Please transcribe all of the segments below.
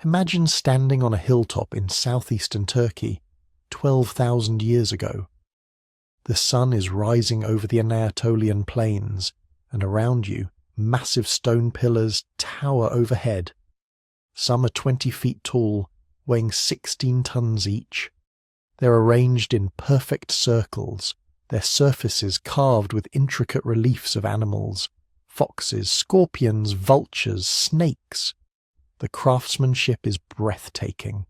Imagine standing on a hilltop in southeastern Turkey 12,000 years ago. The sun is rising over the Anatolian plains, and around you, massive stone pillars tower overhead. Some are 20 feet tall, weighing 16 tons each. They're arranged in perfect circles, their surfaces carved with intricate reliefs of animals, foxes, scorpions, vultures, snakes. The craftsmanship is breathtaking.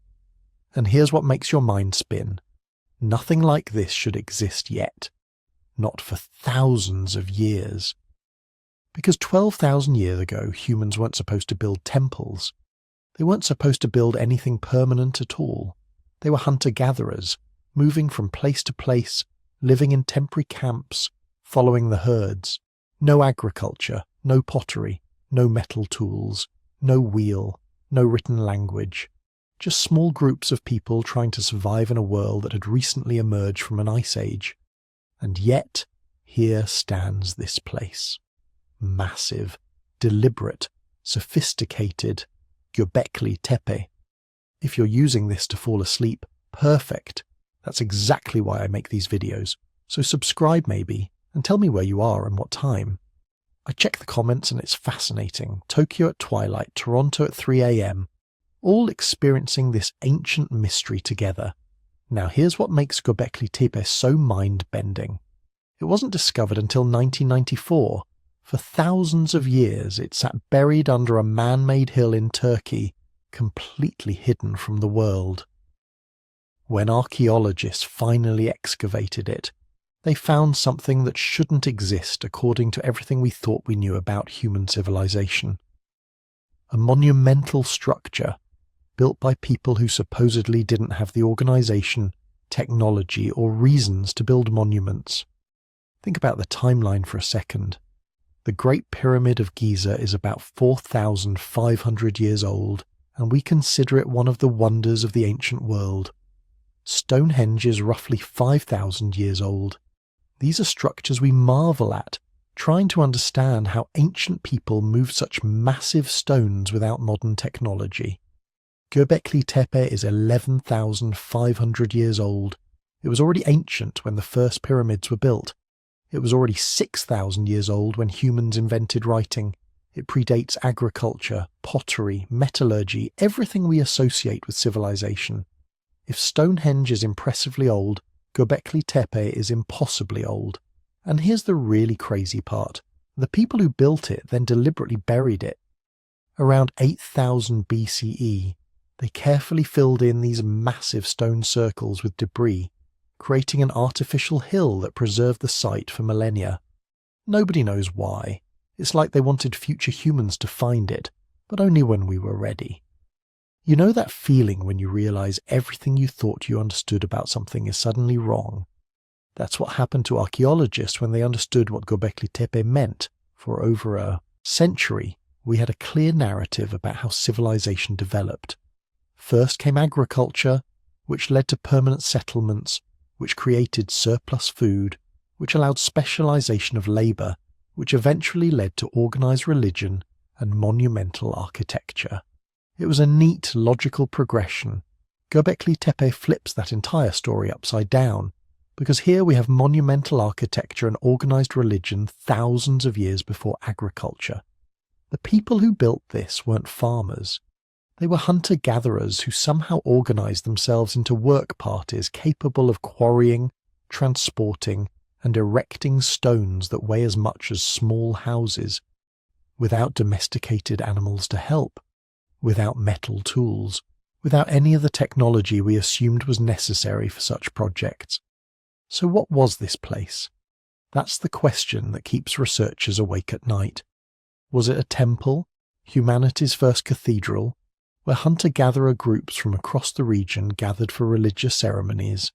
And here's what makes your mind spin. Nothing like this should exist yet. Not for thousands of years. Because 12,000 years ago, humans weren't supposed to build temples. They weren't supposed to build anything permanent at all. They were hunter-gatherers, moving from place to place, living in temporary camps, following the herds. No agriculture, no pottery, no metal tools, no wheel, no written language. Just small groups of people trying to survive in a world that had recently emerged from an ice age. And yet, here stands this place. Massive, deliberate, sophisticated, Göbekli Tepe. If you're using this to fall asleep, perfect. That's exactly why I make these videos. So subscribe maybe, and tell me where you are and what time. I check the comments and it's fascinating. Tokyo at twilight, Toronto at 3 AM. All experiencing this ancient mystery together. Now here's what makes Göbekli Tepe so mind-bending. It wasn't discovered until 1994. For thousands of years it sat buried under a man-made hill in Turkey, completely hidden from the world. When archaeologists finally excavated it, they found something that shouldn't exist according to everything we thought we knew about human civilization. A monumental structure built by people who supposedly didn't have the organization, technology, or reasons to build monuments. Think about the timeline for a second. The Great Pyramid of Giza is about 4,500 years old, and we consider it one of the wonders of the ancient world. Stonehenge is roughly 5,000 years old. These are structures we marvel at, trying to understand how ancient people moved such massive stones without modern technology. Göbekli Tepe is 11,500 years old. It was already ancient when the first pyramids were built. It was already 6,000 years old when humans invented writing. It predates agriculture, pottery, metallurgy, everything we associate with civilization. If Stonehenge is impressively old, Göbekli Tepe is impossibly old. And here's the really crazy part. The people who built it then deliberately buried it. Around 8,000 BCE, they carefully filled in these massive stone circles with debris, creating an artificial hill that preserved the site for millennia. Nobody knows why. It's like they wanted future humans to find it, but only when we were ready. You know that feeling when you realize everything you thought you understood about something is suddenly wrong? That's what happened to archaeologists when they understood what Göbekli Tepe meant. For over a century, we had a clear narrative about how civilization developed. First came agriculture, which led to permanent settlements, which created surplus food, which allowed specialization of labor, which eventually led to organized religion and monumental architecture. It was a neat, logical progression. Göbekli Tepe flips that entire story upside down, because here we have monumental architecture and organized religion thousands of years before agriculture. The people who built this weren't farmers. They were hunter-gatherers who somehow organized themselves into work parties capable of quarrying, transporting, and erecting stones that weigh as much as small houses, without domesticated animals to help, without metal tools, without any of the technology we assumed was necessary for such projects. So what was this place? That's the question that keeps researchers awake at night. Was it a temple, humanity's first cathedral, where hunter-gatherer groups from across the region gathered for religious ceremonies?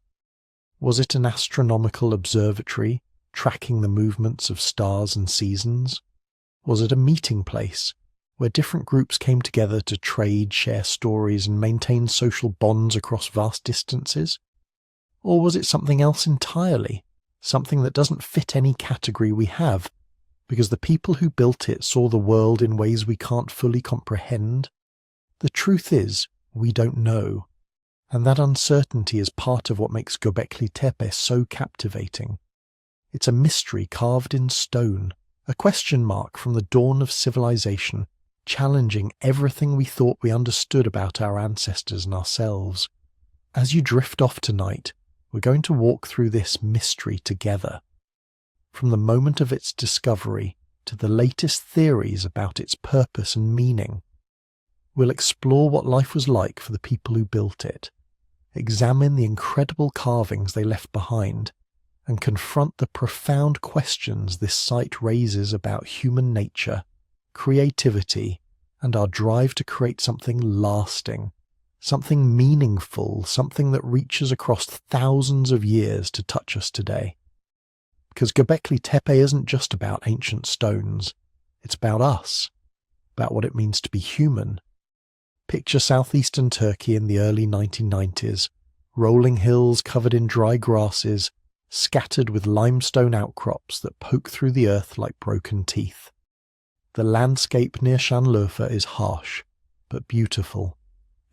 Was it an astronomical observatory, tracking the movements of stars and seasons? Was it a meeting place, where different groups came together to trade, share stories, and maintain social bonds across vast distances? Or was it something else entirely, something that doesn't fit any category we have, because the people who built it saw the world in ways we can't fully comprehend? The truth is, we don't know, and that uncertainty is part of what makes Göbekli Tepe so captivating. It's a mystery carved in stone, a question mark from the dawn of civilization, challenging everything we thought we understood about our ancestors and ourselves. As you drift off tonight, we're going to walk through this mystery together. From the moment of its discovery to the latest theories about its purpose and meaning. We'll explore what life was like for the people who built it, examine the incredible carvings they left behind, and confront the profound questions this site raises about human nature, creativity, and our drive to create something lasting, something meaningful, something that reaches across thousands of years to touch us today. Because Göbekli Tepe isn't just about ancient stones, it's about us, about what it means to be human. Picture southeastern Turkey in the early 1990s, rolling hills covered in dry grasses, scattered with limestone outcrops that poke through the earth like broken teeth. The landscape near Şanlıurfa is harsh, but beautiful,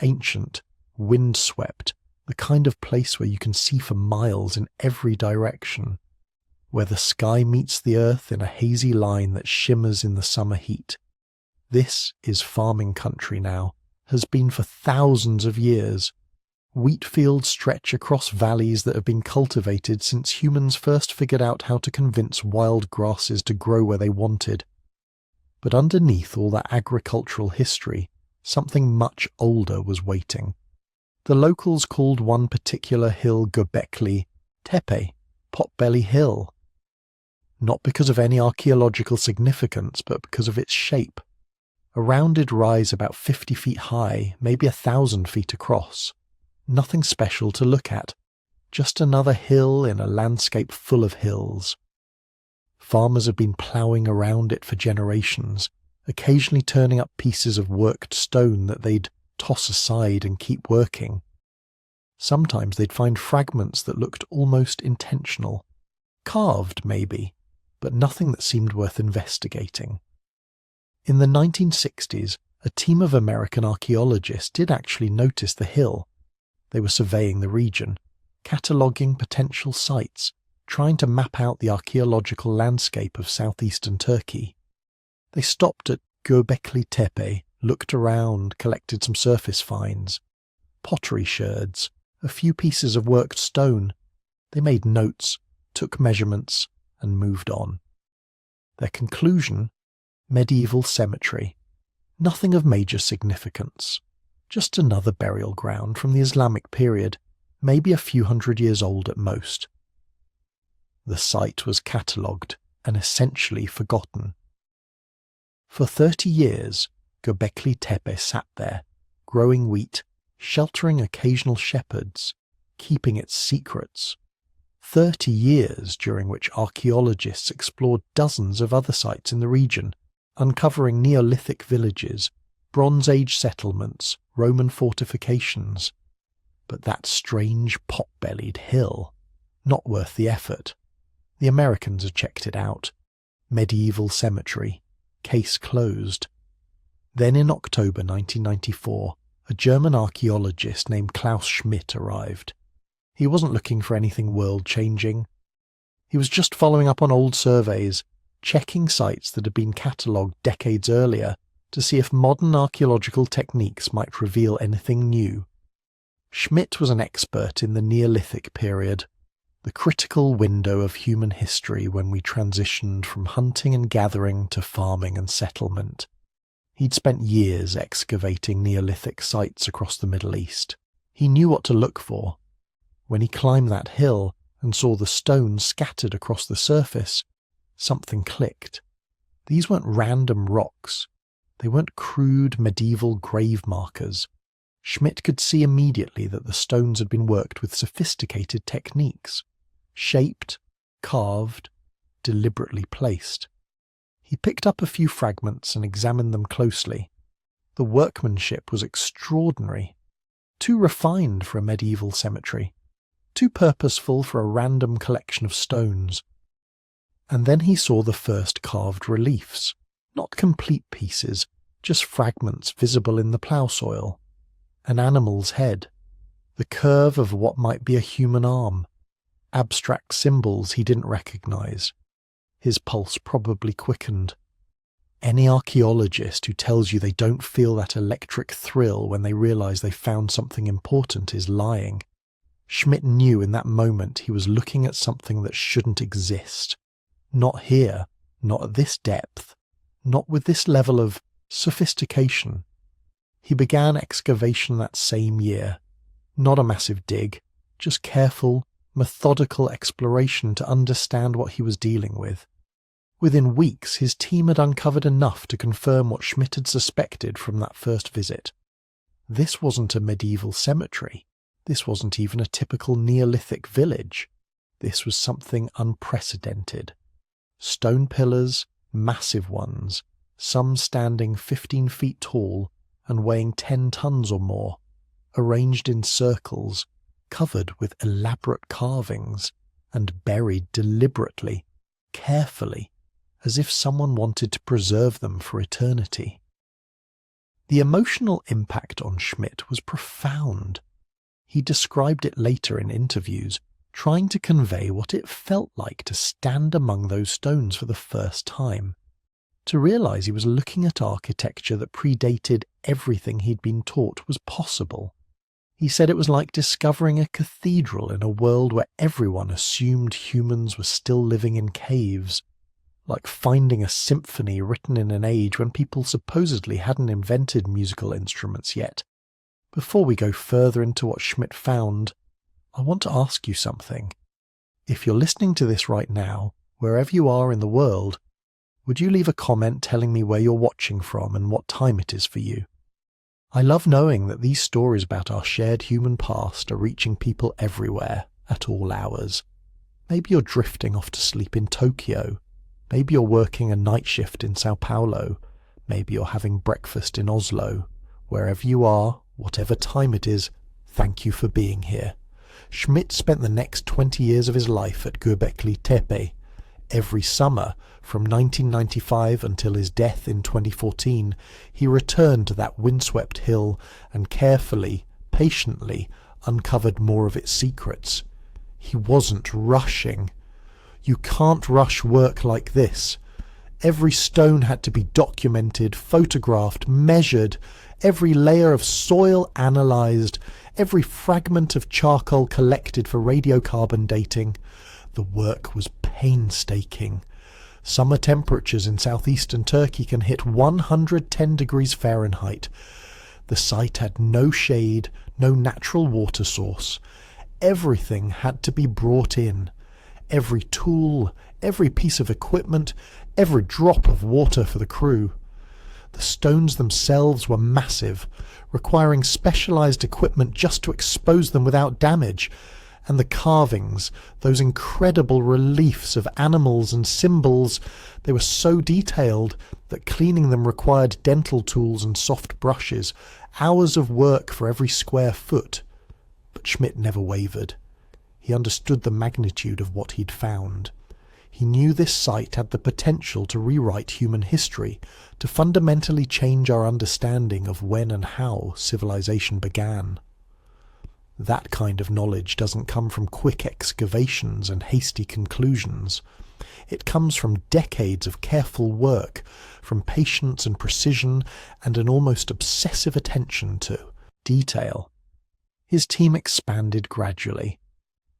ancient, windswept, the kind of place where you can see for miles in every direction, where the sky meets the earth in a hazy line that shimmers in the summer heat. This is farming country now, has been for thousands of years. Wheat fields stretch across valleys that have been cultivated since humans first figured out how to convince wild grasses to grow where they wanted. But underneath all that agricultural history, something much older was waiting. The locals called one particular hill Göbekli Tepe, Potbelly Hill. Not because of any archaeological significance, but because of its shape. A rounded rise about 50 feet high, maybe 1,000 feet across. Nothing special to look at, just another hill in a landscape full of hills. Farmers have been ploughing around it for generations, occasionally turning up pieces of worked stone that they'd toss aside and keep working. Sometimes they'd find fragments that looked almost intentional, carved maybe, but nothing that seemed worth investigating. In the 1960s, a team of American archaeologists did actually notice the hill. They were surveying the region, cataloguing potential sites, trying to map out the archaeological landscape of southeastern Turkey. They stopped at Göbekli Tepe, looked around, collected some surface finds, pottery sherds, a few pieces of worked stone. They made notes, took measurements, and moved on. Their conclusion? Medieval cemetery. Nothing of major significance. Just another burial ground from the Islamic period, maybe a few hundred years old at most. The site was catalogued and essentially forgotten. For 30 years, Göbekli Tepe sat there, growing wheat, sheltering occasional shepherds, keeping its secrets. 30 years during which archaeologists explored dozens of other sites in the region, uncovering Neolithic villages, Bronze Age settlements, Roman fortifications. But that strange pot-bellied hill, not worth the effort. The Americans had checked it out. Medieval cemetery. Case closed. Then in October 1994, a German archaeologist named Klaus Schmidt arrived. He wasn't looking for anything world-changing. He was just following up on old surveys, checking sites that had been catalogued decades earlier to see if modern archaeological techniques might reveal anything new. Schmidt was an expert in the Neolithic period, the critical window of human history when we transitioned from hunting and gathering to farming and settlement. He'd spent years excavating Neolithic sites across the Middle East. He knew what to look for. When he climbed that hill and saw the stones scattered across the surface, something clicked. These weren't random rocks. They weren't crude medieval grave markers. Schmidt could see immediately that the stones had been worked with sophisticated techniques, shaped, carved, deliberately placed. He picked up a few fragments and examined them closely. The workmanship was extraordinary, too refined for a medieval cemetery, too purposeful for a random collection of stones. And then he saw the first carved reliefs, not complete pieces, just fragments visible in the plough soil. An animal's head, the curve of what might be a human arm, abstract symbols he didn't recognize. His pulse probably quickened. Any archaeologist who tells you they don't feel that electric thrill when they realize they found something important is lying. Schmidt knew in that moment he was looking at something that shouldn't exist. Not here, not at this depth, not with this level of sophistication. He began excavation that same year. Not a massive dig, just careful, methodical exploration to understand what he was dealing with. Within weeks, his team had uncovered enough to confirm what Schmidt had suspected from that first visit. This wasn't a medieval cemetery. This wasn't even a typical Neolithic village. This was something unprecedented. Stone pillars, massive ones, some standing 15 feet tall and weighing 10 tons or more, arranged in circles, covered with elaborate carvings, and buried deliberately, carefully, as if someone wanted to preserve them for eternity. The emotional impact on Schmidt was profound. He described it later in interviews, trying to convey what it felt like to stand among those stones for the first time, to realize he was looking at architecture that predated everything he'd been taught was possible. He said it was like discovering a cathedral in a world where everyone assumed humans were still living in caves, like finding a symphony written in an age when people supposedly hadn't invented musical instruments yet. Before we go further into what Schmidt found, I want to ask you something. If you're listening to this right now, wherever you are in the world, would you leave a comment telling me where you're watching from and what time it is for you? I love knowing that these stories about our shared human past are reaching people everywhere, at all hours. Maybe you're drifting off to sleep in Tokyo. Maybe you're working a night shift in Sao Paulo. Maybe you're having breakfast in Oslo. Wherever you are, whatever time it is, thank you for being here. Schmidt spent the next 20 years of his life at Göbekli Tepe. Every summer, from 1995 until his death in 2014, he returned to that windswept hill and carefully, patiently, uncovered more of its secrets. He wasn't rushing. You can't rush work like this. Every stone had to be documented, photographed, measured, every layer of soil analysed, every fragment of charcoal collected for radiocarbon dating. The work was painstaking. Summer temperatures in southeastern Turkey can hit 110 degrees Fahrenheit. The site had no shade, no natural water source. Everything had to be brought in. Every tool, every piece of equipment, every drop of water for the crew. The stones themselves were massive, requiring specialized equipment just to expose them without damage. And the carvings, those incredible reliefs of animals and symbols, they were so detailed that cleaning them required dental tools and soft brushes, hours of work for every square foot. But Schmidt never wavered. He understood the magnitude of what he'd found. He knew this site had the potential to rewrite human history, to fundamentally change our understanding of when and how civilization began. That kind of knowledge doesn't come from quick excavations and hasty conclusions. It comes from decades of careful work, from patience and precision, and an almost obsessive attention to detail. His team expanded gradually.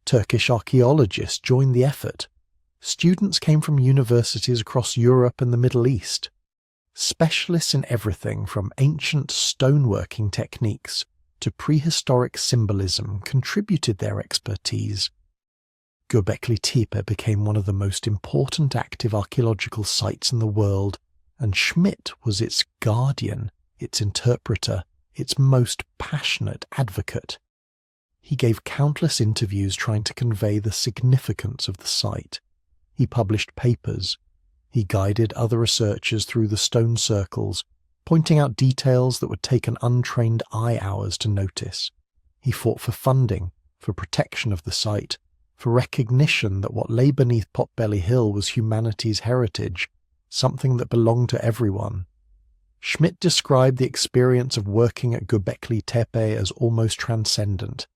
Turkish archaeologists joined the effort. Students came from universities across Europe and the Middle East. Specialists in everything from ancient stoneworking techniques to prehistoric symbolism contributed their expertise. Göbekli Tepe became one of the most important active archaeological sites in the world, and Schmidt was its guardian, its interpreter, its most passionate advocate. He gave countless interviews trying to convey the significance of the site. He published papers. He guided other researchers through the stone circles, pointing out details that would take an untrained eye hours to notice. He fought for funding, for protection of the site, for recognition that what lay beneath Potbelly Hill was humanity's heritage, something that belonged to everyone. Schmidt described the experience of working at Göbekli Tepe as almost transcendent.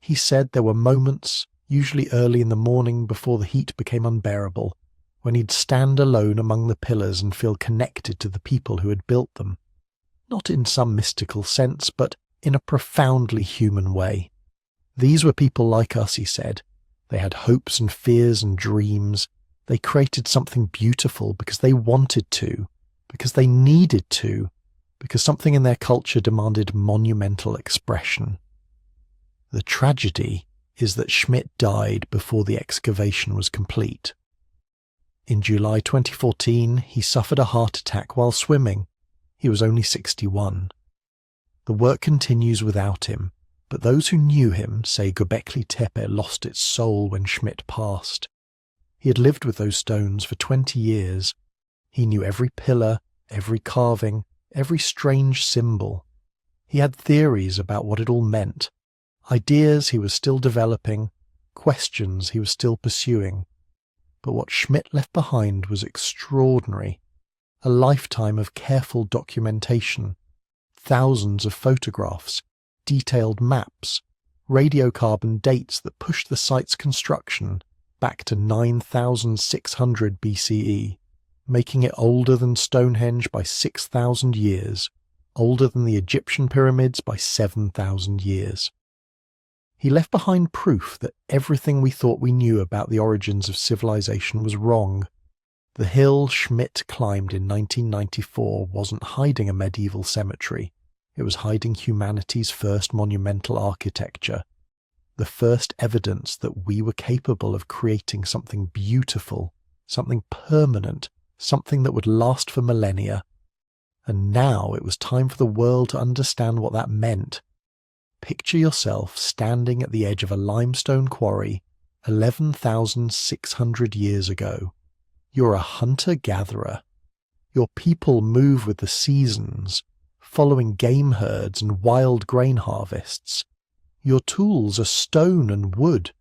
He said there were moments, usually early in the morning before the heat became unbearable, when he'd stand alone among the pillars and feel connected to the people who had built them. Not in some mystical sense, but in a profoundly human way. These were people like us, he said. They had hopes and fears and dreams. They created something beautiful because they wanted to, because they needed to, because something in their culture demanded monumental expression. The tragedy is that Schmidt died before the excavation was complete. In July 2014, he suffered a heart attack while swimming. He was only 61. The work continues without him, but those who knew him say Göbekli Tepe lost its soul when Schmidt passed. He had lived with those stones for 20 years. He knew every pillar, every carving, every strange symbol. He had theories about what it all meant, ideas he was still developing, questions he was still pursuing. But what Schmidt left behind was extraordinary. A lifetime of careful documentation, thousands of photographs, detailed maps, radiocarbon dates that pushed the site's construction back to 9,600 BCE, making it older than Stonehenge by 6,000 years, older than the Egyptian pyramids by 7,000 years. He left behind proof that everything we thought we knew about the origins of civilization was wrong. The hill Schmidt climbed in 1994 wasn't hiding a medieval cemetery. It was hiding humanity's first monumental architecture, the first evidence that we were capable of creating something beautiful, something permanent, something that would last for millennia. And now it was time for the world to understand what that meant. Picture yourself standing at the edge of a limestone quarry 11,600 years ago. You're a hunter-gatherer. Your people move with the seasons, following game herds and wild grain harvests. Your tools are stone and wood.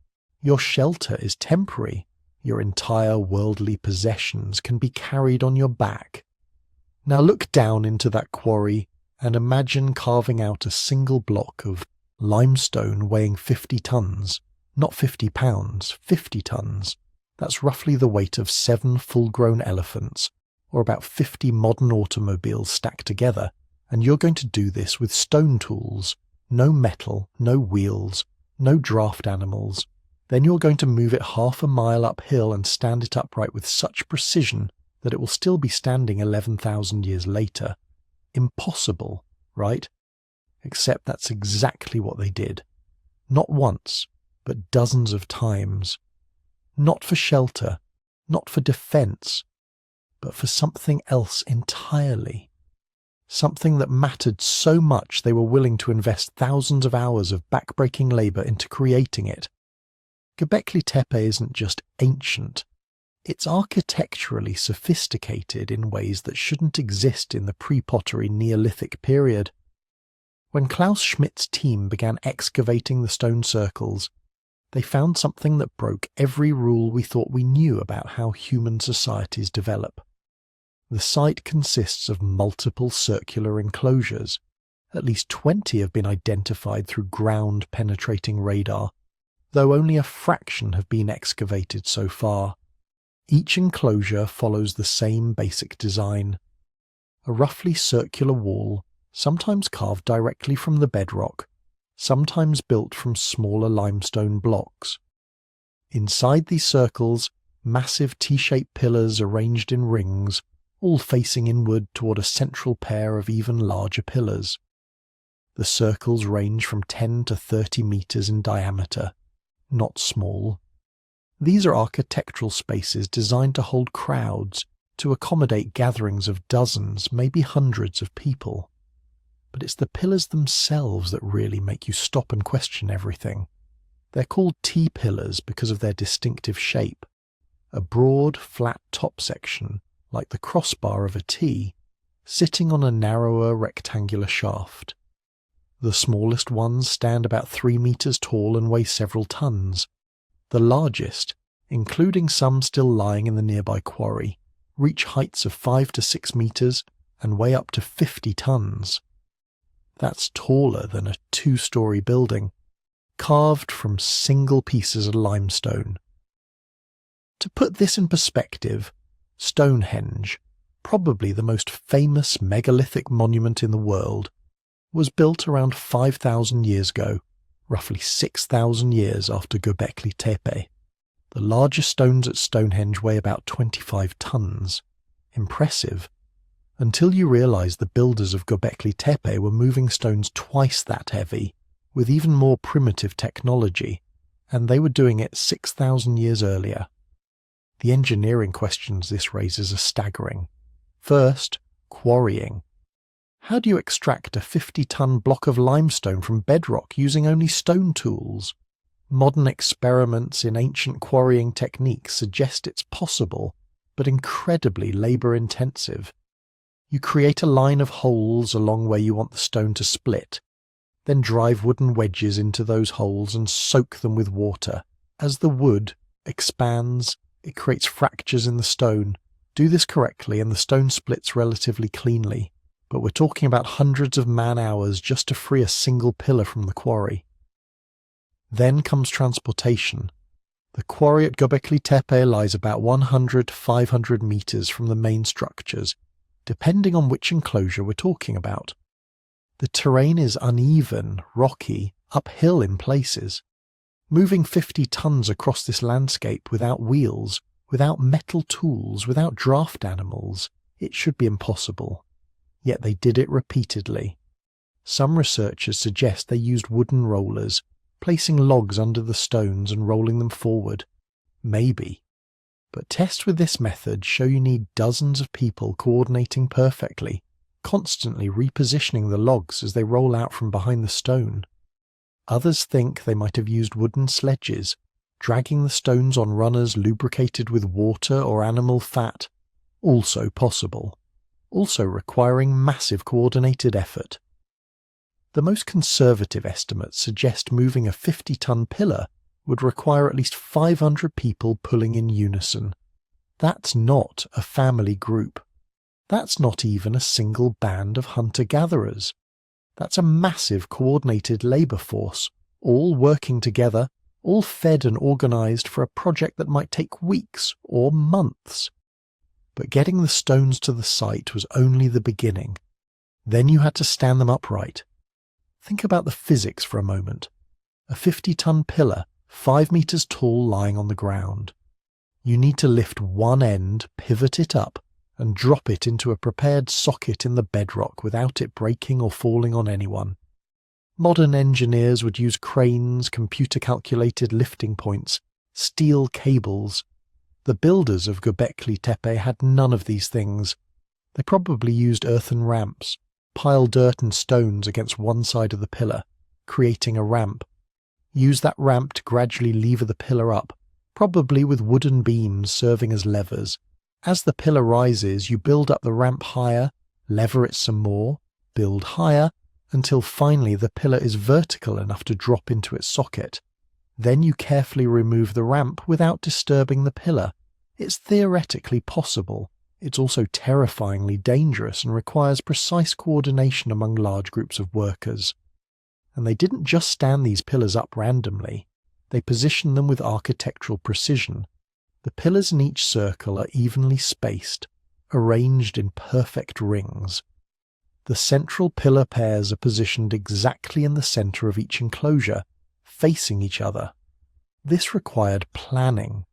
Your shelter is temporary. Your entire worldly possessions can be carried on your back. Now look down into that quarry and imagine carving out a single block of limestone weighing 50 tons, not 50 pounds, 50 tons. That's roughly the weight of 7 full-grown elephants, or about 50 modern automobiles stacked together, and you're going to do this with stone tools, no metal, no wheels, no draft animals. Then you're going to move it half a mile uphill and stand it upright with such precision that it will still be standing 11,000 years later. Impossible, right? Except that's exactly what they did. Not once, but dozens of times. Not for shelter, not for defense, but for something else entirely. Something that mattered so much they were willing to invest thousands of hours of back-breaking labor into creating it. Göbekli Tepe isn't just ancient. It's architecturally sophisticated in ways that shouldn't exist in the pre-pottery Neolithic period. When Klaus Schmidt's team began excavating the stone circles, they found something that broke every rule we thought we knew about how human societies develop. The site consists of multiple circular enclosures. At least 20 have been identified through ground-penetrating radar, though only a fraction have been excavated so far. Each enclosure follows the same basic design. A roughly circular wall, sometimes carved directly from the bedrock, sometimes built from smaller limestone blocks. Inside these circles, massive T-shaped pillars arranged in rings, all facing inward toward a central pair of even larger pillars. The circles range from 10 to 30 meters in diameter, not small. These are architectural spaces designed to hold crowds, to accommodate gatherings of dozens, maybe hundreds of people. But it's the pillars themselves that really make you stop and question everything. They're called T-pillars because of their distinctive shape. A broad, flat top section, like the crossbar of a T, sitting on a narrower rectangular shaft. The smallest ones stand about 3 meters tall and weigh several tons. The largest, including some still lying in the nearby quarry, reach heights of 5 to 6 meters and weigh up to 50 tons. That's taller than a 2-story building, carved from single pieces of limestone. To put this in perspective, Stonehenge, probably the most famous megalithic monument in the world, was built around 5,000 years ago, roughly 6,000 years after Göbekli Tepe. The largest stones at Stonehenge weigh about 25 tons. Impressive. Until you realise the builders of Göbekli Tepe were moving stones twice that heavy, with even more primitive technology, and they were doing it 6,000 years earlier. The engineering questions this raises are staggering. First, quarrying. How do you extract a 50-ton block of limestone from bedrock using only stone tools? Modern experiments in ancient quarrying techniques suggest it's possible, but incredibly labour-intensive. You create a line of holes along where you want the stone to split, then drive wooden wedges into those holes and soak them with water. As the wood expands, it creates fractures in the stone. Do this correctly and the stone splits relatively cleanly, but we're talking about hundreds of man-hours just to free a single pillar from the quarry. Then comes transportation. The quarry at Göbekli Tepe lies about 100 to 500 metres from the main structures, depending on which enclosure we're talking about. The terrain is uneven, rocky, uphill in places. Moving 50 tons across this landscape without wheels, without metal tools, without draft animals, it should be impossible. Yet they did it repeatedly. Some researchers suggest they used wooden rollers, placing logs under the stones and rolling them forward. Maybe. But tests with this method show you need dozens of people coordinating perfectly, constantly repositioning the logs as they roll out from behind the stone. Others think they might have used wooden sledges, dragging the stones on runners lubricated with water or animal fat. Also possible. Also requiring massive coordinated effort. The most conservative estimates suggest moving a 50-ton pillar would require at least 500 people pulling in unison. That's not a family group. That's not even a single band of hunter-gatherers. That's a massive coordinated labour force, all working together, all fed and organised for a project that might take weeks or months. But getting the stones to the site was only the beginning. Then you had to stand them upright. Think about the physics for a moment. A 50-ton pillar, 5 metres tall, lying on the ground. You need to lift one end, pivot it up, and drop it into a prepared socket in the bedrock without it breaking or falling on anyone. Modern engineers would use cranes, computer-calculated lifting points, steel cables. The builders of Göbekli Tepe had none of these things. They probably used earthen ramps, pile dirt and stones against one side of the pillar, creating a ramp. Use that ramp to gradually lever the pillar up, probably with wooden beams serving as levers. As the pillar rises, you build up the ramp higher, lever it some more, build higher, until finally the pillar is vertical enough to drop into its socket. Then you carefully remove the ramp without disturbing the pillar. It's theoretically possible. It's also terrifyingly dangerous and requires precise coordination among large groups of workers. And they didn't just stand these pillars up randomly. They positioned them with architectural precision. The pillars in each circle are evenly spaced, arranged in perfect rings. The central pillar pairs are positioned exactly in the centre of each enclosure, facing each other. This required planning.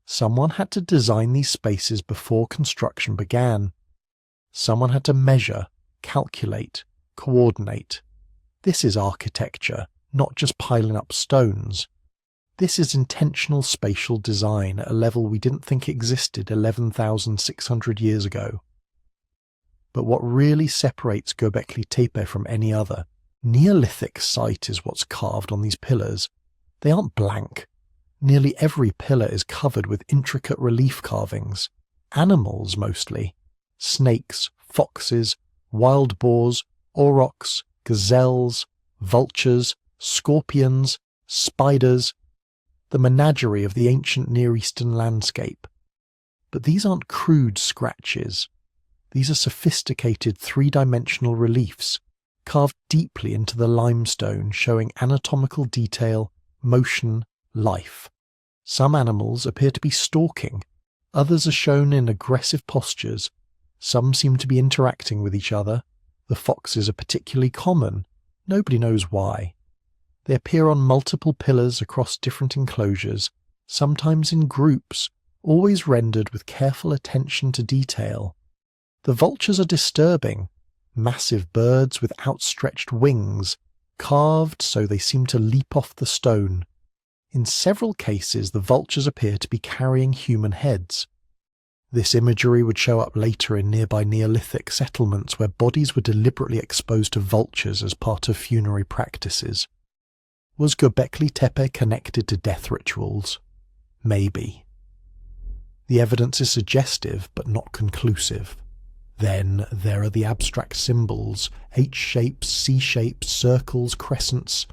Someone had to design these spaces before construction began. Someone had to measure, calculate, coordinate. This is architecture, not just piling up stones. This is intentional spatial design at a level we didn't think existed 11,600 years ago. But what really separates Göbekli Tepe from any other Neolithic site is what's carved on these pillars. They aren't blank. Nearly every pillar is covered with intricate relief carvings. Animals mostly. Snakes, foxes, wild boars, aurochs, gazelles, vultures, scorpions, spiders. The menagerie of the ancient Near Eastern landscape. But these aren't crude scratches. These are sophisticated three-dimensional reliefs, carved deeply into the limestone, showing anatomical detail, motion, life. Some animals appear to be stalking, others are shown in aggressive postures, some seem to be interacting with each other. The foxes are particularly common, nobody knows why. They appear on multiple pillars across different enclosures, sometimes in groups, always rendered with careful attention to detail. The vultures are disturbing, massive birds with outstretched wings, carved so they seem to leap off the stone. In several cases, the vultures appear to be carrying human heads. This imagery would show up later in nearby Neolithic settlements where bodies were deliberately exposed to vultures as part of funerary practices. Was Göbekli Tepe connected to death rituals? Maybe. The evidence is suggestive but not conclusive. Then there are the abstract symbols, H-shapes, C-shapes, circles, crescents,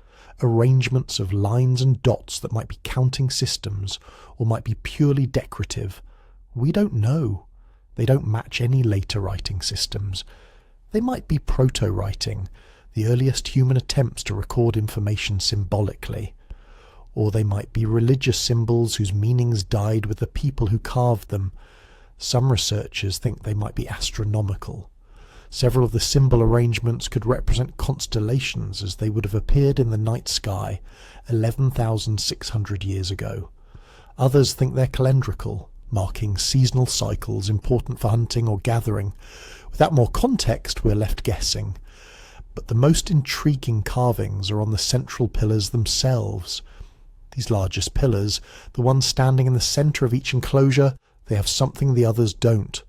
arrangements of lines and dots that might be counting systems or might be purely decorative. We don't know. They don't match any later writing systems. They might be proto-writing, the earliest human attempts to record information symbolically. Or they might be religious symbols whose meanings died with the people who carved them. Some researchers think they might be astronomical. Several of the symbol arrangements could represent constellations as they would have appeared in the night sky 11,600 years ago. Others think they're calendrical, marking seasonal cycles important for hunting or gathering. Without more context, we're left guessing. But the most intriguing carvings are on the central pillars themselves. These largest pillars, the ones standing in the centre of each enclosure, they have something the others don't.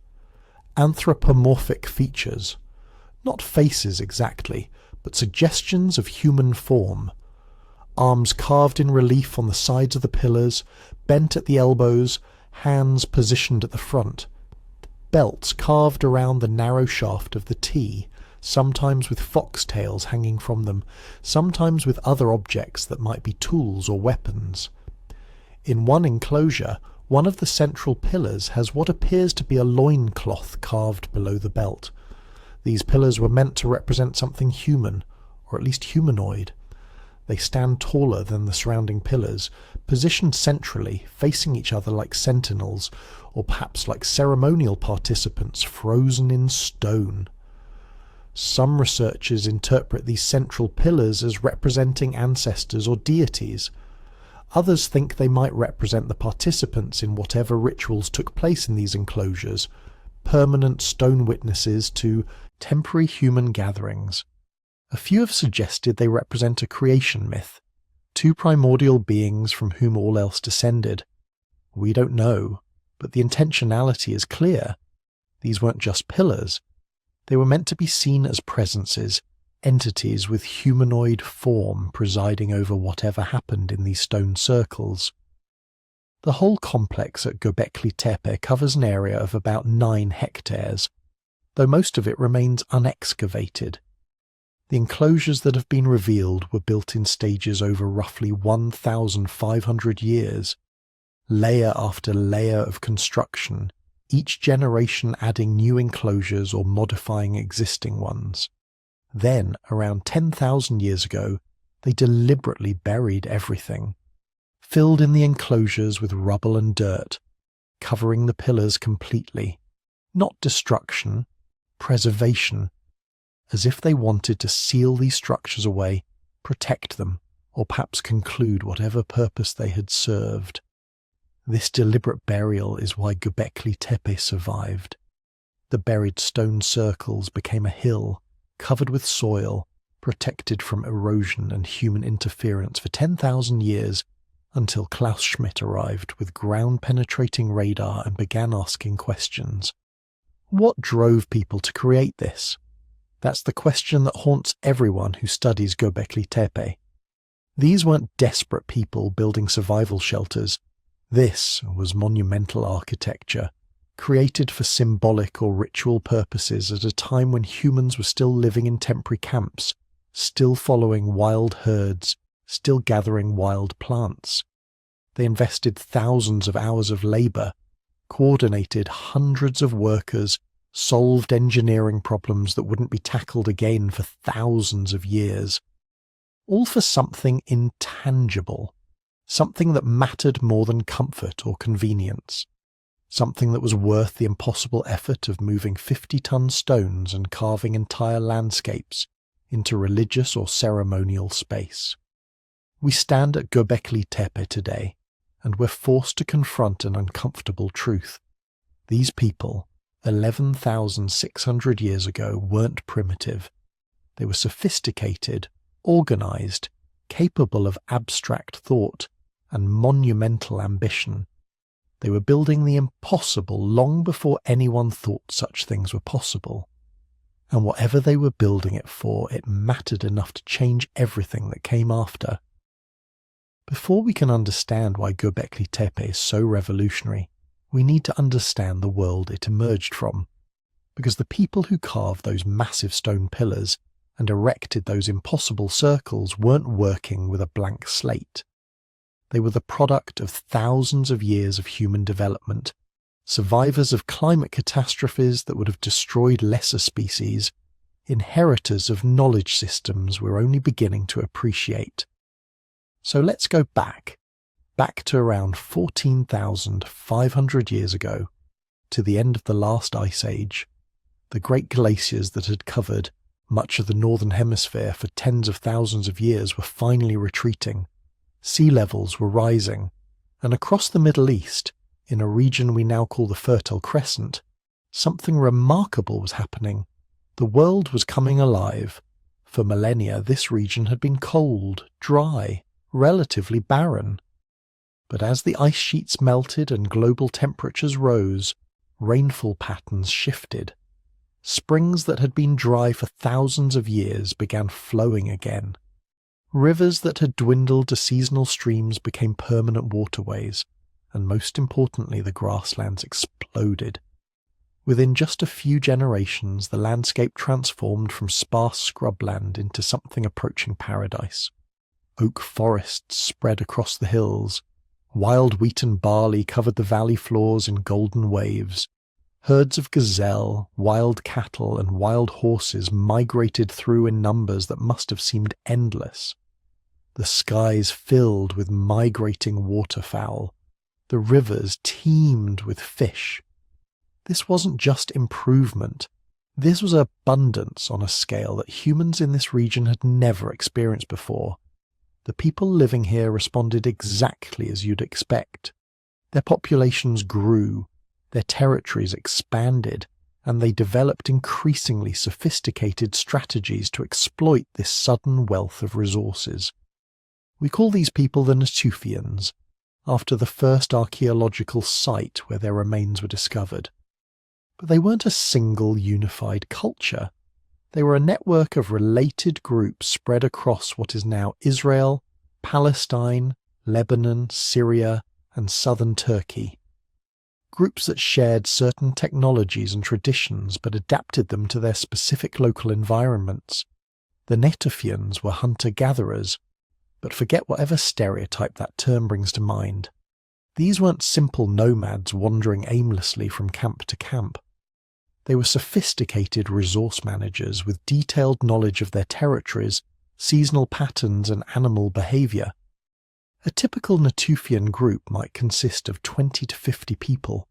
Anthropomorphic features. Not faces exactly, but suggestions of human form. Arms carved in relief on the sides of the pillars, bent at the elbows, hands positioned at the front. Belts carved around the narrow shaft of the T, sometimes with foxtails hanging from them, sometimes with other objects that might be tools or weapons. In one enclosure, one of the central pillars has what appears to be a loincloth carved below the belt. These pillars were meant to represent something human, or at least humanoid. They stand taller than the surrounding pillars, positioned centrally, facing each other like sentinels, or perhaps like ceremonial participants frozen in stone. Some researchers interpret these central pillars as representing ancestors or deities. Others think they might represent the participants in whatever rituals took place in these enclosures, permanent stone witnesses to temporary human gatherings. A few have suggested they represent a creation myth, two primordial beings from whom all else descended. We don't know, but the intentionality is clear. These weren't just pillars. They were meant to be seen as presences, entities with humanoid form presiding over whatever happened in these stone circles. The whole complex at Göbekli Tepe covers an area of about 9 hectares, though most of it remains unexcavated. The enclosures that have been revealed were built in stages over roughly 1,500 years, layer after layer of construction, each generation adding new enclosures or modifying existing ones. Then, around 10,000 years ago, they deliberately buried everything, filled in the enclosures with rubble and dirt, covering the pillars completely. Not destruction, preservation, as if they wanted to seal these structures away, protect them, or perhaps conclude whatever purpose they had served. This deliberate burial is why Göbekli Tepe survived. The buried stone circles became a hill, covered with soil, protected from erosion and human interference for 10,000 years, until Klaus Schmidt arrived with ground-penetrating radar and began asking questions. What drove people to create this? That's the question that haunts everyone who studies Göbekli Tepe. These weren't desperate people building survival shelters. This was monumental architecture, created for symbolic or ritual purposes at a time when humans were still living in temporary camps, still following wild herds, still gathering wild plants. They invested thousands of hours of labour, coordinated hundreds of workers, solved engineering problems that wouldn't be tackled again for thousands of years. All for something intangible, something that mattered more than comfort or convenience, something that was worth the impossible effort of moving 50-ton stones and carving entire landscapes into religious or ceremonial space. We stand at Göbekli Tepe today, and we're forced to confront an uncomfortable truth. These people, 11,600 years ago, weren't primitive. They were sophisticated, organised, capable of abstract thought and monumental ambition. They were building the impossible long before anyone thought such things were possible. And whatever they were building it for, it mattered enough to change everything that came after. Before we can understand why Göbekli Tepe is so revolutionary, we need to understand the world it emerged from. Because the people who carved those massive stone pillars and erected those impossible circles weren't working with a blank slate. They were the product of thousands of years of human development, survivors of climate catastrophes that would have destroyed lesser species, inheritors of knowledge systems we're only beginning to appreciate. So let's go back to around 14,500 years ago, to the end of the last ice age. The great glaciers that had covered much of the northern hemisphere for tens of thousands of years were finally retreating. Sea levels were rising, and across the Middle East, in a region we now call the Fertile Crescent, something remarkable was happening. The world was coming alive. For millennia, this region had been cold, dry, relatively barren. But as the ice sheets melted and global temperatures rose, rainfall patterns shifted. Springs that had been dry for thousands of years began flowing again. Rivers that had dwindled to seasonal streams became permanent waterways, and most importantly, the grasslands exploded. Within just a few generations, the landscape transformed from sparse scrubland into something approaching paradise. Oak forests spread across the hills. Wild wheat and barley covered the valley floors in golden waves. Herds of gazelle, wild cattle, and wild horses migrated through in numbers that must have seemed endless. The skies filled with migrating waterfowl. The rivers teemed with fish. This wasn't just improvement. This was abundance on a scale that humans in this region had never experienced before. The people living here responded exactly as you'd expect. Their populations grew, their territories expanded, and they developed increasingly sophisticated strategies to exploit this sudden wealth of resources. We call these people the Natufians, after the first archaeological site where their remains were discovered. But they weren't a single unified culture. They were a network of related groups spread across what is now Israel, Palestine, Lebanon, Syria, and southern Turkey. Groups that shared certain technologies and traditions but adapted them to their specific local environments. The Natufians were hunter-gatherers, but forget whatever stereotype that term brings to mind. These weren't simple nomads wandering aimlessly from camp to camp. They were sophisticated resource managers with detailed knowledge of their territories, seasonal patterns, and animal behaviour. A typical Natufian group might consist of 20 to 50 people,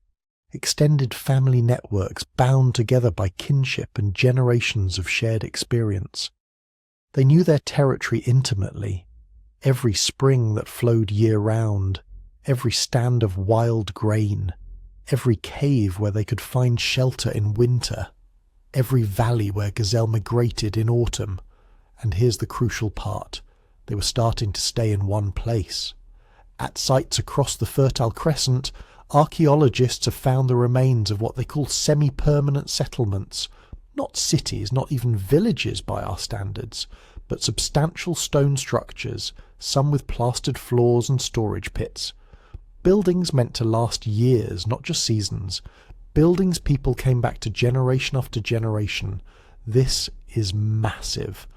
extended family networks bound together by kinship and generations of shared experience. They knew their territory intimately, every spring that flowed year-round, every stand of wild grain, every cave where they could find shelter in winter, every valley where gazelle migrated in autumn. And here's the crucial part. They were starting to stay in one place. At sites across the Fertile Crescent, archaeologists have found the remains of what they call semi-permanent settlements. Not cities, not even villages by our standards, but substantial stone structures, some with plastered floors and storage pits. Buildings meant to last years, not just seasons. Buildings people came back to generation after generation. This is massive.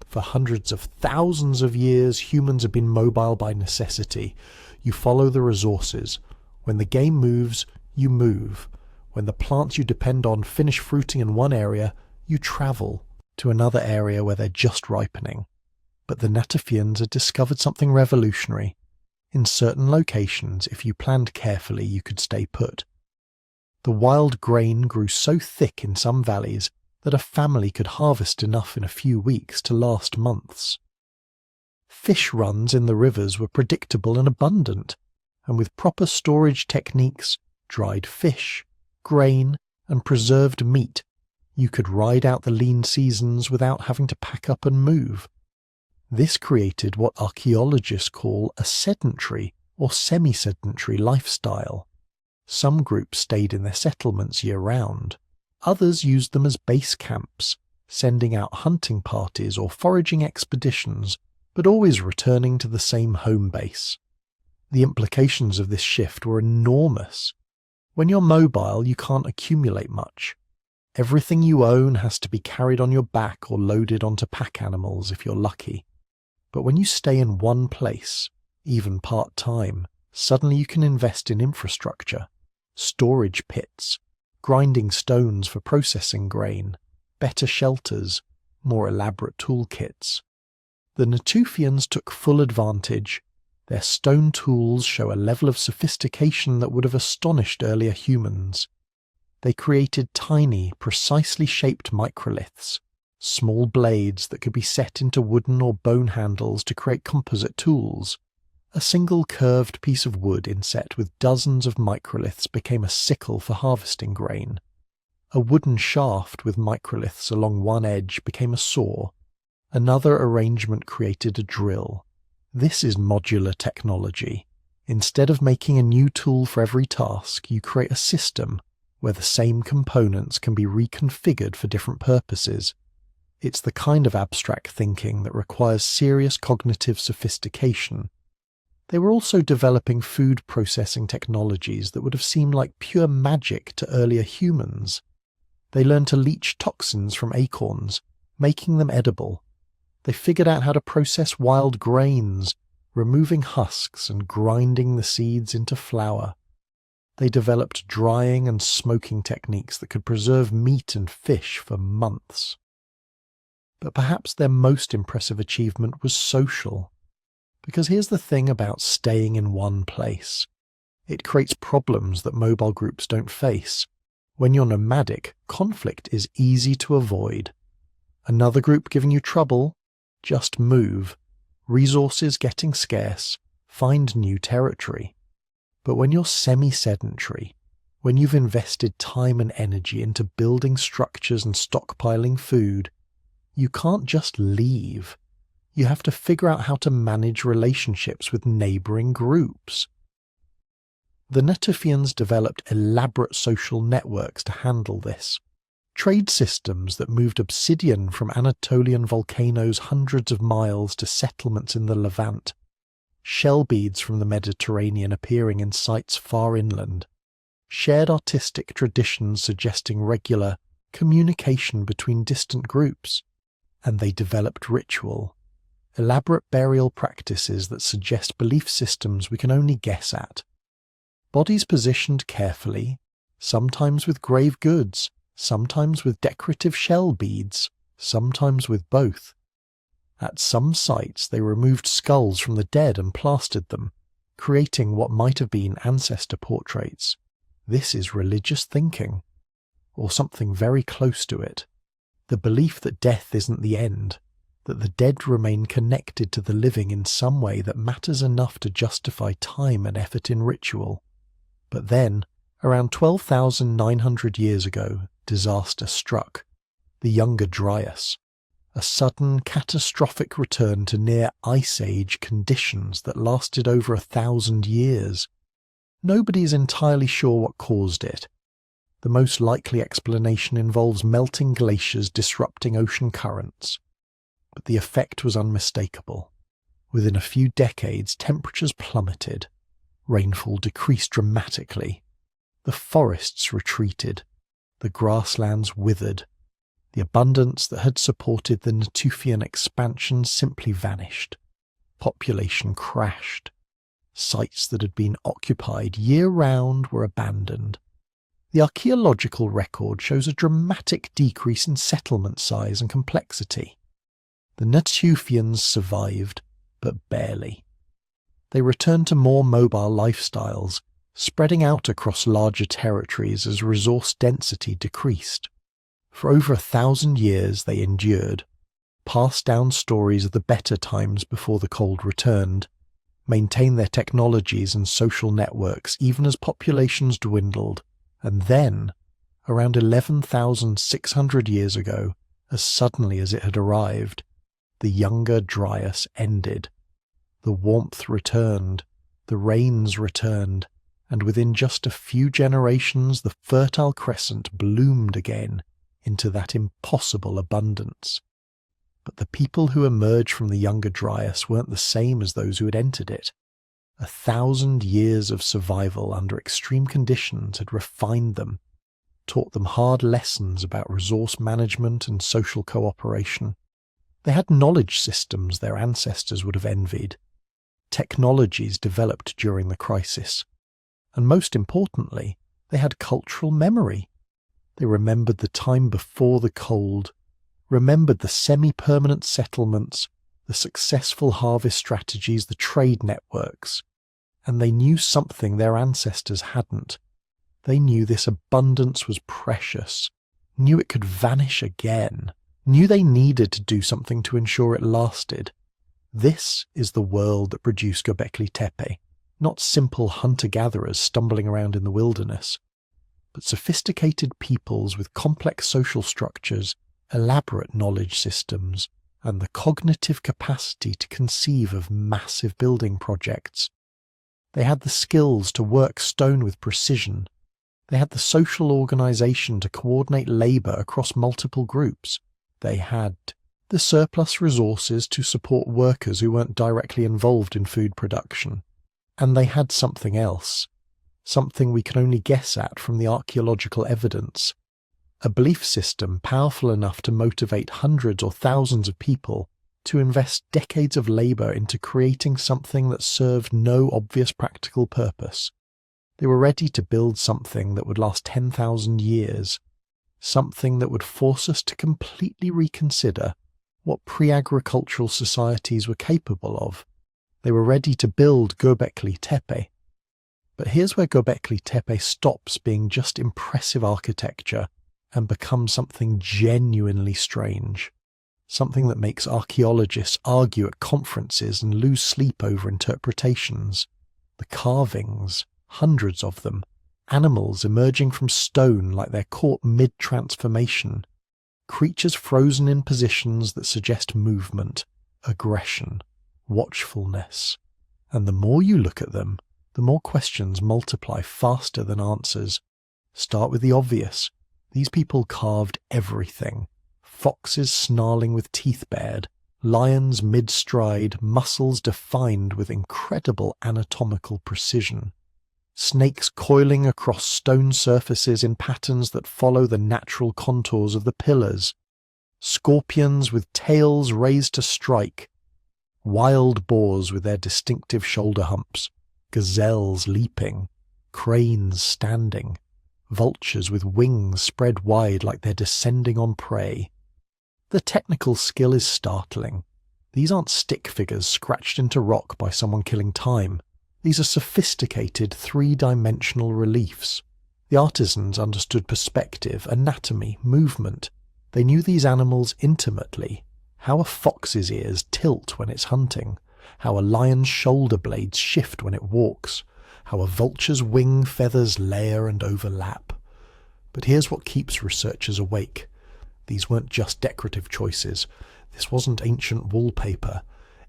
For hundreds of thousands of years, humans have been mobile by necessity. You follow the resources. When the game moves, you move. When the plants you depend on finish fruiting in one area, you travel to another area where they're just ripening. But the Natufians had discovered something revolutionary. In certain locations, if you planned carefully, you could stay put. The wild grain grew so thick in some valleys that a family could harvest enough in a few weeks to last months. Fish runs in the rivers were predictable and abundant, and with proper storage techniques, dried fish, grain, and preserved meat, you could ride out the lean seasons without having to pack up and move. This created what archaeologists call a sedentary or semi-sedentary lifestyle. Some groups stayed in their settlements year-round. Others used them as base camps, sending out hunting parties or foraging expeditions, but always returning to the same home base. The implications of this shift were enormous. When you're mobile, you can't accumulate much. Everything you own has to be carried on your back or loaded onto pack animals if you're lucky. But when you stay in one place, even part-time, suddenly you can invest in infrastructure, storage pits, grinding stones for processing grain, better shelters, more elaborate toolkits. The Natufians took full advantage. Their stone tools show a level of sophistication that would have astonished earlier humans. They created tiny, precisely shaped microliths, small blades that could be set into wooden or bone handles to create composite tools. A single curved piece of wood inset with dozens of microliths became a sickle for harvesting grain. A wooden shaft with microliths along one edge became a saw. Another arrangement created a drill. This is modular technology. Instead of making a new tool for every task, you create a system where the same components can be reconfigured for different purposes. It's the kind of abstract thinking that requires serious cognitive sophistication. They were also developing food processing technologies that would have seemed like pure magic to earlier humans. They learned to leach toxins from acorns, making them edible. They figured out how to process wild grains, removing husks and grinding the seeds into flour. They developed drying and smoking techniques that could preserve meat and fish for months. But perhaps their most impressive achievement was social. Because here's the thing about staying in one place. It creates problems that mobile groups don't face. When you're nomadic, conflict is easy to avoid. Another group giving you trouble? Just move. Resources getting scarce, find new territory. But when you're semi-sedentary, when you've invested time and energy into building structures and stockpiling food, you can't just leave. You have to figure out how to manage relationships with neighboring groups. The Natufians developed elaborate social networks to handle this. Trade systems that moved obsidian from Anatolian volcanoes hundreds of miles to settlements in the Levant, shell beads from the Mediterranean appearing in sites far inland, shared artistic traditions suggesting regular communication between distant groups, and they developed ritual, elaborate burial practices that suggest belief systems we can only guess at. Bodies positioned carefully, sometimes with grave goods, sometimes with decorative shell beads, sometimes with both. At some sites they removed skulls from the dead and plastered them, creating what might have been ancestor portraits. This is religious thinking, or something very close to it. The belief that death isn't the end, that the dead remain connected to the living in some way that matters enough to justify time and effort in ritual. But then, around 12,900 years ago, disaster struck. The Younger Dryas. A sudden, catastrophic return to near Ice Age conditions that lasted over 1,000 years. Nobody is entirely sure what caused it. The most likely explanation involves melting glaciers disrupting ocean currents. But the effect was unmistakable. Within a few decades, temperatures plummeted. Rainfall decreased dramatically. The forests retreated. The grasslands withered. The abundance that had supported the Natufian expansion simply vanished. Population crashed. Sites that had been occupied year-round were abandoned. The archaeological record shows a dramatic decrease in settlement size and complexity. The Natufians survived, but barely. They returned to more mobile lifestyles, spreading out across larger territories as resource density decreased. For over 1,000 years they endured, passed down stories of the better times before the cold returned, maintained their technologies and social networks even as populations dwindled, and then, around 11,600 years ago, as suddenly as it had arrived, the Younger Dryas ended. The warmth returned, the rains returned, and within just a few generations the Fertile Crescent bloomed again into that impossible abundance. But the people who emerged from the Younger Dryas weren't the same as those who had entered it. 1,000 years of survival under extreme conditions had refined them, taught them hard lessons about resource management and social cooperation. They had knowledge systems their ancestors would have envied, technologies developed during the crisis, and most importantly, they had cultural memory. They remembered the time before the cold, remembered the semi-permanent settlements, the successful harvest strategies, the trade networks, and they knew something their ancestors hadn't. They knew this abundance was precious, knew it could vanish again, knew they needed to do something to ensure it lasted. This is the world that produced Göbekli Tepe, not simple hunter-gatherers stumbling around in the wilderness, but sophisticated peoples with complex social structures, elaborate knowledge systems, and the cognitive capacity to conceive of massive building projects. They had the skills to work stone with precision. They had the social organization to coordinate labor across multiple groups. They had the surplus resources to support workers who weren't directly involved in food production. And they had something else, something we can only guess at from the archaeological evidence. A belief system powerful enough to motivate hundreds or thousands of people to invest decades of labor into creating something that served no obvious practical purpose. They were ready to build something that would last 10,000 years, something that would force us to completely reconsider what pre-agricultural societies were capable of. They were ready to build Göbekli Tepe. But here's where Göbekli Tepe stops being just impressive architecture and becomes something genuinely strange, something that makes archaeologists argue at conferences and lose sleep over interpretations. The carvings, hundreds of them, animals emerging from stone like they're caught mid-transformation, creatures frozen in positions that suggest movement, aggression, watchfulness. And the more you look at them, the more questions multiply faster than answers. Start with the obvious. These people carved everything. Foxes snarling with teeth bared, lions mid-stride, muscles defined with incredible anatomical precision. Snakes coiling across stone surfaces in patterns that follow the natural contours of the pillars. Scorpions with tails raised to strike. Wild boars with their distinctive shoulder humps. Gazelles leaping. Cranes standing. Vultures with wings spread wide like they're descending on prey. The technical skill is startling. These aren't stick figures scratched into rock by someone killing time. These are sophisticated three-dimensional reliefs. The artisans understood perspective, anatomy, movement. They knew these animals intimately. How a fox's ears tilt when it's hunting. How a lion's shoulder blades shift when it walks. How a vulture's wing feathers layer and overlap. But here's what keeps researchers awake. These weren't just decorative choices. This wasn't ancient wallpaper.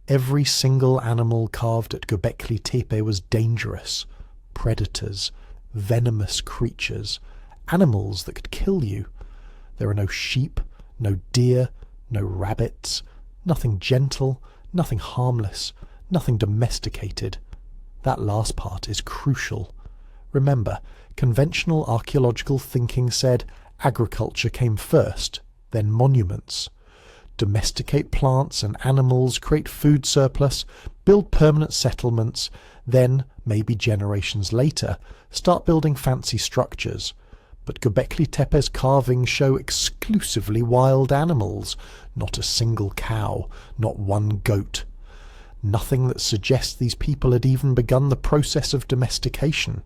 Every single animal carved at Göbekli Tepe was dangerous. Predators, venomous creatures, animals that could kill you. There are no sheep, no deer, no rabbits, nothing gentle, nothing harmless, nothing domesticated. That last part is crucial. Remember, conventional archaeological thinking said agriculture came first, then monuments. Domesticate plants and animals, create food surplus, build permanent settlements, then, maybe generations later, start building fancy structures. But Göbekli Tepe's carvings show exclusively wild animals, not a single cow, not one goat. Nothing that suggests these people had even begun the process of domestication.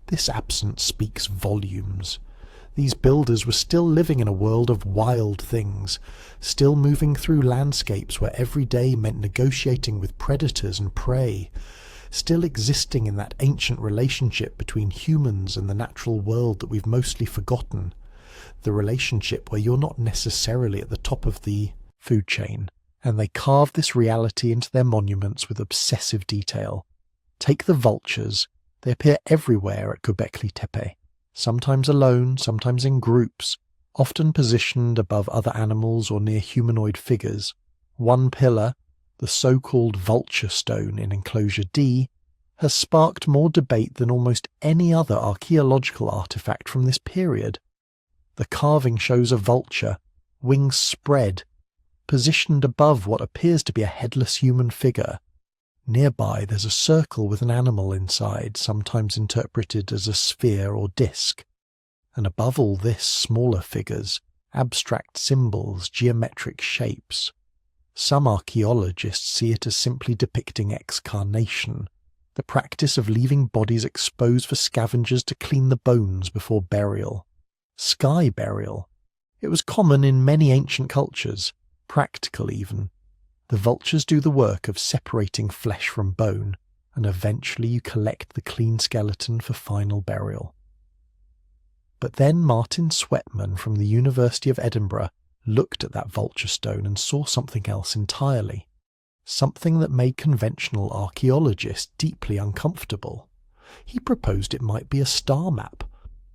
This absence speaks volumes. These builders were still living in a world of wild things, still moving through landscapes where every day meant negotiating with predators and prey, still existing in that ancient relationship between humans and the natural world that we've mostly forgotten, the relationship where you're not necessarily at the top of the food chain. And they carved this reality into their monuments with obsessive detail. Take the vultures. They appear everywhere at Göbekli Tepe, sometimes alone, sometimes in groups, often positioned above other animals or near humanoid figures. One pillar, the so-called vulture stone in enclosure D, has sparked more debate than almost any other archaeological artifact from this period. The carving shows a vulture, wings spread, positioned above what appears to be a headless human figure. Nearby there's a circle with an animal inside, sometimes interpreted as a sphere or disc. And above all this, smaller figures, abstract symbols, geometric shapes. Some archaeologists see it as simply depicting excarnation, the practice of leaving bodies exposed for scavengers to clean the bones before burial. Sky burial. It was common in many ancient cultures, practical even. The vultures do the work of separating flesh from bone, and eventually you collect the clean skeleton for final burial. But then Martin Sweatman from the University of Edinburgh looked at that vulture stone and saw something else entirely. Something that made conventional archaeologists deeply uncomfortable. He proposed it might be a star map,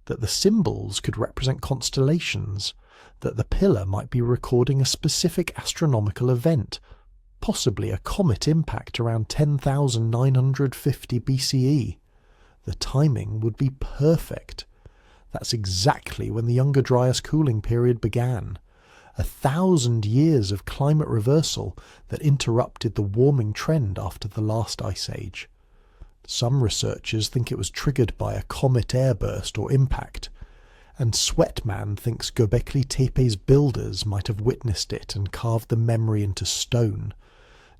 that the symbols could represent constellations, that the pillar might be recording a specific astronomical event, possibly a comet impact around 10,950 BCE. The timing would be perfect. That's exactly when the Younger Dryas cooling period began. 1,000 years of climate reversal that interrupted the warming trend after the last ice age. Some researchers think it was triggered by a comet airburst or impact, and Sweatman thinks Göbekli Tepe's builders might have witnessed it and carved the memory into stone.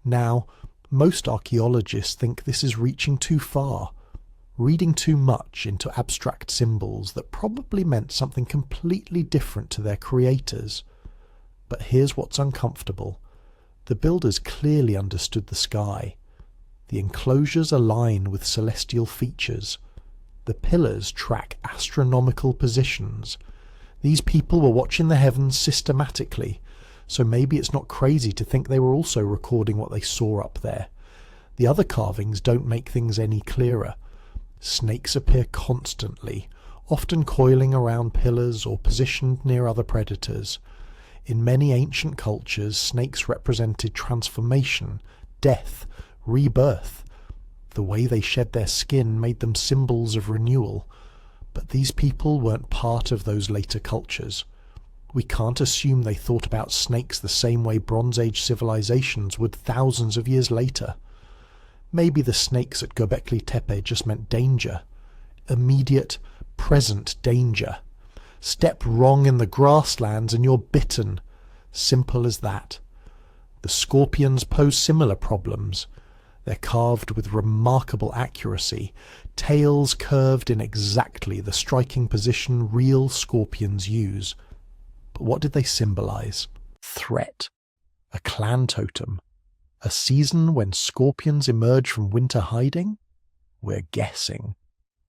Now, most archaeologists think this is reaching too far, reading too much into abstract symbols that probably meant something completely different to their creators. But here's what's uncomfortable. The builders clearly understood the sky. The enclosures align with celestial features. The pillars track astronomical positions. These people were watching the heavens systematically, so maybe it's not crazy to think they were also recording what they saw up there. The other carvings don't make things any clearer. Snakes appear constantly, often coiling around pillars or positioned near other predators. In many ancient cultures, snakes represented transformation, death, rebirth. The way they shed their skin made them symbols of renewal. But these people weren't part of those later cultures. We can't assume they thought about snakes the same way Bronze Age civilizations would thousands of years later. Maybe the snakes at Göbekli Tepe just meant danger. Immediate, present danger. Step wrong in the grasslands and you're bitten. Simple as that. The scorpions pose similar problems. They're carved with remarkable accuracy, tails curved in exactly the striking position real scorpions use. But what did they symbolize? Threat. A clan totem. A season when scorpions emerge from winter hiding? We're guessing.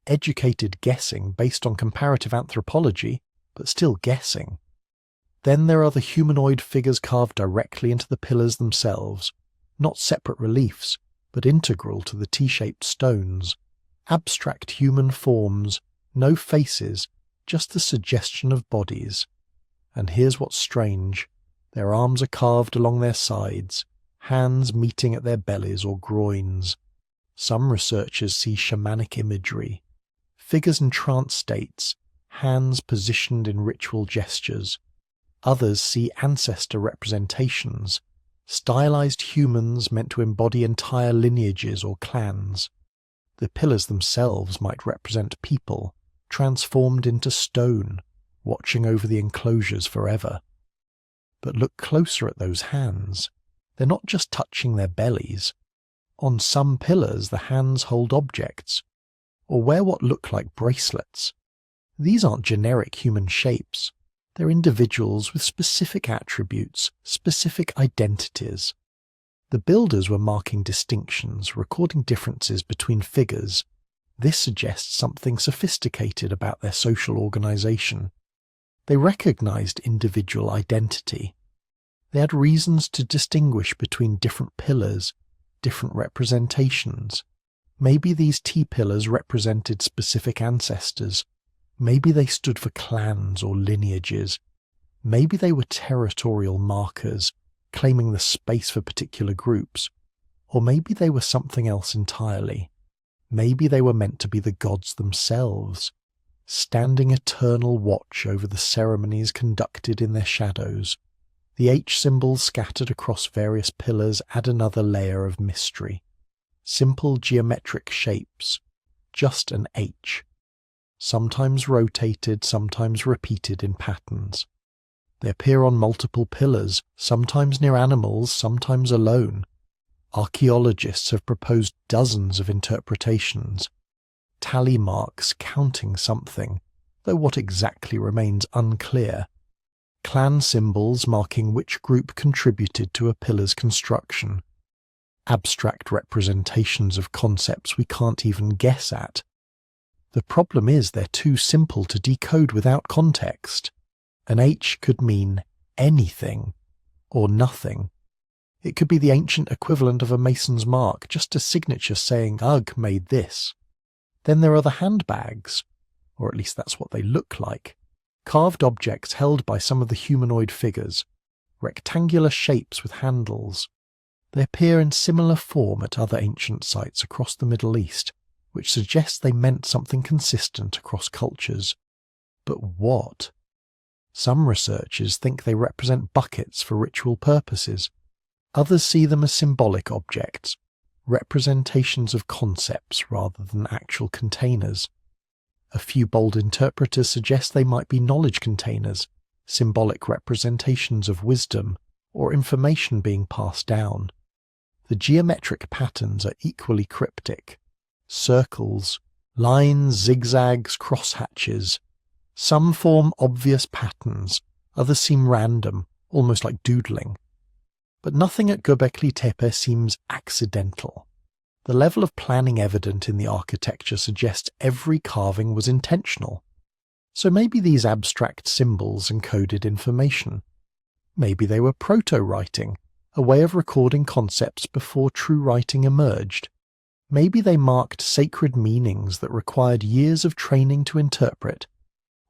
Educated guessing based on comparative anthropology, but still guessing. Then there are the humanoid figures carved directly into the pillars themselves, not separate reliefs, but integral to the T-shaped stones. Abstract human forms, no faces, just the suggestion of bodies. And here's what's strange. Their arms are carved along their sides, hands meeting at their bellies or groins. Some researchers see shamanic imagery. Figures in trance states, hands positioned in ritual gestures. Others see ancestor representations, stylized humans meant to embody entire lineages or clans. The pillars themselves might represent people, transformed into stone, watching over the enclosures forever. But look closer at those hands. They're not just touching their bellies. On some pillars the hands hold objects, or wear what look like bracelets. These aren't generic human shapes. They're individuals with specific attributes, specific identities. The builders were marking distinctions, recording differences between figures. This suggests something sophisticated about their social organization. They recognized individual identity. They had reasons to distinguish between different pillars, different representations. Maybe these T-pillars represented specific ancestors. Maybe they stood for clans or lineages. Maybe they were territorial markers, claiming the space for particular groups. Or maybe they were something else entirely. Maybe they were meant to be the gods themselves, standing eternal watch over the ceremonies conducted in their shadows. The H symbols scattered across various pillars add another layer of mystery. Simple geometric shapes, just an H, sometimes rotated, sometimes repeated in patterns. They appear on multiple pillars, sometimes near animals, sometimes alone. Archaeologists have proposed dozens of interpretations, tally marks counting something, though what exactly remains unclear. Clan symbols marking which group contributed to a pillar's construction. Abstract representations of concepts we can't even guess at. The problem is they're too simple to decode without context. An H could mean anything or nothing. It could be the ancient equivalent of a mason's mark, just a signature saying, "Ugh, made this." Then there are the handbags, or at least that's what they look like. Carved objects held by some of the humanoid figures, rectangular shapes with handles. They appear in similar form at other ancient sites across the Middle East, which suggests they meant something consistent across cultures. But what? Some researchers think they represent buckets for ritual purposes. Others see them as symbolic objects, representations of concepts rather than actual containers. A few bold interpreters suggest they might be knowledge containers, symbolic representations of wisdom or information being passed down. The geometric patterns are equally cryptic. Circles, lines, zigzags, crosshatches. Some form obvious patterns, others seem random, almost like doodling. But nothing at Göbekli Tepe seems accidental. The level of planning evident in the architecture suggests every carving was intentional. So maybe these abstract symbols encoded information. Maybe they were proto-writing, a way of recording concepts before true writing emerged. Maybe they marked sacred meanings that required years of training to interpret.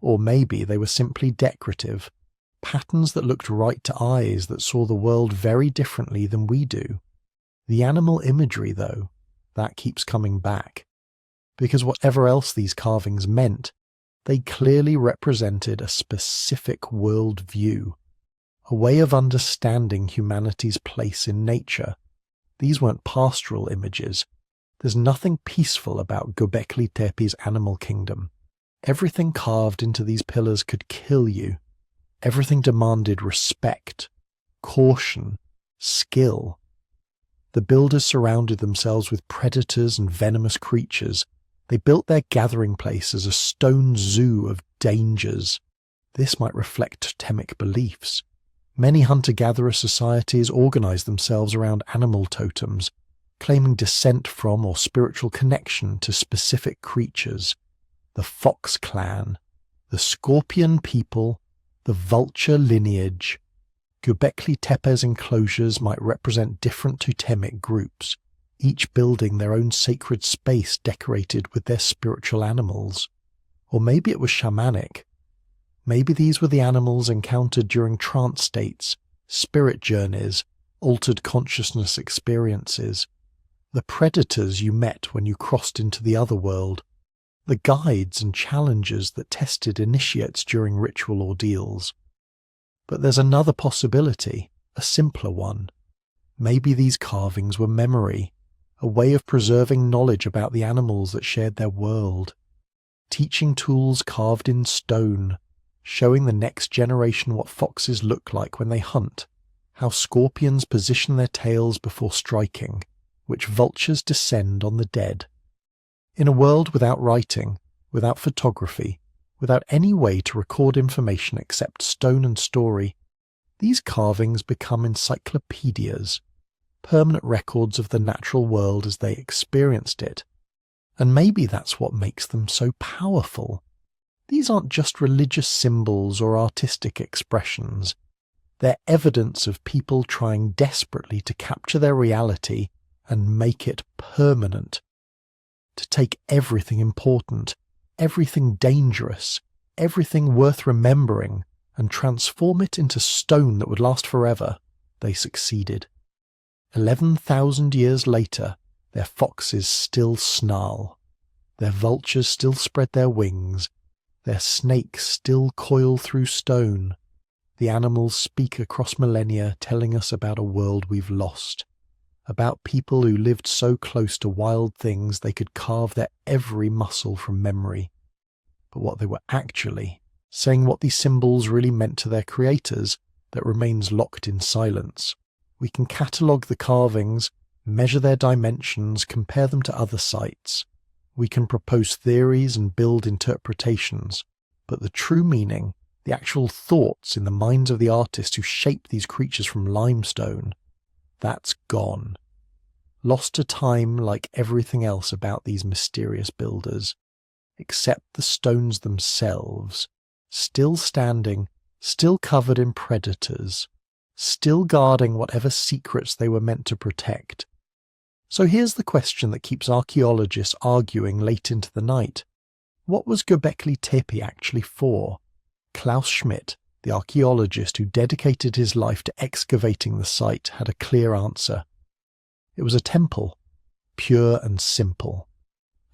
Or maybe they were simply decorative, patterns that looked right to eyes that saw the world very differently than we do. The animal imagery, though, that keeps coming back. Because whatever else these carvings meant, they clearly represented a specific world view, a way of understanding humanity's place in nature. These weren't pastoral images. There's nothing peaceful about Göbekli Tepe's animal kingdom. Everything carved into these pillars could kill you. Everything demanded respect, caution, skill. The builders surrounded themselves with predators and venomous creatures. They built their gathering place as a stone zoo of dangers. This might reflect totemic beliefs. Many hunter-gatherer societies organized themselves around animal totems, claiming descent from or spiritual connection to specific creatures. The fox clan, the scorpion people, the vulture lineage. Göbekli Tepe's enclosures might represent different totemic groups, each building their own sacred space decorated with their spiritual animals. Or maybe it was shamanic. Maybe these were the animals encountered during trance states, spirit journeys, altered consciousness experiences. The predators you met when you crossed into the other world. The guides and challengers that tested initiates during ritual ordeals. But there's another possibility, a simpler one. Maybe these carvings were memory, a way of preserving knowledge about the animals that shared their world. teaching tools carved in stone, showing the next generation what foxes look like when they hunt, how scorpions position their tails before striking, which vultures descend on the dead. In a world without writing, without photography, without any way to record information except stone and story, these carvings become encyclopedias, permanent records of the natural world as they experienced it. And maybe that's what makes them so powerful. These aren't just religious symbols or artistic expressions. They're evidence of people trying desperately to capture their reality and make it permanent. To take everything important, everything dangerous, everything worth remembering, and transform it into stone that would last forever, they succeeded. 11,000 years later, their foxes still snarl, their vultures still spread their wings, their snakes still coil through stone. The animals speak across millennia, telling us about a world we've lost, about people who lived so close to wild things they could carve their every muscle from memory. But what they were actually, saying what these symbols really meant to their creators, that remains locked in silence. We can catalogue the carvings, measure their dimensions, compare them to other sites. We can propose theories and build interpretations, but the true meaning, the actual thoughts in the minds of the artists who shaped these creatures from limestone, that's gone. Lost to time like everything else about these mysterious builders, except the stones themselves, still standing, still covered in predators, still guarding whatever secrets they were meant to protect. So here's the question that keeps archaeologists arguing late into the night. What was Göbekli Tepe actually for? Klaus Schmidt, the archaeologist who dedicated his life to excavating the site, had a clear answer. It was a temple, pure and simple.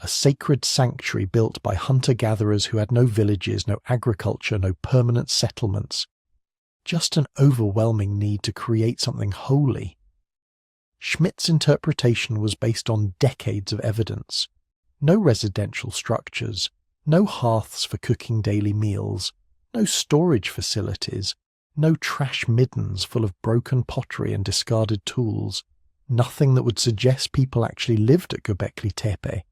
A sacred sanctuary built by hunter-gatherers who had no villages, no agriculture, no permanent settlements. Just an overwhelming need to create something holy. Schmidt's interpretation was based on decades of evidence. No residential structures, no hearths for cooking daily meals, no storage facilities, no trash middens full of broken pottery and discarded tools, nothing that would suggest people actually lived at Göbekli Tepe.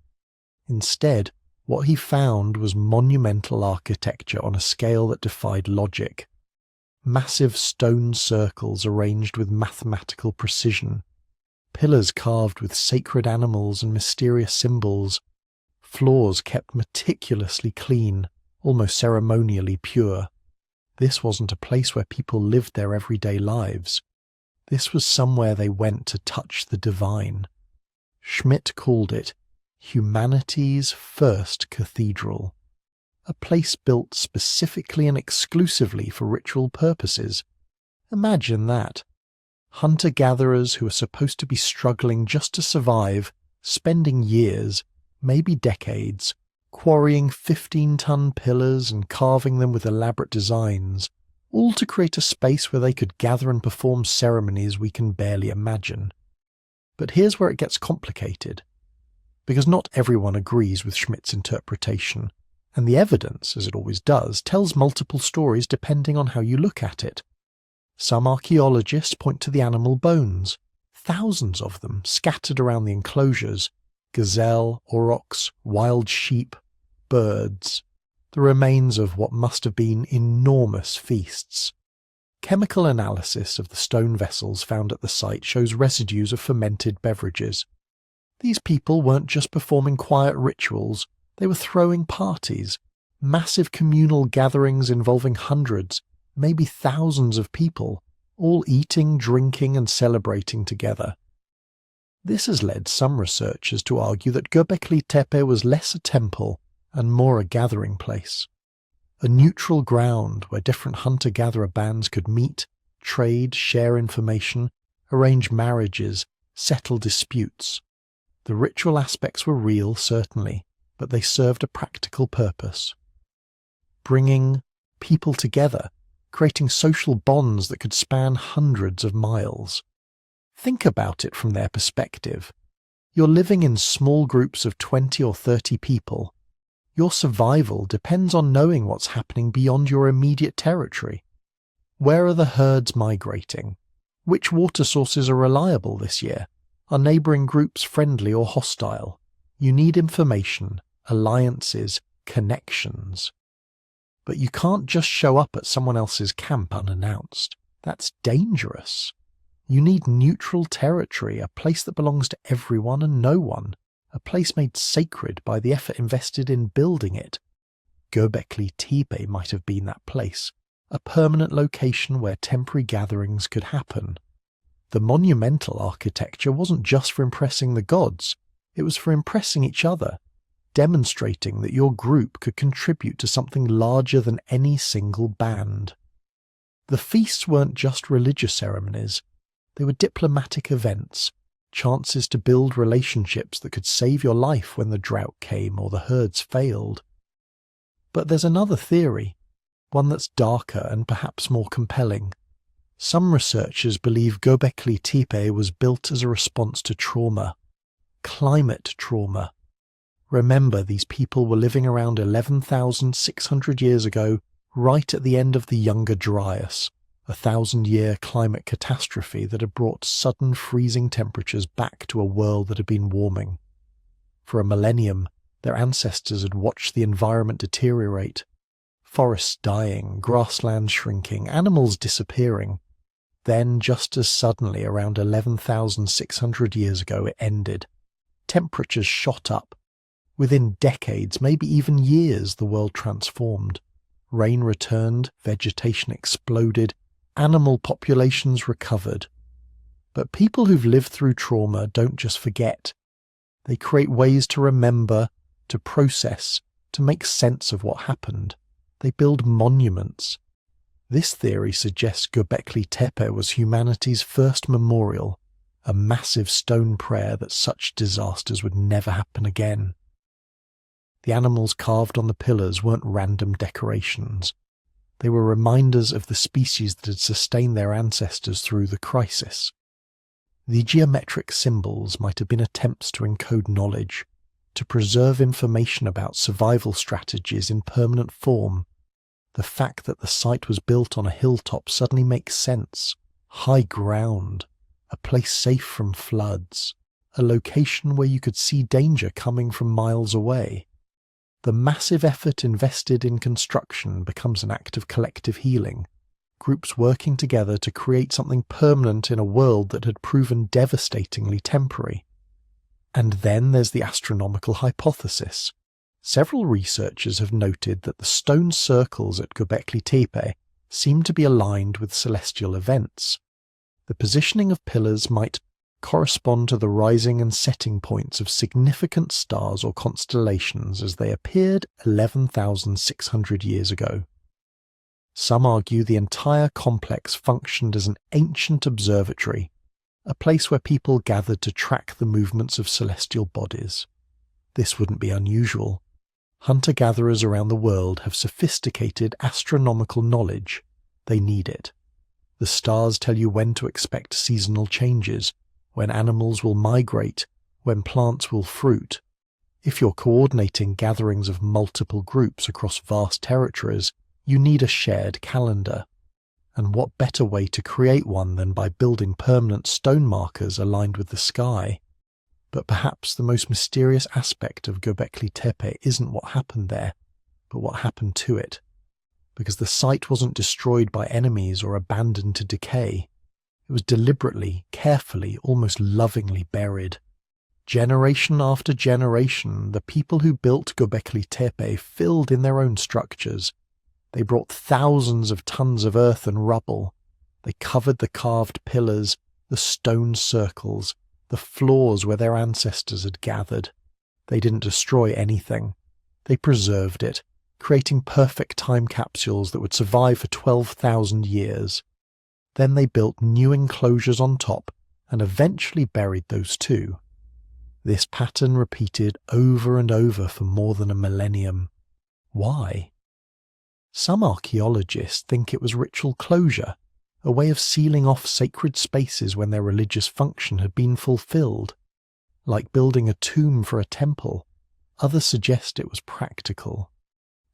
Instead, what he found was monumental architecture on a scale that defied logic. Massive stone circles arranged with mathematical precision, pillars carved with sacred animals and mysterious symbols, floors kept meticulously clean, almost ceremonially pure. This wasn't a place where people lived their everyday lives. This was somewhere they went to touch the divine. Schmidt called it humanity's first cathedral, a place built specifically and exclusively for ritual purposes. Imagine that. Hunter-gatherers who are supposed to be struggling just to survive, spending years, maybe decades, quarrying 15-ton pillars and carving them with elaborate designs, all to create a space where they could gather and perform ceremonies we can barely imagine. But here's where it gets complicated, because not everyone agrees with Schmidt's interpretation, and the evidence, as it always does, tells multiple stories depending on how you look at it. Some archaeologists point to the animal bones, thousands of them scattered around the enclosures, gazelle, aurochs, wild sheep, birds, the remains of what must have been enormous feasts. Chemical analysis of the stone vessels found at the site shows residues of fermented beverages. These people weren't just performing quiet rituals, they were throwing parties, massive communal gatherings involving hundreds, maybe thousands of people, all eating, drinking and celebrating together. This has led some researchers to argue that Göbekli Tepe was less a temple and more a gathering place, a neutral ground where different hunter-gatherer bands could meet, trade, share information, arrange marriages, settle disputes. The ritual aspects were real, certainly, but they served a practical purpose. Bringing people together, creating social bonds that could span hundreds of miles. Think about it from their perspective. You're living in small groups of 20 or 30 people. Your survival depends on knowing what's happening beyond your immediate territory. Where are the herds migrating? Which water sources are reliable this year? Are neighbouring groups friendly or hostile? You need information, alliances, connections. But you can't just show up at someone else's camp unannounced. That's dangerous. You need neutral territory, a place that belongs to everyone and no one, a place made sacred by the effort invested in building it. Göbekli Tepe might have been that place, a permanent location where temporary gatherings could happen. The monumental architecture wasn't just for impressing the gods, it was for impressing each other, demonstrating that your group could contribute to something larger than any single band. The feasts weren't just religious ceremonies, they were diplomatic events, chances to build relationships that could save your life when the drought came or the herds failed. But there's another theory, one that's darker and perhaps more compelling. Some researchers believe Göbekli Tepe was built as a response to trauma. Climate trauma. Remember, these people were living around 11,600 years ago, right at the end of the Younger Dryas, a 1,000-year climate catastrophe that had brought sudden freezing temperatures back to a world that had been warming. For a millennium, their ancestors had watched the environment deteriorate. Forests dying, grasslands shrinking, animals disappearing. Then, just as suddenly, around 11,600 years ago, it ended. Temperatures shot up. Within decades, maybe even years, the world transformed. Rain returned, vegetation exploded, animal populations recovered. But people who've lived through trauma don't just forget. They create ways to remember, to process, to make sense of what happened. They build monuments. This theory suggests Göbekli Tepe was humanity's first memorial, a massive stone prayer that such disasters would never happen again. The animals carved on the pillars weren't random decorations. They were reminders of the species that had sustained their ancestors through the crisis. The geometric symbols might have been attempts to encode knowledge, to preserve information about survival strategies in permanent form. The fact that the site was built on a hilltop suddenly makes sense. High ground, a place safe from floods, a location where you could see danger coming from miles away. The massive effort invested in construction becomes an act of collective healing, groups working together to create something permanent in a world that had proven devastatingly temporary. And then there's the astronomical hypothesis. Several researchers have noted that the stone circles at Göbekli Tepe seem to be aligned with celestial events. The positioning of pillars might correspond to the rising and setting points of significant stars or constellations as they appeared 11,600 years ago. Some argue the entire complex functioned as an ancient observatory, a place where people gathered to track the movements of celestial bodies. This wouldn't be unusual. Hunter-gatherers around the world have sophisticated astronomical knowledge. They need it. The stars tell you when to expect seasonal changes, when animals will migrate, when plants will fruit. If you're coordinating gatherings of multiple groups across vast territories, you need a shared calendar. And what better way to create one than by building permanent stone markers aligned with the sky? But perhaps the most mysterious aspect of Göbekli Tepe isn't what happened there, but what happened to it. Because the site wasn't destroyed by enemies or abandoned to decay. It was deliberately, carefully, almost lovingly buried. Generation after generation, the people who built Göbekli Tepe filled in their own structures. They brought thousands of tons of earth and rubble. They covered the carved pillars, the stone circles, the floors where their ancestors had gathered. They didn't destroy anything. They preserved it, creating perfect time capsules that would survive for 12,000 years. Then they built new enclosures on top and eventually buried those too. This pattern repeated over and over for more than a millennium. Why? Some archaeologists think it was ritual closure, a way of sealing off sacred spaces when their religious function had been fulfilled. Like building a tomb for a temple, Others suggest it was practical.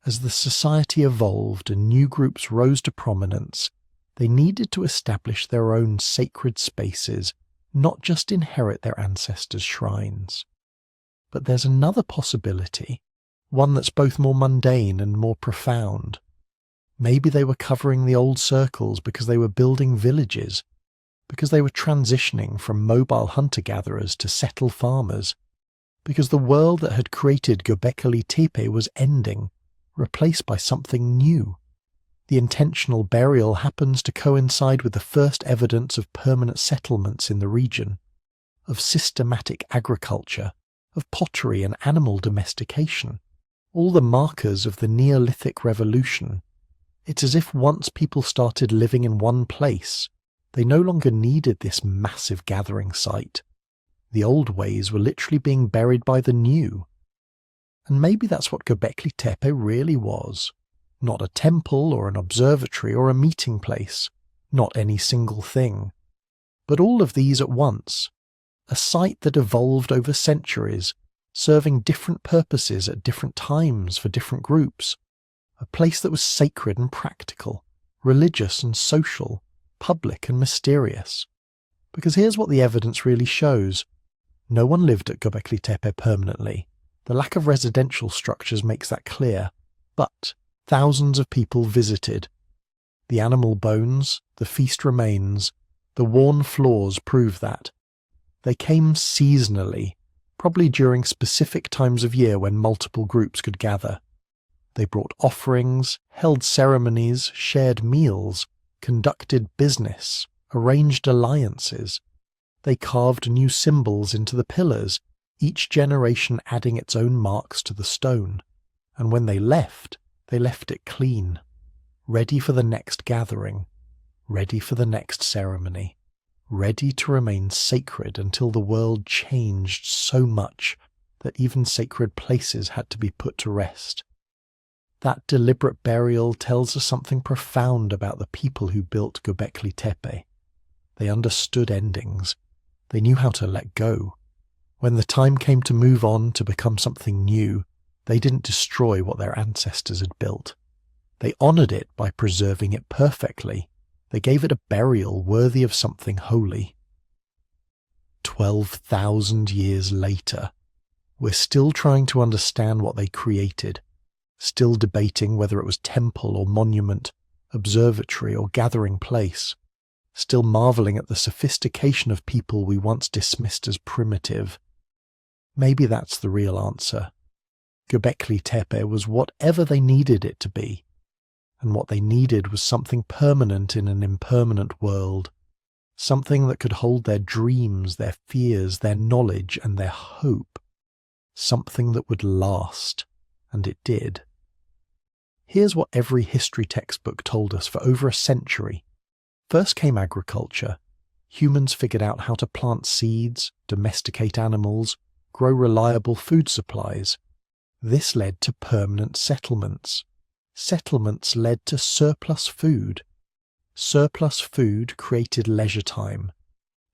As the society evolved and new groups rose to prominence, they needed to establish their own sacred spaces, not just inherit their ancestors' shrines. But there's another possibility, one that's both more mundane and more profound. Maybe they were covering the old circles because they were building villages, because they were transitioning from mobile hunter-gatherers to settled farmers, because the world that had created Göbekli Tepe was ending, replaced by something new. The intentional burial happens to coincide with the first evidence of permanent settlements in the region, of systematic agriculture, of pottery and animal domestication, all the markers of the Neolithic revolution. It's as if once people started living in one place, they no longer needed this massive gathering site. The old ways were literally being buried by the new. And maybe that's what Göbekli Tepe really was. Not a temple or an observatory or a meeting place, not any single thing, but all of these at once. A site that evolved over centuries, serving different purposes at different times for different groups. A place that was sacred and practical, religious and social, public and mysterious. Because here's what the evidence really shows. No one lived at Göbekli Tepe permanently. The lack of residential structures makes that clear. But thousands of people visited. The animal bones, the feast remains, the worn floors prove that. They came seasonally, probably during specific times of year when multiple groups could gather. They brought offerings, held ceremonies, shared meals, conducted business, arranged alliances. They carved new symbols into the pillars, each generation adding its own marks to the stone. And when they left it clean, ready for the next gathering, ready for the next ceremony, ready to remain sacred until the world changed so much that even sacred places had to be put to rest. That deliberate burial tells us something profound about the people who built Göbekli Tepe. They understood endings. They knew how to let go. When the time came to move on to become something new, they didn't destroy what their ancestors had built. They honored it by preserving it perfectly. They gave it a burial worthy of something holy. 12,000 years later, we're still trying to understand what they created, still debating whether it was temple or monument, observatory or gathering place, still marveling at the sophistication of people we once dismissed as primitive. Maybe that's the real answer. Göbekli Tepe was whatever they needed it to be, and what they needed was something permanent in an impermanent world, something that could hold their dreams, their fears, their knowledge, and their hope, something that would last, and it did. Here's what every history textbook told us for over a century. First came agriculture. Humans figured out how to plant seeds, domesticate animals, grow reliable food supplies. This led to permanent settlements. Settlements led to surplus food. Surplus food created leisure time.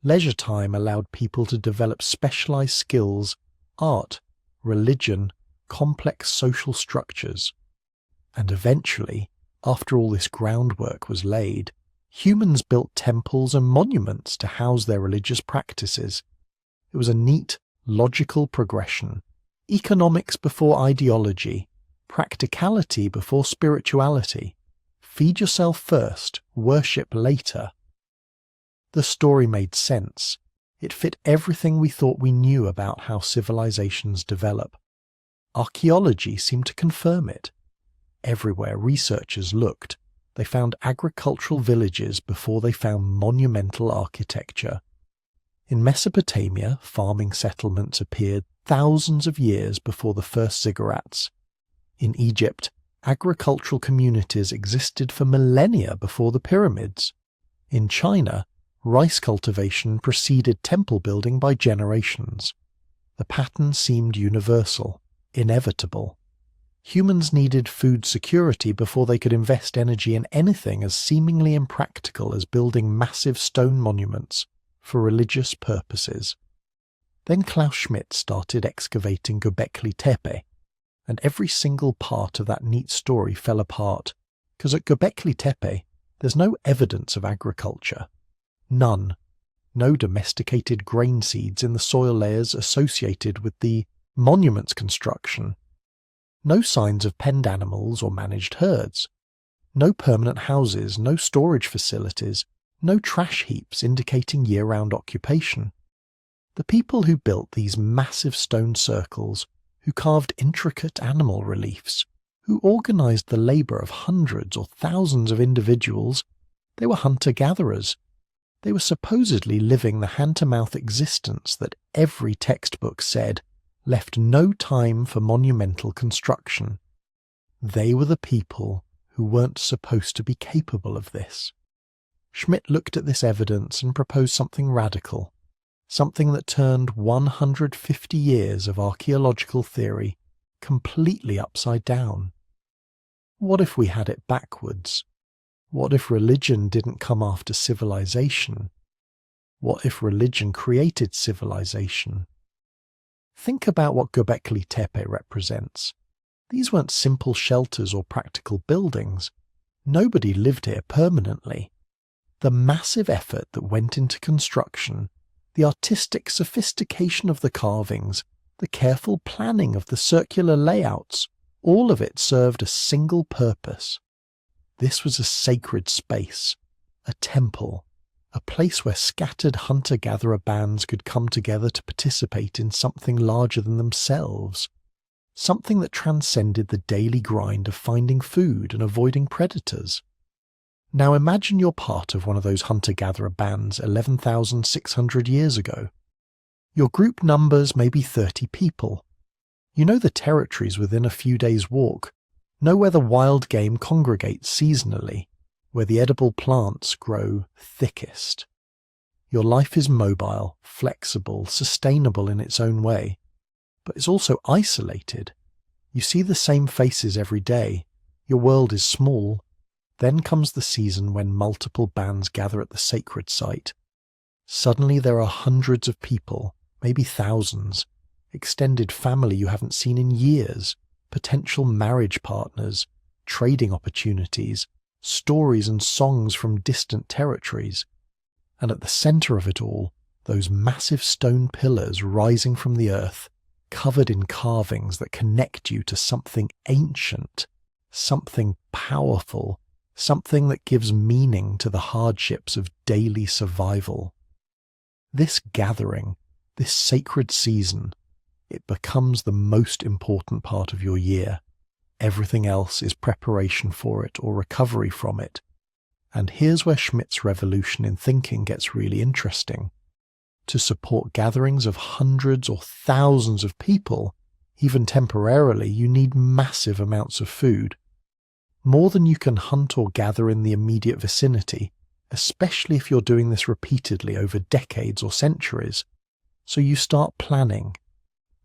Leisure time allowed people to develop specialized skills, art, religion, complex social structures. And eventually, after all this groundwork was laid, humans built temples and monuments to house their religious practices. It was a neat, logical progression. Economics before ideology, practicality before spirituality. Feed yourself first, worship later. The story made sense. It fit everything we thought we knew about how civilizations develop. Archaeology seemed to confirm it. Everywhere researchers looked, they found agricultural villages before they found monumental architecture. In Mesopotamia, farming settlements appeared thousands of years before the first ziggurats. In Egypt, agricultural communities existed for millennia before the pyramids. In China, rice cultivation preceded temple building by generations. The pattern seemed universal, inevitable. Humans needed food security before they could invest energy in anything as seemingly impractical as building massive stone monuments for religious purposes. Then Klaus Schmidt started excavating Göbekli Tepe, and every single part of that neat story fell apart, because at Göbekli Tepe there's no evidence of agriculture. None. No domesticated grain seeds in the soil layers associated with the monument's construction. No signs of penned animals or managed herds. No permanent houses, no storage facilities, no trash heaps indicating year-round occupation. The people who built these massive stone circles, who carved intricate animal reliefs, who organised the labour of hundreds or thousands of individuals, they were hunter-gatherers. They were supposedly living the hand-to-mouth existence that every textbook said left no time for monumental construction. They were the people who weren't supposed to be capable of this. Schmidt looked at this evidence and proposed something radical, something that turned 150 years of archaeological theory completely upside down. What if we had it backwards? What if religion didn't come after civilization? What if religion created civilization? Think about what Göbekli Tepe represents. These weren't simple shelters or practical buildings. Nobody lived here permanently. The massive effort that went into construction, the artistic sophistication of the carvings, the careful planning of the circular layouts, all of it served a single purpose. This was a sacred space, a temple, a place where scattered hunter-gatherer bands could come together to participate in something larger than themselves, something that transcended the daily grind of finding food and avoiding predators. Now imagine you're part of one of those hunter-gatherer bands 11,600 years ago. Your group numbers maybe 30 people. You know the territories within a few days' walk, know where the wild game congregates seasonally, where the edible plants grow thickest. Your life is mobile, flexible, sustainable in its own way, but it's also isolated. You see the same faces every day. Your world is small. Then comes the season when multiple bands gather at the sacred site. Suddenly there are hundreds of people, maybe thousands, extended family you haven't seen in years, potential marriage partners, trading opportunities, stories and songs from distant territories. And at the centre of it all, those massive stone pillars rising from the earth, covered in carvings that connect you to something ancient, something powerful, something that gives meaning to the hardships of daily survival. This gathering, this sacred season, it becomes the most important part of your year. Everything else is preparation for it or recovery from it. And here's where Schmidt's revolution in thinking gets really interesting. To support gatherings of hundreds or thousands of people, even temporarily, you need massive amounts of food. More than you can hunt or gather in the immediate vicinity, especially if you're doing this repeatedly over decades or centuries. So you start planning.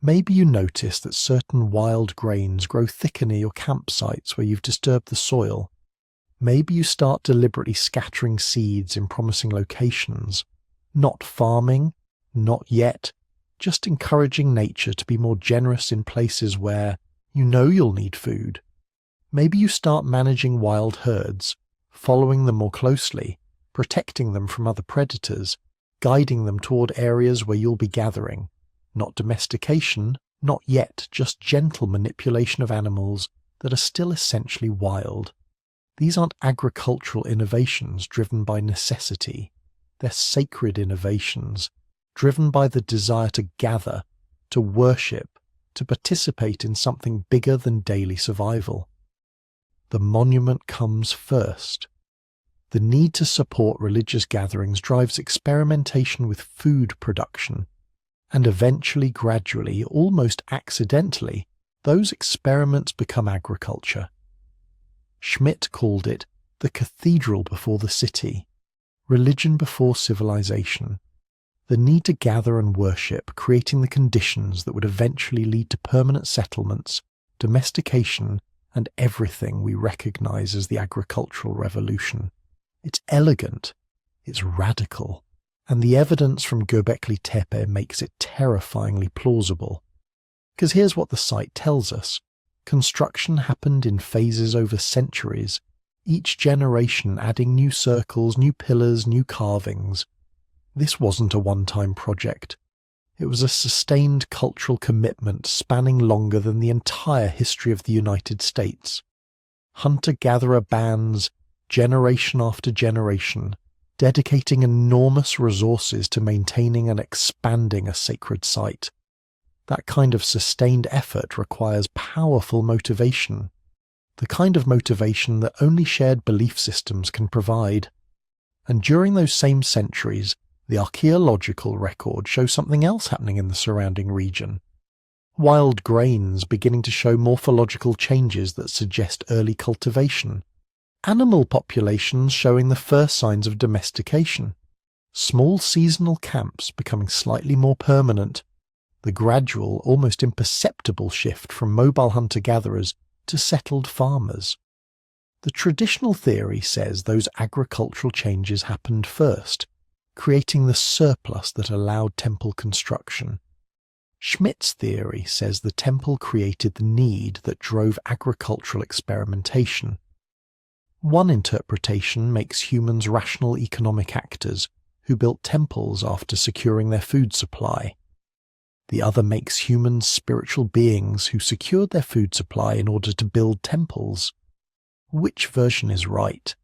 Maybe you notice that certain wild grains grow thicker near your campsites where you've disturbed the soil. Maybe you start deliberately scattering seeds in promising locations. Not farming, not yet, just encouraging nature to be more generous in places where you know you'll need food. Maybe you start managing wild herds, following them more closely, protecting them from other predators, guiding them toward areas where you'll be gathering. Not domestication, not yet, just gentle manipulation of animals that are still essentially wild. These aren't agricultural innovations driven by necessity. They're sacred innovations, driven by the desire to gather, to worship, to participate in something bigger than daily survival. The monument comes first. The need to support religious gatherings drives experimentation with food production, and eventually, gradually, almost accidentally, those experiments become agriculture. Schmidt called it the cathedral before the city, religion before civilization, the need to gather and worship, creating the conditions that would eventually lead to permanent settlements, domestication, and everything we recognize as the agricultural revolution. It's elegant, it's radical, And the evidence from Göbekli Tepe makes it terrifyingly plausible. Because here's what the site tells us. Construction happened in phases over centuries, each generation adding new circles, new pillars, new carvings. This wasn't a one-time project. It was a sustained cultural commitment spanning longer than the entire history of the United States. Hunter-gatherer bands, generation after generation, dedicating enormous resources to maintaining and expanding a sacred site. That kind of sustained effort requires powerful motivation, the kind of motivation that only shared belief systems can provide. And during those same centuries, the archaeological record shows something else happening in the surrounding region. Wild grains beginning to show morphological changes that suggest early cultivation. Animal populations showing the first signs of domestication. Small seasonal camps becoming slightly more permanent. The gradual, almost imperceptible shift from mobile hunter-gatherers to settled farmers. The traditional theory says those agricultural changes happened first, creating the surplus that allowed temple construction. Schmidt's theory says the temple created the need that drove agricultural experimentation. One interpretation makes humans rational economic actors who built temples after securing their food supply. The other makes humans spiritual beings who secured their food supply in order to build temples. Which version is right?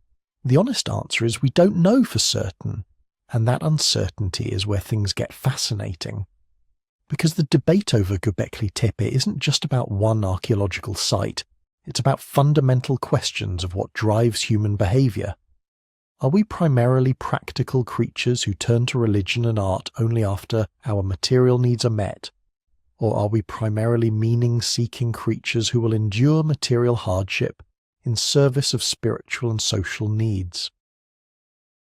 The honest answer is we don't know for certain, and that uncertainty is where things get fascinating. Because the debate over Göbekli Tepe isn't just about one archaeological site, it's about fundamental questions of what drives human behaviour. Are we primarily practical creatures who turn to religion and art only after our material needs are met? Or are we primarily meaning-seeking creatures who will endure material hardship in service of spiritual and social needs?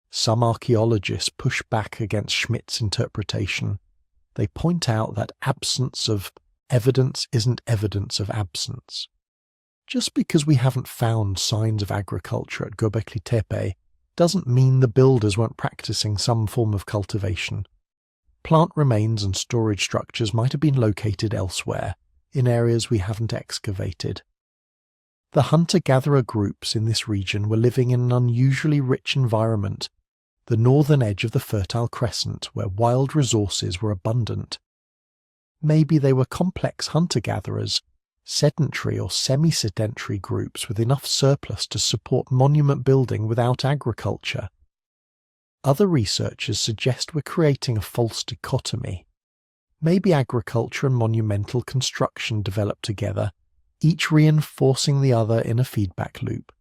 Some archaeologists push back against Schmidt's interpretation. They point out that absence of evidence isn't evidence of absence. Just because we haven't found signs of agriculture at Göbekli Tepe doesn't mean the builders weren't practicing some form of cultivation. Plant remains and storage structures might have been located elsewhere, in areas we haven't excavated. The hunter-gatherer groups in this region were living in an unusually rich environment, the northern edge of the Fertile Crescent, where wild resources were abundant. Maybe they were complex hunter-gatherers, sedentary or semi-sedentary groups with enough surplus to support monument building without agriculture. Other researchers suggest we're creating a false dichotomy. Maybe agriculture and monumental construction developed together, each reinforcing the other in a feedback loop.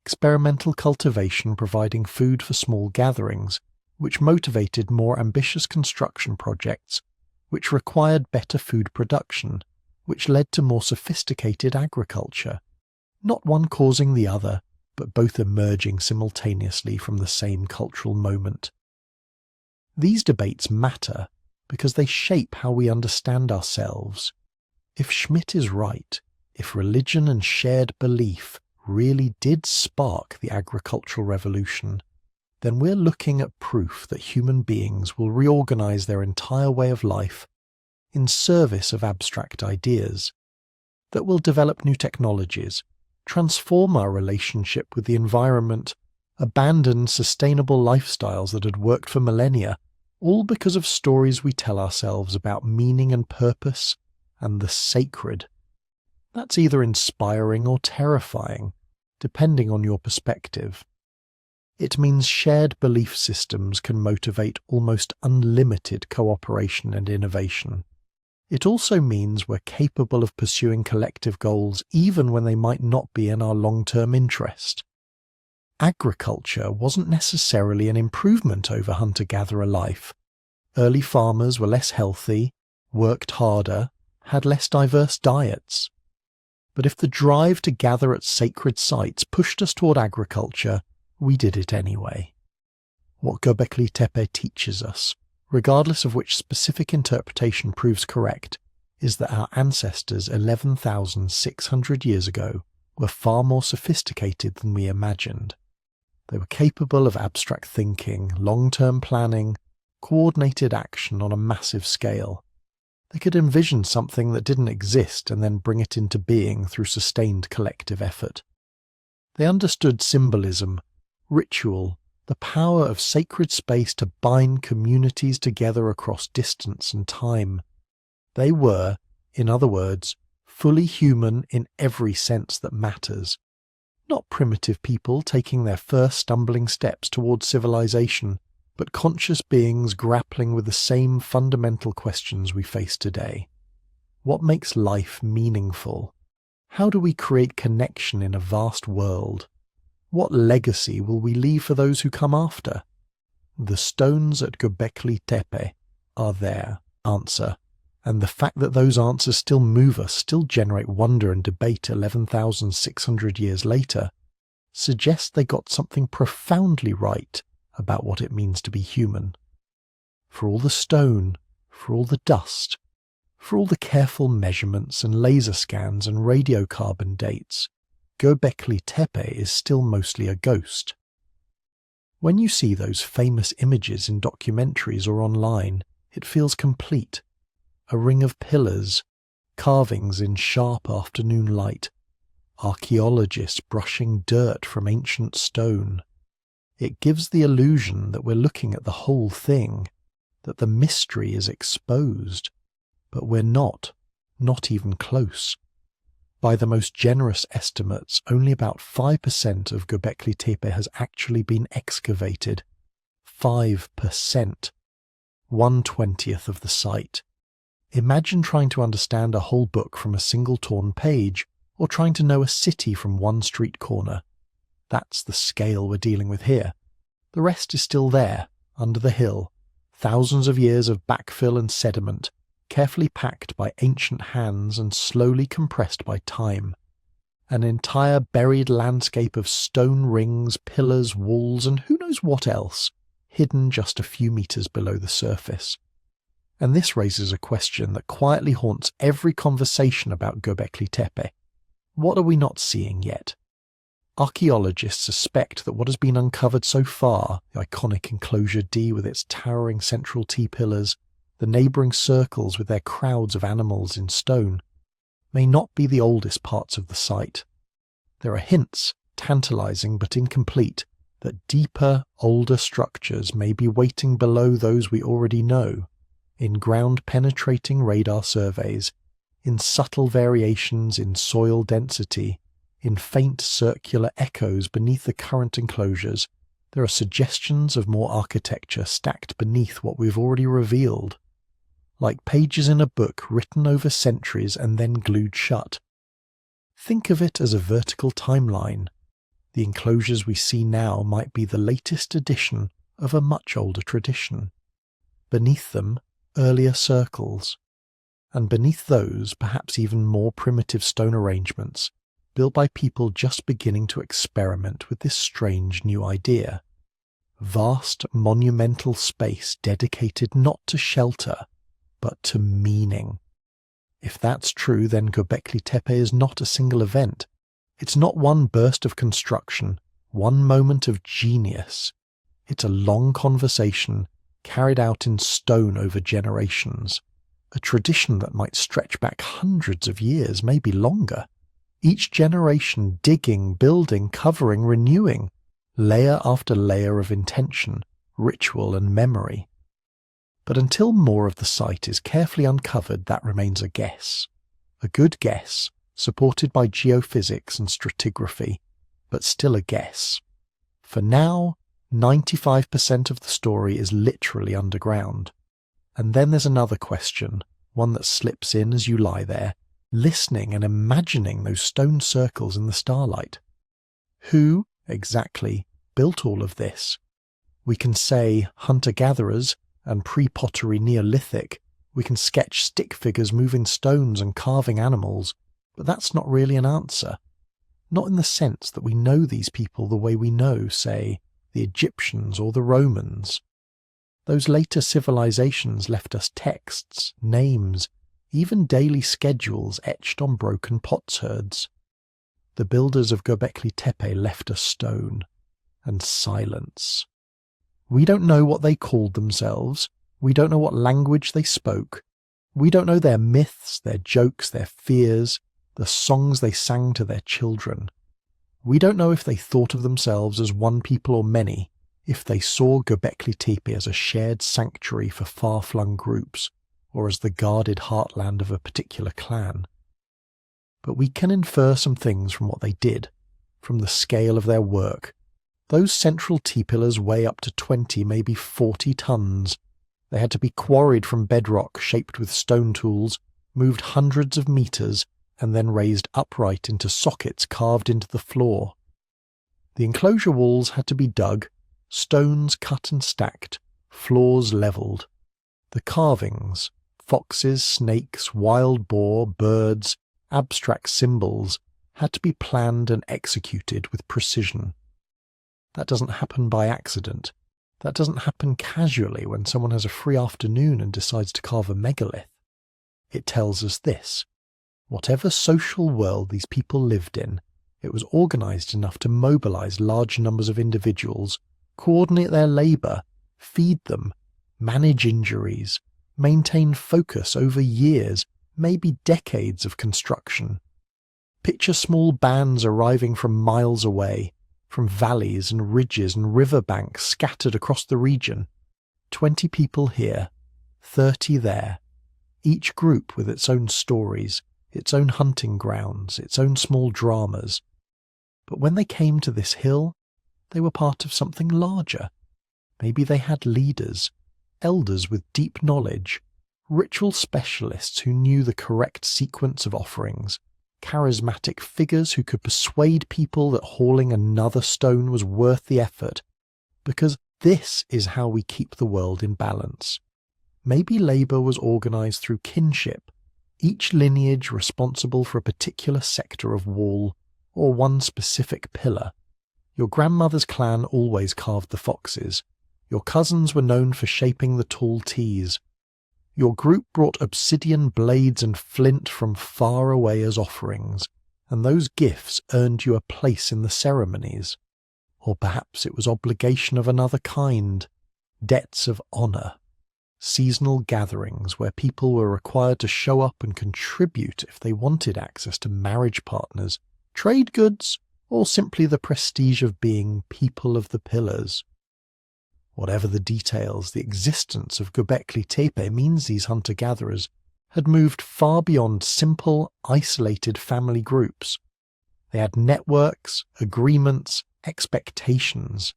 Experimental cultivation providing food for small gatherings, which motivated more ambitious construction projects, which required better food production, which led to more sophisticated agriculture, not one causing the other, but both emerging simultaneously from the same cultural moment. These debates matter because they shape how we understand ourselves. If Schmidt is right, if religion and shared belief really did spark the agricultural revolution, then we're looking at proof that human beings will reorganize their entire way of life in service of abstract ideas, that will develop new technologies, transform our relationship with the environment, abandon sustainable lifestyles that had worked for millennia, all because of stories we tell ourselves about meaning and purpose and the sacred. That's either inspiring or terrifying, depending on your perspective. It means shared belief systems can motivate almost unlimited cooperation and innovation. It also means we're capable of pursuing collective goals even when they might not be in our long-term interest. Agriculture wasn't necessarily an improvement over hunter-gatherer life. Early farmers were less healthy, worked harder, had less diverse diets. But if the drive to gather at sacred sites pushed us toward agriculture, we did it anyway. What Göbekli Tepe teaches us, regardless of which specific interpretation proves correct, is that our ancestors 11,600 years ago were far more sophisticated than we imagined. They were capable of abstract thinking, long-term planning, coordinated action on a massive scale. They could envision something that didn't exist and then bring it into being through sustained collective effort. They understood symbolism, ritual, the power of sacred space to bind communities together across distance and time. They were, in other words, fully human in every sense that matters. Not primitive people taking their first stumbling steps towards civilization, but conscious beings grappling with the same fundamental questions we face today. What makes life meaningful? How do we create connection in a vast world? What legacy will we leave for those who come after? The stones at Göbekli Tepe are their answer, and the fact that those answers still move us, still generate wonder and debate 11,600 years later, suggests they got something profoundly right about what it means to be human. For all the stone, for all the dust, for all the careful measurements and laser scans and radiocarbon dates, Göbekli Tepe is still mostly a ghost. When you see those famous images in documentaries or online, it feels complete. A ring of pillars, carvings in sharp afternoon light, archaeologists brushing dirt from ancient stone. It gives the illusion that we're looking at the whole thing, that the mystery is exposed, but we're not even close. By the most generous estimates, only about 5% of Göbekli Tepe has actually been excavated. 5%. 1/20th of the site. Imagine trying to understand a whole book from a single torn page, or trying to know a city from one street corner. That's the scale we're dealing with here. The rest is still there, under the hill. Thousands of years of backfill and sediment, carefully packed by ancient hands and slowly compressed by time. An entire buried landscape of stone rings, pillars, walls, and who knows what else, hidden just a few meters below the surface. And this raises a question that quietly haunts every conversation about Göbekli Tepe. What are we not seeing yet? Archaeologists suspect that what has been uncovered so far, the iconic enclosure D with its towering central T-pillars, the neighbouring circles with their crowds of animals in stone, may not be the oldest parts of the site. There are hints, tantalising but incomplete, that deeper, older structures may be waiting below those we already know, in ground-penetrating radar surveys, in subtle variations in soil density, in faint circular echoes beneath the current enclosures. There are suggestions of more architecture stacked beneath what we've already revealed, like pages in a book written over centuries and then glued shut. Think of it as a vertical timeline. The enclosures we see now might be the latest edition of a much older tradition. Beneath them, earlier circles, and beneath those perhaps even more primitive stone arrangements, built by people just beginning to experiment with this strange new idea. Vast, monumental space dedicated not to shelter, but to meaning. If that's true, then Göbekli Tepe is not a single event. It's not one burst of construction, one moment of genius. It's a long conversation, carried out in stone over generations. A tradition that might stretch back hundreds of years, maybe longer. Each generation digging, building, covering, renewing, layer after layer of intention, ritual and memory. But until more of the site is carefully uncovered, that remains a guess. A good guess, supported by geophysics and stratigraphy, but still a guess. For now, 95% of the story is literally underground. And then there's another question, one that slips in as you lie there, listening and imagining those stone circles in the starlight. Who, exactly, built all of this? We can say hunter-gatherers and pre-pottery Neolithic. We can sketch stick figures moving stones and carving animals, but that's not really an answer. Not in the sense that we know these people the way we know, say, the Egyptians or the Romans. Those later civilizations left us texts, names, even daily schedules etched on broken potsherds. The builders of Göbekli Tepe left us stone and silence. We don't know what they called themselves, We don't know what language they spoke. We don't know their myths, their jokes, their fears, the songs they sang to their children. We don't know if they thought of themselves as one people or many, if they saw Göbekli Tepe as a shared sanctuary for far-flung groups, or as the guarded heartland of a particular clan. But we can infer some things from what they did, from the scale of their work. Those central T-pillars weigh up to 20, maybe 40 tons. They had to be quarried from bedrock shaped with stone tools, moved hundreds of meters, and then raised upright into sockets carved into the floor. The enclosure walls had to be dug, stones cut and stacked, floors levelled. The carvings, foxes, snakes, wild boar, birds, abstract symbols, had to be planned and executed with precision. That doesn't happen by accident. That doesn't happen casually when someone has a free afternoon and decides to carve a megalith. It tells us this. Whatever social world these people lived in, it was organised enough to mobilise large numbers of individuals, coordinate their labour, feed them, manage injuries, maintain focus over years, maybe decades of construction. Picture small bands arriving from miles away, from valleys and ridges and riverbanks scattered across the region. 20 people here, 30 there, each group with its own stories, its own hunting grounds, its own small dramas. But when they came to this hill, they were part of something larger. Maybe they had leaders, elders with deep knowledge, ritual specialists who knew the correct sequence of offerings, charismatic figures who could persuade people that hauling another stone was worth the effort, because this is how we keep the world in balance. Maybe labour was organised through kinship, each lineage responsible for a particular sector of wall or one specific pillar. Your grandmother's clan always carved the foxes. Your cousins were known for shaping the tall T's. Your group brought obsidian blades and flint from far away as offerings, and those gifts earned you a place in the ceremonies. Or perhaps it was obligation of another kind, debts of honour, seasonal gatherings where people were required to show up and contribute if they wanted access to marriage partners, trade goods, or simply the prestige of being people of the pillars. Whatever the details, the existence of Göbekli Tepe means these hunter-gatherers had moved far beyond simple, isolated family groups. They had networks, agreements, expectations.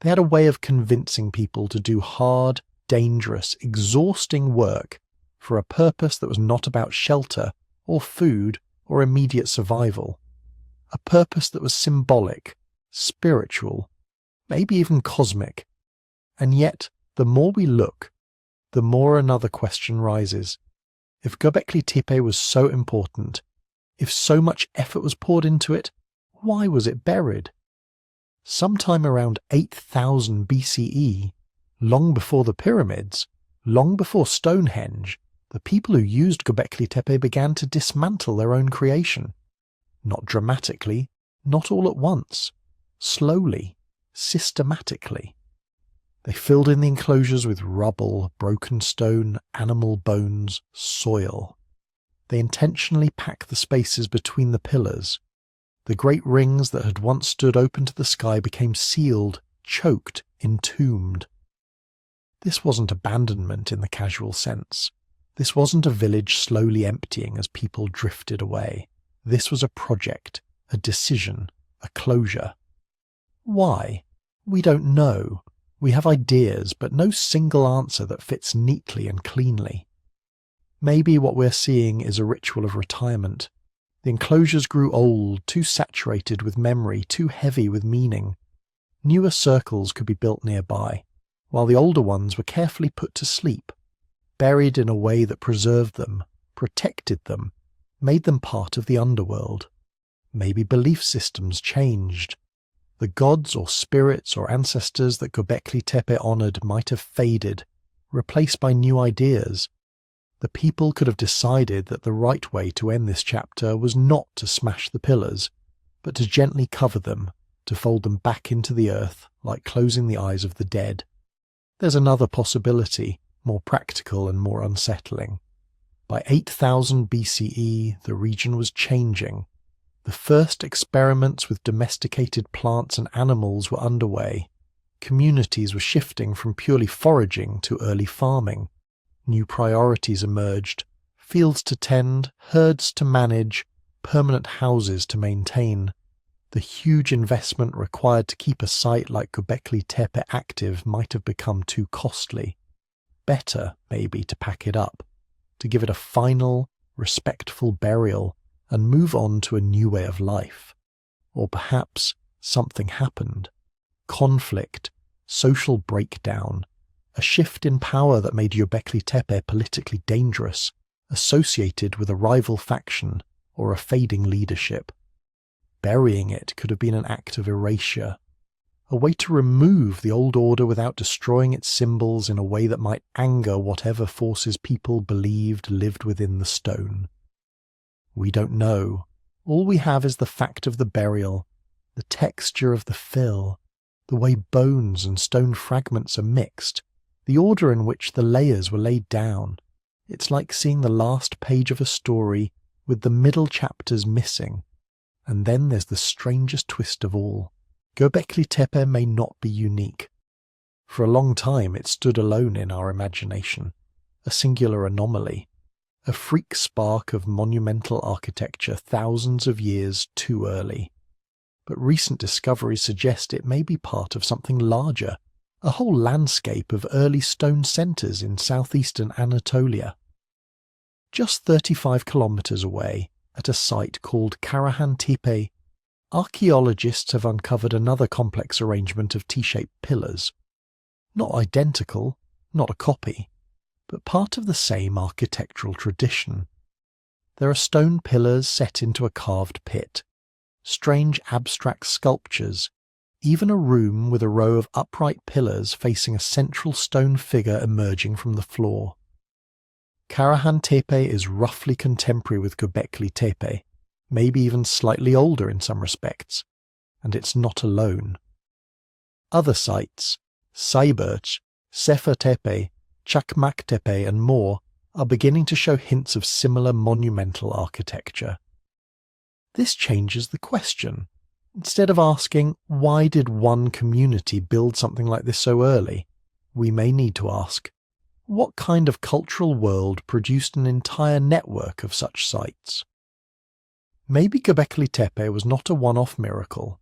They had a way of convincing people to do hard, dangerous, exhausting work for a purpose that was not about shelter or food or immediate survival. A purpose that was symbolic, spiritual, maybe even cosmic. And yet, the more we look, the more another question rises. If Göbekli Tepe was so important, if so much effort was poured into it, why was it buried? Sometime around 8000 BCE, long before the pyramids, long before Stonehenge, the people who used Göbekli Tepe began to dismantle their own creation. Not dramatically, not all at once, slowly, systematically. They filled in the enclosures with rubble, broken stone, animal bones, soil. They intentionally packed the spaces between the pillars. The great rings that had once stood open to the sky became sealed, choked, entombed. This wasn't abandonment in the casual sense. This wasn't a village slowly emptying as people drifted away. This was a project, a decision, a closure. Why? We don't know. We have ideas, but no single answer that fits neatly and cleanly. Maybe what we're seeing is a ritual of retirement. The enclosures grew old, too saturated with memory, too heavy with meaning. Newer circles could be built nearby, while the older ones were carefully put to sleep, buried in a way that preserved them, protected them, made them part of the underworld. Maybe belief systems changed. The gods or spirits or ancestors that Göbekli Tepe honoured might have faded, replaced by new ideas. The people could have decided that the right way to end this chapter was not to smash the pillars, but to gently cover them, to fold them back into the earth like closing the eyes of the dead. There's another possibility. more practical and more unsettling. By 8000 BCE, the region was changing. The first experiments with domesticated plants and animals were underway. Communities were shifting from purely foraging to early farming. New priorities emerged: fields to tend, herds to manage, permanent houses to maintain. The huge investment required to keep a site like Göbekli Tepe active might have become too costly. Better, maybe, to pack it up, to give it a final, respectful burial and move on to a new way of life. Or perhaps something happened. Conflict, social breakdown, a shift in power that made Göbekli Tepe politically dangerous, associated with a rival faction or a fading leadership. Burying it could have been an act of erasure, a way to remove the old order without destroying its symbols in a way that might anger whatever forces people believed lived within the stone. We don't know. All we have is the fact of the burial, the texture of the fill, the way bones and stone fragments are mixed, the order in which the layers were laid down. It's like seeing the last page of a story with the middle chapters missing. And then there's the strangest twist of all. Göbekli Tepe may not be unique. For a long time it stood alone in our imagination, a singular anomaly, a freak spark of monumental architecture thousands of years too early. But recent discoveries suggest it may be part of something larger, a whole landscape of early stone centres in southeastern Anatolia. Just 35 kilometres away, at a site called Karahan Tepe, archaeologists have uncovered another complex arrangement of T-shaped pillars. Not identical, not a copy, but part of the same architectural tradition. There are stone pillars set into a carved pit, strange abstract sculptures, even a room with a row of upright pillars facing a central stone figure emerging from the floor. Karahan Tepe is roughly contemporary with Göbekli Tepe, maybe even slightly older in some respects, and it's not alone. Other sites, Sayburç, Sefer Tepe, Çakmak Tepe and more, are beginning to show hints of similar monumental architecture. This changes the question. Instead of asking, why did one community build something like this so early, we may need to ask, what kind of cultural world produced an entire network of such sites? Maybe Göbekli Tepe was not a one-off miracle,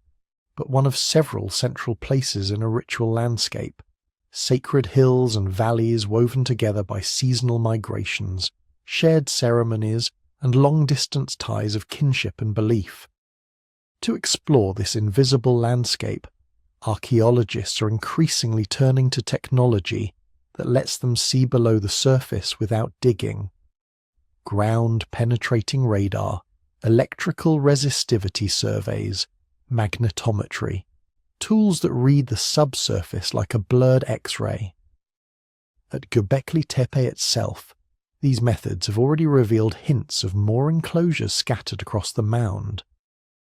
but one of several central places in a ritual landscape, sacred hills and valleys woven together by seasonal migrations, shared ceremonies, and long-distance ties of kinship and belief. To explore this invisible landscape, archaeologists are increasingly turning to technology that lets them see below the surface without digging. Ground-penetrating radar, electrical resistivity surveys, magnetometry, tools that read the subsurface like a blurred X-ray. At Göbekli Tepe itself, these methods have already revealed hints of more enclosures scattered across the mound.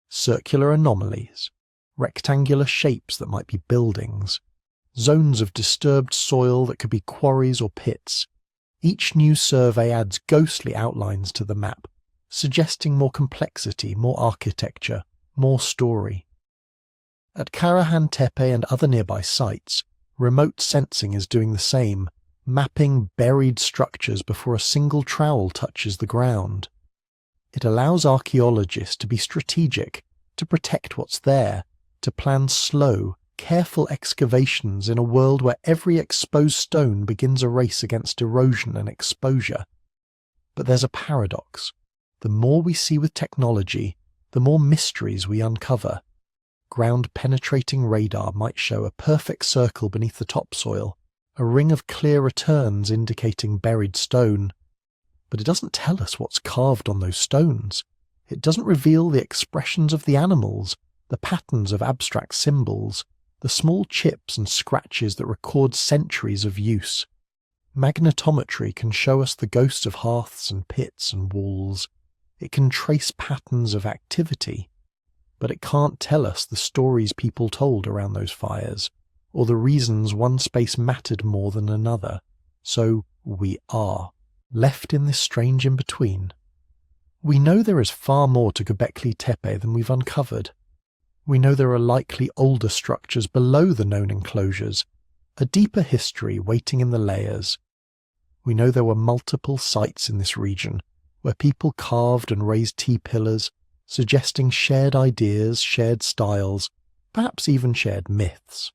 Circular anomalies, rectangular shapes that might be buildings, zones of disturbed soil that could be quarries or pits. Each new survey adds ghostly outlines to the map, suggesting more complexity, more architecture, more story. At Karahan Tepe and other nearby sites, remote sensing is doing the same, mapping buried structures before a single trowel touches the ground. It allows archaeologists to be strategic, to protect what's there, to plan slow, careful excavations in a world where every exposed stone begins a race against erosion and exposure. But there's a paradox. The more we see with technology, the more mysteries we uncover. Ground-penetrating radar might show a perfect circle beneath the topsoil, a ring of clear returns indicating buried stone. But it doesn't tell us what's carved on those stones. It doesn't reveal the expressions of the animals, the patterns of abstract symbols, the small chips and scratches that record centuries of use. Magnetometry can show us the ghosts of hearths and pits and walls. It can trace patterns of activity, but it can't tell us the stories people told around those fires, or the reasons one space mattered more than another. So we are, left in this strange in-between. We know there is far more to Göbekli Tepe than we've uncovered. We know there are likely older structures below the known enclosures, a deeper history waiting in the layers. We know there were multiple sites in this region where people carved and raised T-pillars, suggesting shared ideas, shared styles, perhaps even shared myths.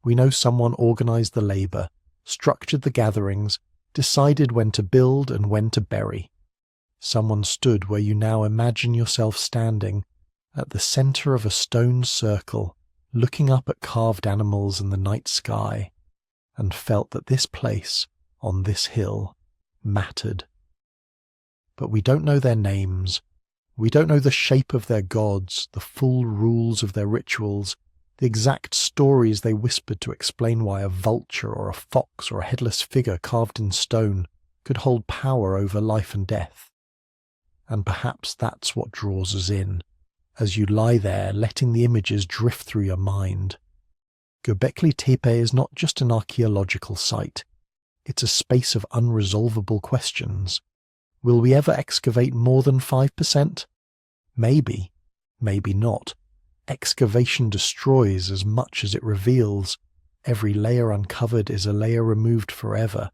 We know someone organised the labour, structured the gatherings, decided when to build and when to bury. Someone stood where you now imagine yourself standing, at the centre of a stone circle, looking up at carved animals in the night sky, and felt that this place, on this hill, mattered. But we don't know their names. We don't know the shape of their gods, the full rules of their rituals, the exact stories they whispered to explain why a vulture or a fox or a headless figure carved in stone could hold power over life and death. And perhaps that's what draws us in, as you lie there letting the images drift through your mind. Göbekli Tepe is not just an archaeological site. It's a space of unresolvable questions. Will we ever excavate more than 5%? Maybe, maybe not. Excavation destroys as much as it reveals. Every layer uncovered is a layer removed forever.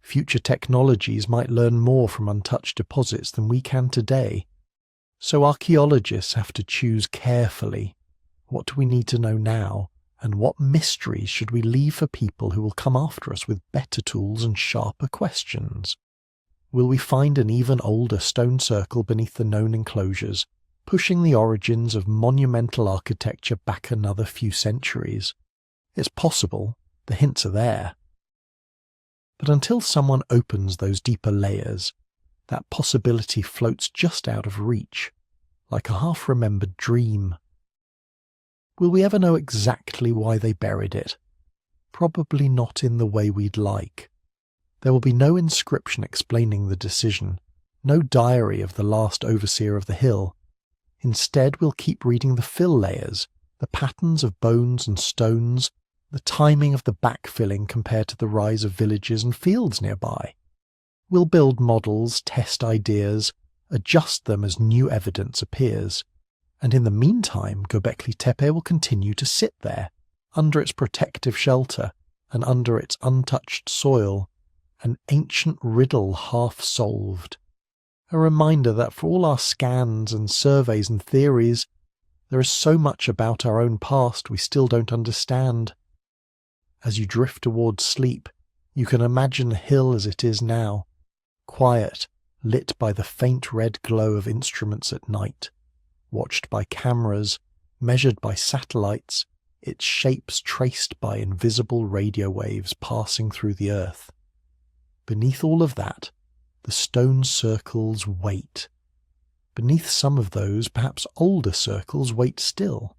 Future technologies might learn more from untouched deposits than we can today. So archaeologists have to choose carefully. What do we need to know now, and what mysteries should we leave for people who will come after us with better tools and sharper questions? Will we find an even older stone circle beneath the known enclosures, pushing the origins of monumental architecture back another few centuries? It's possible, the hints are there. But until someone opens those deeper layers, that possibility floats just out of reach, like a half-remembered dream. Will we ever know exactly why they buried it? Probably not in the way we'd like. There will be no inscription explaining the decision, no diary of the last overseer of the hill. Instead, we'll keep reading the fill layers, the patterns of bones and stones, the timing of the backfilling compared to the rise of villages and fields nearby. We'll build models, test ideas, adjust them as new evidence appears. And in the meantime, Göbekli Tepe will continue to sit there, under its protective shelter and under its untouched soil, an ancient riddle half solved. A reminder that for all our scans and surveys and theories, there is so much about our own past we still don't understand. As you drift towards sleep, you can imagine the hill as it is now, quiet, lit by the faint red glow of instruments at night, watched by cameras, measured by satellites, its shapes traced by invisible radio waves passing through the earth. Beneath all of that, the stone circles wait. Beneath some of those, perhaps older circles wait still.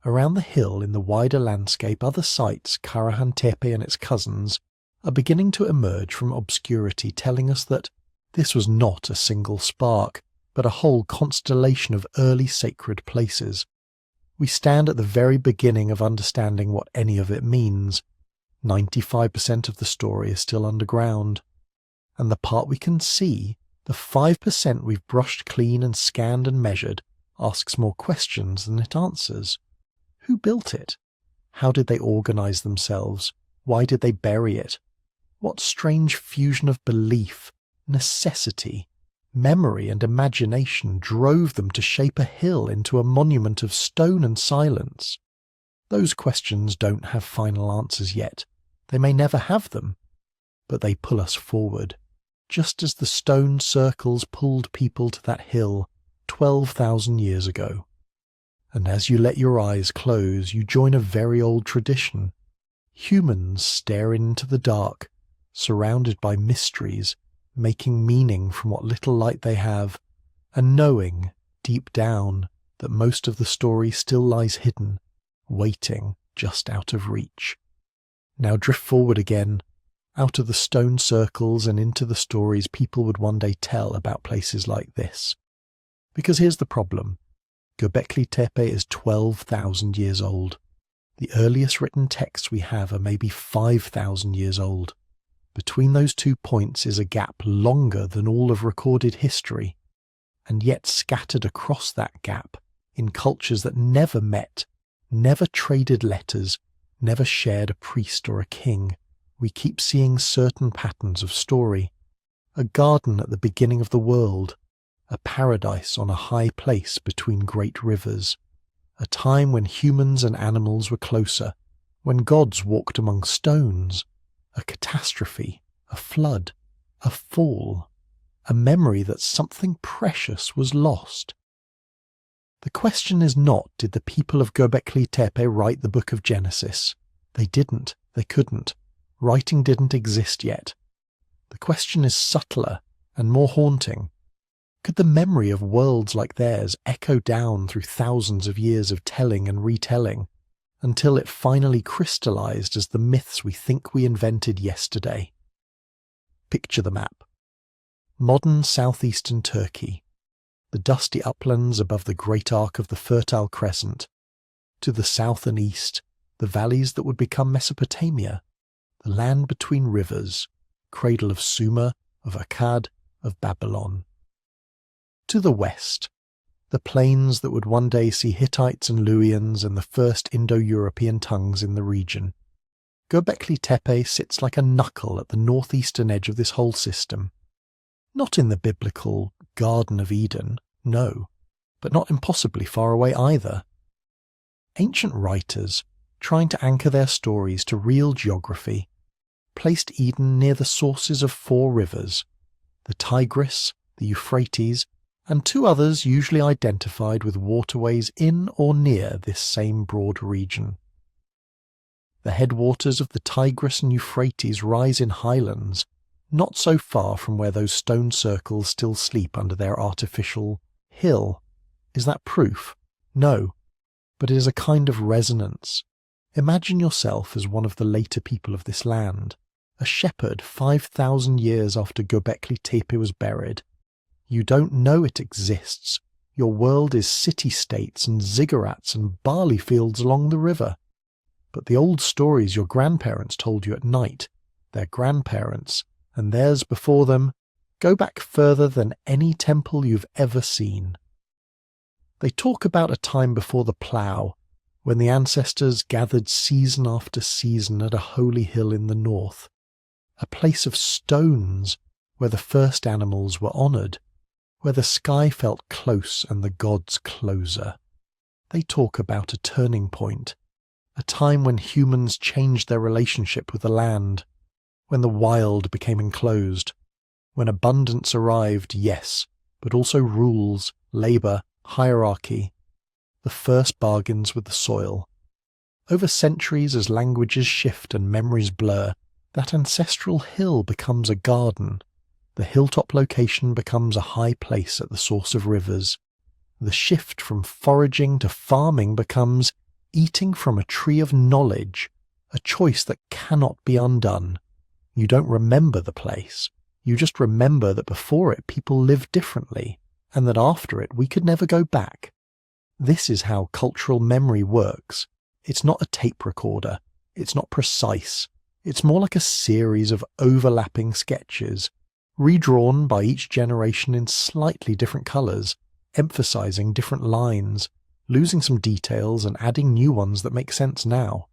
Around the hill in the wider landscape, other sites, Karahan Tepe and its cousins, are beginning to emerge from obscurity, telling us that this was not a single spark, but a whole constellation of early sacred places. We stand at the very beginning of understanding what any of it means. 95% of the story is still underground. And the part we can see, the 5% we've brushed clean and scanned and measured, asks more questions than it answers. Who built it? How did they organize themselves? Why did they bury it? What strange fusion of belief, necessity, memory and imagination drove them to shape a hill into a monument of stone and silence? Those questions don't have final answers yet. They may never have them, but they pull us forward, just as the stone circles pulled people to that hill 12,000 years ago. And as you let your eyes close, you join a very old tradition. Humans staring into the dark, surrounded by mysteries, making meaning from what little light they have, and knowing, deep down, that most of the story still lies hidden, waiting just out of reach. Now drift forward again, out of the stone circles and into the stories people would one day tell about places like this. Because here's the problem. Göbekli Tepe is 12,000 years old. The earliest written texts we have are maybe 5,000 years old. Between those 2 points is a gap longer than all of recorded history, and yet scattered across that gap in cultures that never met, never traded letters, never shared a priest or a king, we keep seeing certain patterns of story. A garden at the beginning of the world, a paradise on a high place between great rivers, a time when humans and animals were closer, when gods walked among stones, a catastrophe, a flood, a fall, a memory that something precious was lost. The question is not, did the people of Göbekli Tepe write the book of Genesis? They didn't, they couldn't. Writing didn't exist yet. The question is subtler and more haunting. Could the memory of worlds like theirs echo down through thousands of years of telling and retelling, until it finally crystallized as the myths we think we invented yesterday? Picture the map. Modern southeastern Turkey, the dusty uplands above the great arc of the Fertile Crescent. To the south and east, the valleys that would become Mesopotamia, the land between rivers, cradle of Sumer, of Akkad, of Babylon. To the west, the plains that would one day see Hittites and Luwians and the first Indo-European tongues in the region. Göbekli Tepe sits like a knuckle at the northeastern edge of this whole system. Not in the biblical Garden of Eden, no, but not impossibly far away either. Ancient writers, trying to anchor their stories to real geography, placed Eden near the sources of 4 rivers, the Tigris, the Euphrates, and 2 others usually identified with waterways in or near this same broad region. The headwaters of the Tigris and Euphrates rise in highlands, not so far from where those stone circles still sleep under their artificial hill. Is that proof? No, but it is a kind of resonance. Imagine yourself as one of the later people of this land, a shepherd 5,000 years after Göbekli Tepe was buried. You don't know it exists. Your world is city-states and ziggurats and barley fields along the river. But the old stories your grandparents told you at night, their grandparents, and theirs before them, go back further than any temple you've ever seen. They talk about a time before the plough, when the ancestors gathered season after season at a holy hill in the north, a place of stones where the first animals were honoured, where the sky felt close and the gods closer. They talk about a turning point, a time when humans changed their relationship with the land, when the wild became enclosed, when abundance arrived, yes, but also rules, labour, hierarchy, the first bargains with the soil. Over centuries, as languages shift and memories blur, that ancestral hill becomes a garden. The hilltop location becomes a high place at the source of rivers. The shift from foraging to farming becomes eating from a tree of knowledge, a choice that cannot be undone. You don't remember the place. You just remember that before it people lived differently, and that after it we could never go back. This is how cultural memory works. It's not a tape recorder. It's not precise. It's more like a series of overlapping sketches, redrawn by each generation in slightly different colours, emphasising different lines, losing some details and adding new ones that make sense now.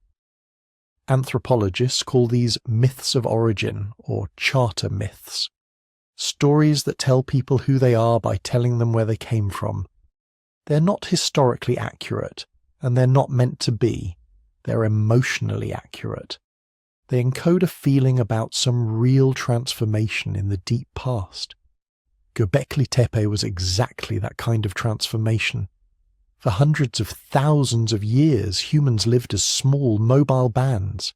Anthropologists call these myths of origin, or charter myths. Stories that tell people who they are by telling them where they came from. They're not historically accurate, and they're not meant to be. They're emotionally accurate. They encode a feeling about some real transformation in the deep past. Göbekli Tepe was exactly that kind of transformation. For hundreds of thousands of years, humans lived as small, mobile bands.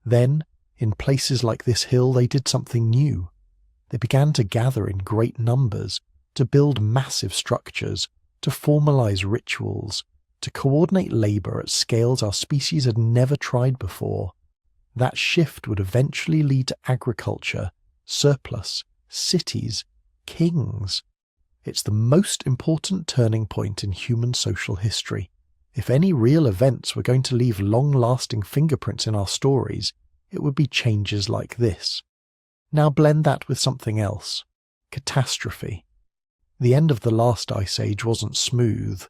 Then, in places like this hill, they did something new. They began to gather in great numbers, to build massive structures, to formalize rituals, to coordinate labor at scales our species had never tried before. That shift would eventually lead to agriculture, surplus, cities, kings. It's the most important turning point in human social history. If any real events were going to leave long-lasting fingerprints in our stories, it would be changes like this. Now blend that with something else. Catastrophe. The end of the last ice age wasn't smooth.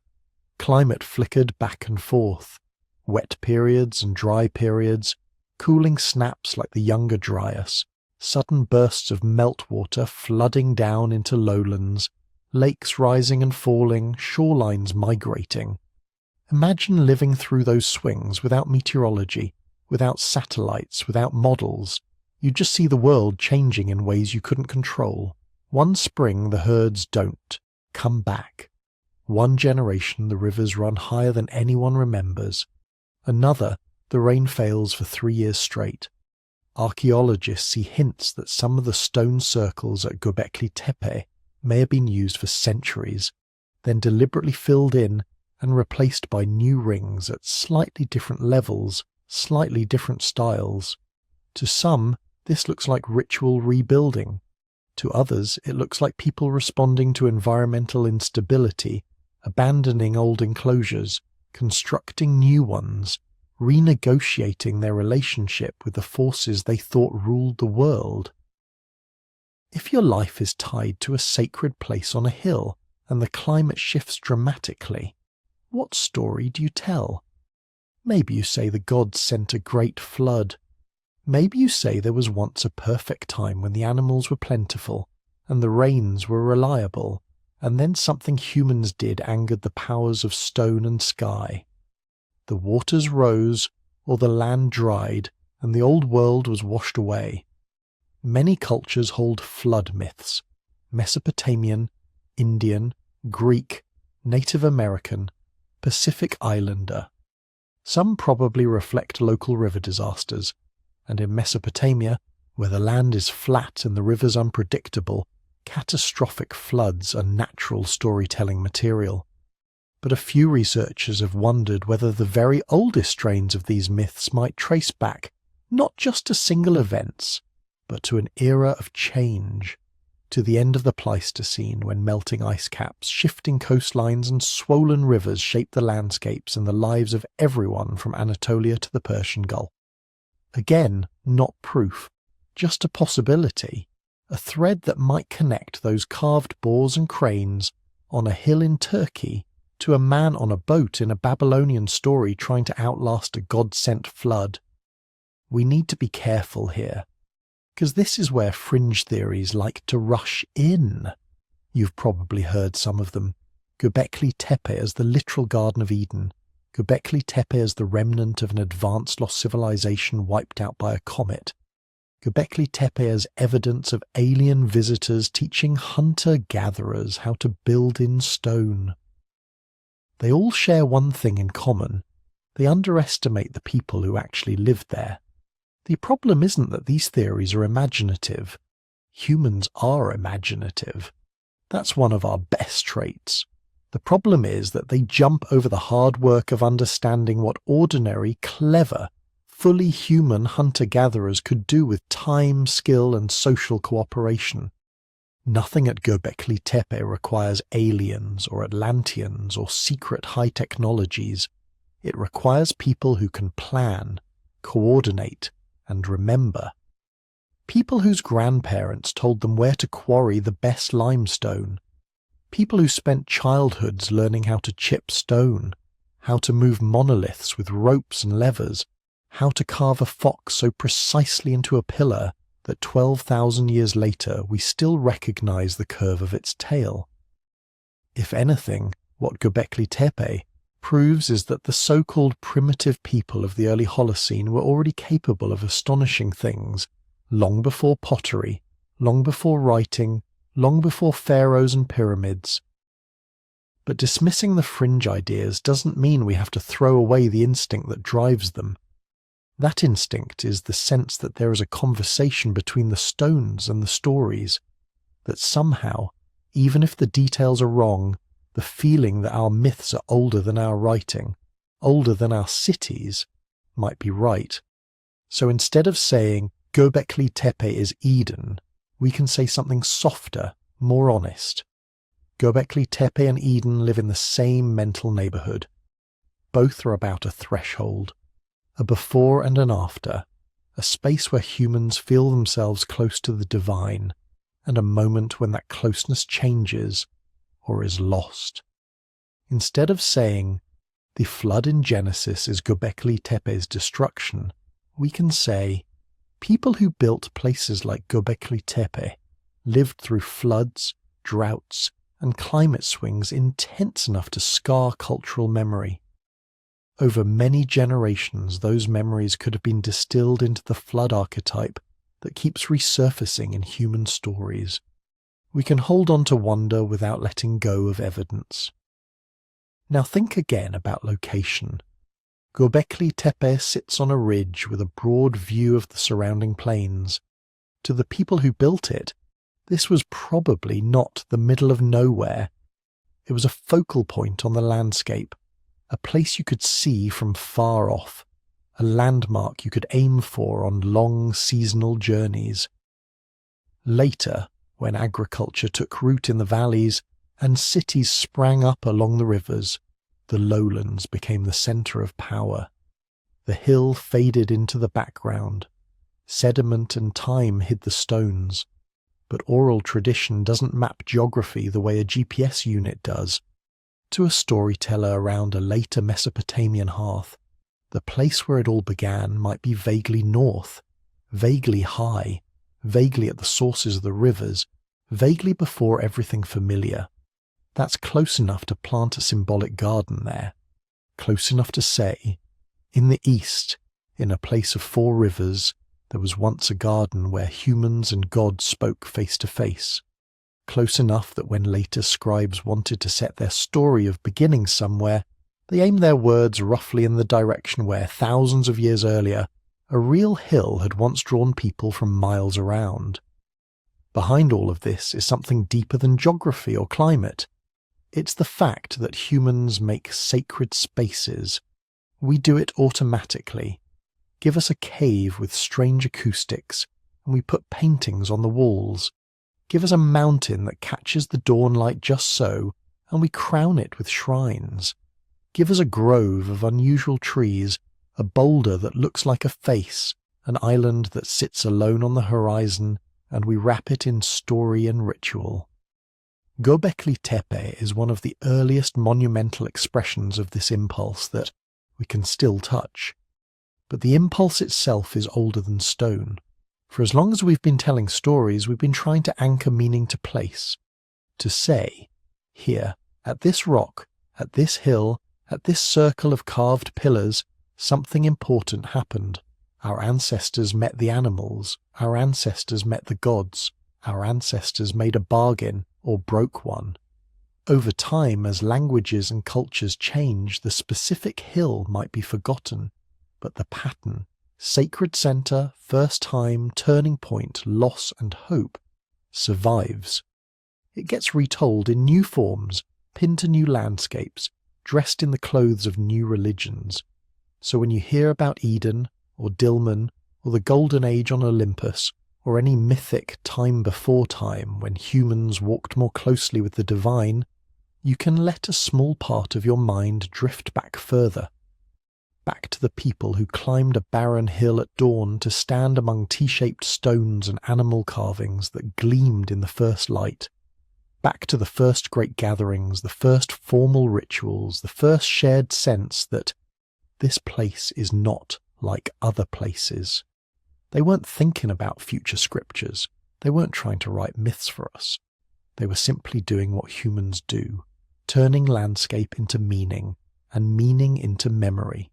Climate flickered back and forth. Wet periods and dry periods, cooling snaps like the Younger Dryas, sudden bursts of meltwater flooding down into lowlands, lakes rising and falling, shorelines migrating. Imagine living through those swings without meteorology, without satellites, without models. You'd just see the world changing in ways you couldn't control. One spring the herds don't come back. One generation the rivers run higher than anyone remembers. Another, the rain fails for 3 years straight. Archaeologists see hints that some of the stone circles at Göbekli Tepe may have been used for centuries, then deliberately filled in and replaced by new rings at slightly different levels, slightly different styles. To some, this looks like ritual rebuilding. To others, it looks like people responding to environmental instability, abandoning old enclosures, constructing new ones, renegotiating their relationship with the forces they thought ruled the world. If your life is tied to a sacred place on a hill and the climate shifts dramatically, what story do you tell? Maybe you say the gods sent a great flood. Maybe you say there was once a perfect time when the animals were plentiful and the rains were reliable, and then something humans did angered the powers of stone and sky. The waters rose, or the land dried, and the old world was washed away. Many cultures hold flood myths: Mesopotamian, Indian, Greek, Native American, Pacific Islander. Some probably reflect local river disasters, and in Mesopotamia, where the land is flat and the rivers unpredictable, catastrophic floods are natural storytelling material. But a few researchers have wondered whether the very oldest strains of these myths might trace back not just to single events, but to an era of change, to the end of the Pleistocene, when melting ice caps, shifting coastlines and swollen rivers shaped the landscapes and the lives of everyone from Anatolia to the Persian Gulf. Again, not proof, just a possibility, a thread that might connect those carved boars and cranes on a hill in Turkey to a man on a boat in a Babylonian story trying to outlast a God-sent flood. We need to be careful here, because this is where fringe theories like to rush in. You've probably heard some of them. Göbekli Tepe as the literal Garden of Eden. Göbekli Tepe as the remnant of an advanced lost civilization wiped out by a comet. Göbekli Tepe as evidence of alien visitors teaching hunter-gatherers how to build in stone. They all share one thing in common. They underestimate the people who actually lived there. The problem isn't that these theories are imaginative. Humans are imaginative. That's one of our best traits. The problem is that they jump over the hard work of understanding what ordinary, clever, fully human hunter-gatherers could do with time, skill, and social cooperation. Nothing at Göbekli Tepe requires aliens or Atlanteans or secret high technologies. It requires people who can plan, coordinate, and remember. People whose grandparents told them where to quarry the best limestone. People who spent childhoods learning how to chip stone, how to move monoliths with ropes and levers, how to carve a fox so precisely into a pillar that 12,000 years later we still recognize the curve of its tail. If anything, what Göbekli Tepe proves is that the so-called primitive people of the early Holocene were already capable of astonishing things long before pottery, long before writing, long before pharaohs and pyramids. But dismissing the fringe ideas doesn't mean we have to throw away the instinct that drives them. That instinct is the sense that there is a conversation between the stones and the stories, that somehow, even if the details are wrong, the feeling that our myths are older than our writing, older than our cities, might be right. So instead of saying Göbekli Tepe is Eden, we can say something softer, more honest. Göbekli Tepe and Eden live in the same mental neighborhood. Both are about a threshold, a before and an after, a space where humans feel themselves close to the divine, and a moment when that closeness changes or is lost. Instead of saying, the flood in Genesis is Göbekli Tepe's destruction, we can say, people who built places like Göbekli Tepe lived through floods, droughts, and climate swings intense enough to scar cultural memory. Over many generations, those memories could have been distilled into the flood archetype that keeps resurfacing in human stories. We can hold on to wonder without letting go of evidence. Now think again about location. Göbekli Tepe sits on a ridge with a broad view of the surrounding plains. To the people who built it, this was probably not the middle of nowhere. It was a focal point on the landscape, a place you could see from far off, a landmark you could aim for on long seasonal journeys. Later, when agriculture took root in the valleys and cities sprang up along the rivers, the lowlands became the centre of power. The hill faded into the background. Sediment and time hid the stones. But oral tradition doesn't map geography the way a GPS unit does. To a storyteller around a later Mesopotamian hearth, the place where it all began might be vaguely north, vaguely high, vaguely at the sources of the rivers, vaguely before everything familiar. That's close enough to plant a symbolic garden there, close enough to say, in the east, in a place of 4 rivers, there was once a garden where humans and gods spoke face to face, close enough that when later scribes wanted to set their story of beginning somewhere, they aimed their words roughly in the direction where, thousands of years earlier, a real hill had once drawn people from miles around. Behind all of this is something deeper than geography or climate. It's the fact that humans make sacred spaces. We do it automatically. Give us a cave with strange acoustics, and we put paintings on the walls. Give us a mountain that catches the dawnlight just so, and we crown it with shrines. Give us a grove of unusual trees, a boulder that looks like a face, an island that sits alone on the horizon, and we wrap it in story and ritual. Göbekli Tepe is one of the earliest monumental expressions of this impulse that we can still touch. But the impulse itself is older than stone. For as long as we've been telling stories, we've been trying to anchor meaning to place. To say, here, at this rock, at this hill, at this circle of carved pillars, something important happened. Our ancestors met the animals. Our ancestors met the gods. Our ancestors made a bargain or broke one. Over time, as languages and cultures change, the specific hill might be forgotten. But the pattern, sacred center, first time, turning point, loss and hope, survives. It gets retold in new forms, pinned to new landscapes, dressed in the clothes of new religions. So when you hear about Eden, or Dilmun, or the Golden Age on Olympus, or any mythic time before time when humans walked more closely with the divine, you can let a small part of your mind drift back further. Back to the people who climbed a barren hill at dawn to stand among T-shaped stones and animal carvings that gleamed in the first light. Back to the first great gatherings, the first formal rituals, the first shared sense that this place is not like other places. They weren't thinking about future scriptures. They weren't trying to write myths for us. They were simply doing what humans do, turning landscape into meaning, and meaning into memory.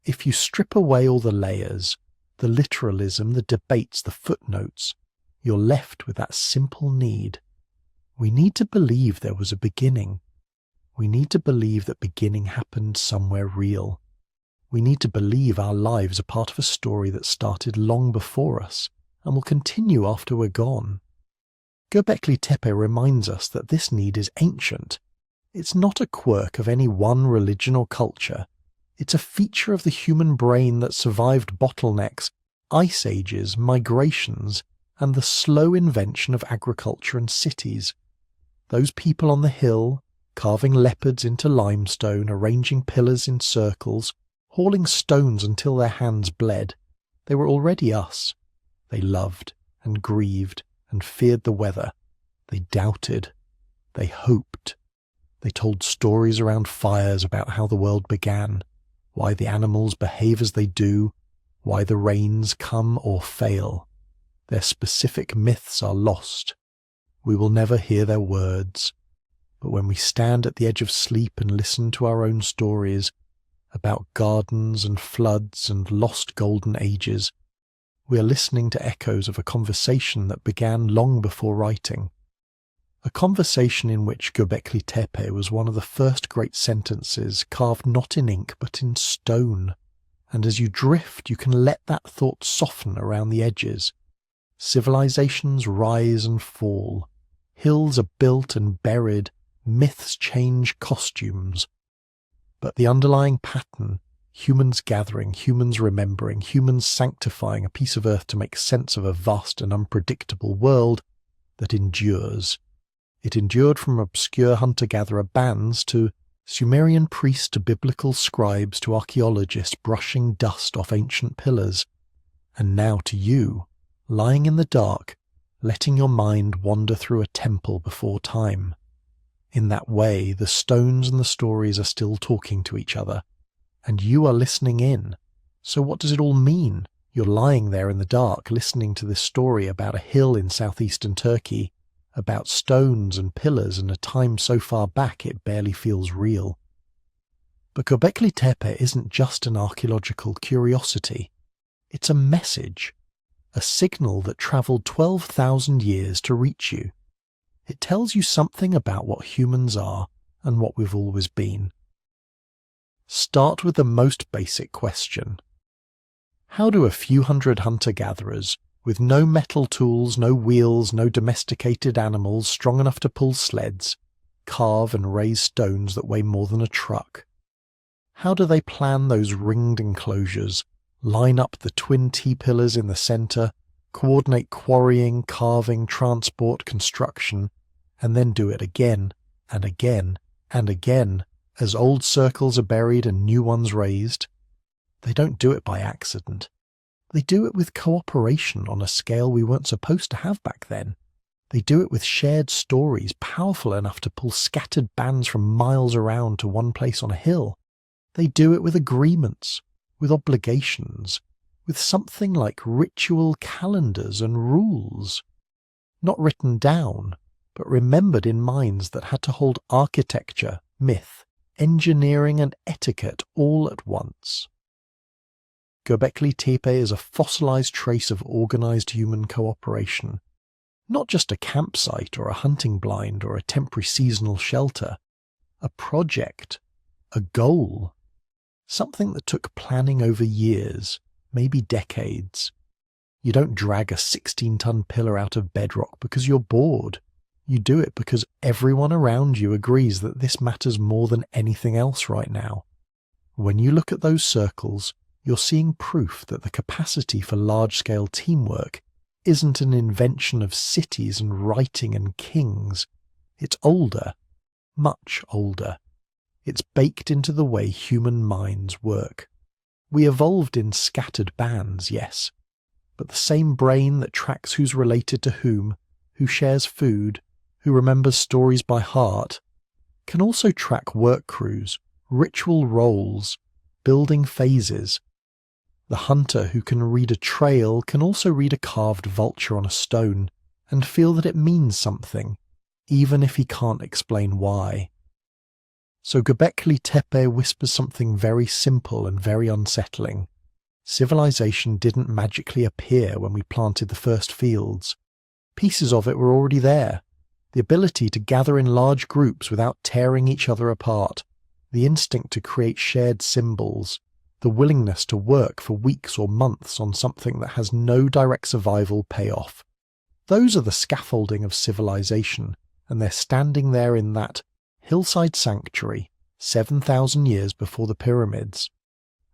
If you strip away all the layers, the literalism, the debates, the footnotes, you're left with that simple need. We need to believe there was a beginning. We need to believe that beginning happened somewhere real. We need to believe our lives are part of a story that started long before us and will continue after we're gone. Göbekli Tepe reminds us that this need is ancient. It's not a quirk of any one religion or culture. It's a feature of the human brain that survived bottlenecks, ice ages, migrations, and the slow invention of agriculture and cities. Those people on the hill, carving leopards into limestone, arranging pillars in circles, hauling stones until their hands bled, They were already us. They loved and grieved and feared the weather. They doubted. They hoped. They told stories around fires about how the world began, why the animals behave as they do, why the rains come or fail. Their specific myths are lost. We will never hear their words. But when we stand at the edge of sleep and listen to our own stories about gardens and floods and lost golden ages, we are listening to echoes of a conversation that began long before writing. A conversation in which Göbekli Tepe was one of the first great sentences carved not in ink but in stone, and as you drift you can let that thought soften around the edges. Civilizations rise and fall, hills are built and buried, myths change costumes. But the underlying pattern, humans gathering, humans remembering, humans sanctifying a piece of earth to make sense of a vast and unpredictable world, that endures. It endured from obscure hunter-gatherer bands to Sumerian priests to biblical scribes to archaeologists brushing dust off ancient pillars, and now to you, lying in the dark, letting your mind wander through a temple before time. In that way, the stones and the stories are still talking to each other, and you are listening in. So what does it all mean? You're lying there in the dark, listening to this story about a hill in southeastern Turkey, about stones and pillars and a time so far back it barely feels real. But Göbekli Tepe isn't just an archaeological curiosity. It's a message, a signal that travelled 12,000 years to reach you. It tells you something about what humans are and what we've always been. Start with the most basic question. How do a few hundred hunter-gatherers, with no metal tools, no wheels, no domesticated animals strong enough to pull sleds, carve and raise stones that weigh more than a truck? How do they plan those ringed enclosures, line up the twin T-pillars in the centre, coordinate quarrying, carving, transport, construction, and then do it again and again and again as old circles are buried and new ones raised? They don't do it by accident. They do it with cooperation on a scale we weren't supposed to have back then. They do it with shared stories powerful enough to pull scattered bands from miles around to one place on a hill. They do it with agreements, with obligations, with something like ritual calendars and rules. Not written down, but remembered in minds that had to hold architecture, myth, engineering and etiquette all at once. Göbekli Tepe is a fossilized trace of organized human cooperation, not just a campsite or a hunting blind or a temporary seasonal shelter, a project, a goal, something that took planning over years, maybe decades. You don't drag a 16-ton pillar out of bedrock because you're bored. You do it because everyone around you agrees that this matters more than anything else right now. When you look at those circles, you're seeing proof that the capacity for large-scale teamwork isn't an invention of cities and writing and kings. It's older, much older. It's baked into the way human minds work. We evolved in scattered bands, yes, but the same brain that tracks who's related to whom, who shares food, who remembers stories by heart, can also track work crews, ritual roles, building phases. The hunter who can read a trail can also read a carved vulture on a stone and feel that it means something, even if he can't explain why. So Göbekli Tepe whispers something very simple and very unsettling. Civilization didn't magically appear when we planted the first fields. Pieces of it were already there. The ability to gather in large groups without tearing each other apart, the instinct to create shared symbols, the willingness to work for weeks or months on something that has no direct survival payoff. Those are the scaffolding of civilization, and they're standing there in that hillside sanctuary 7,000 years before the pyramids.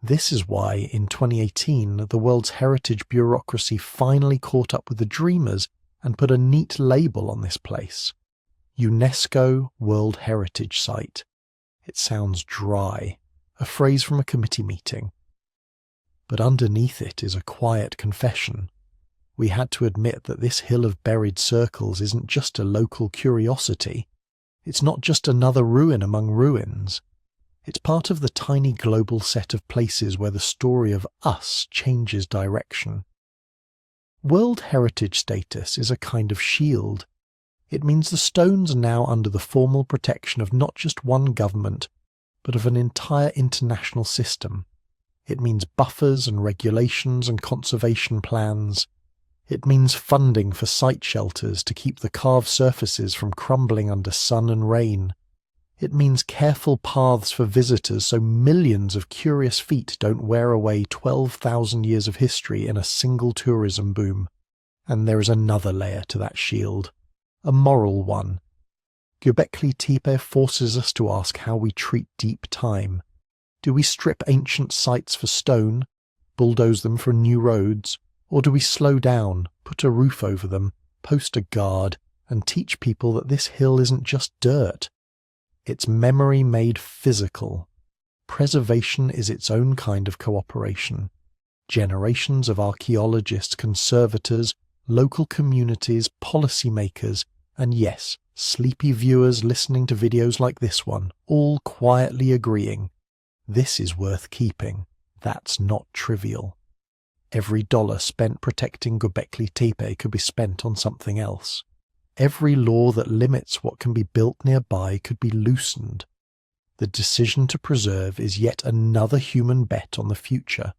This is why, in 2018, the world's heritage bureaucracy finally caught up with the dreamers and put a neat label on this place. UNESCO World Heritage Site. It sounds dry. A phrase from a committee meeting. But underneath it is a quiet confession. We had to admit that this hill of buried circles isn't just a local curiosity. It's not just another ruin among ruins. It's part of the tiny global set of places where the story of us changes direction. World Heritage status is a kind of shield. It means the stones are now under the formal protection of not just one government, but of an entire international system. It means buffers and regulations and conservation plans. It means funding for site shelters to keep the carved surfaces from crumbling under sun and rain. It means careful paths for visitors so millions of curious feet don't wear away 12,000 years of history in a single tourism boom. And there is another layer to that shield, a moral one. Göbekli Tepe forces us to ask how we treat deep time. Do we strip ancient sites for stone, bulldoze them for new roads, or do we slow down, put a roof over them, post a guard, and teach people that this hill isn't just dirt? It's memory made physical. Preservation is its own kind of cooperation. Generations of archaeologists, conservators, local communities, policymakers, and yes, sleepy viewers listening to videos like this one, all quietly agreeing, this is worth keeping. That's not trivial. Every dollar spent protecting Göbekli Tepe could be spent on something else. Every law that limits what can be built nearby could be loosened. The decision to preserve is yet another human bet on the future,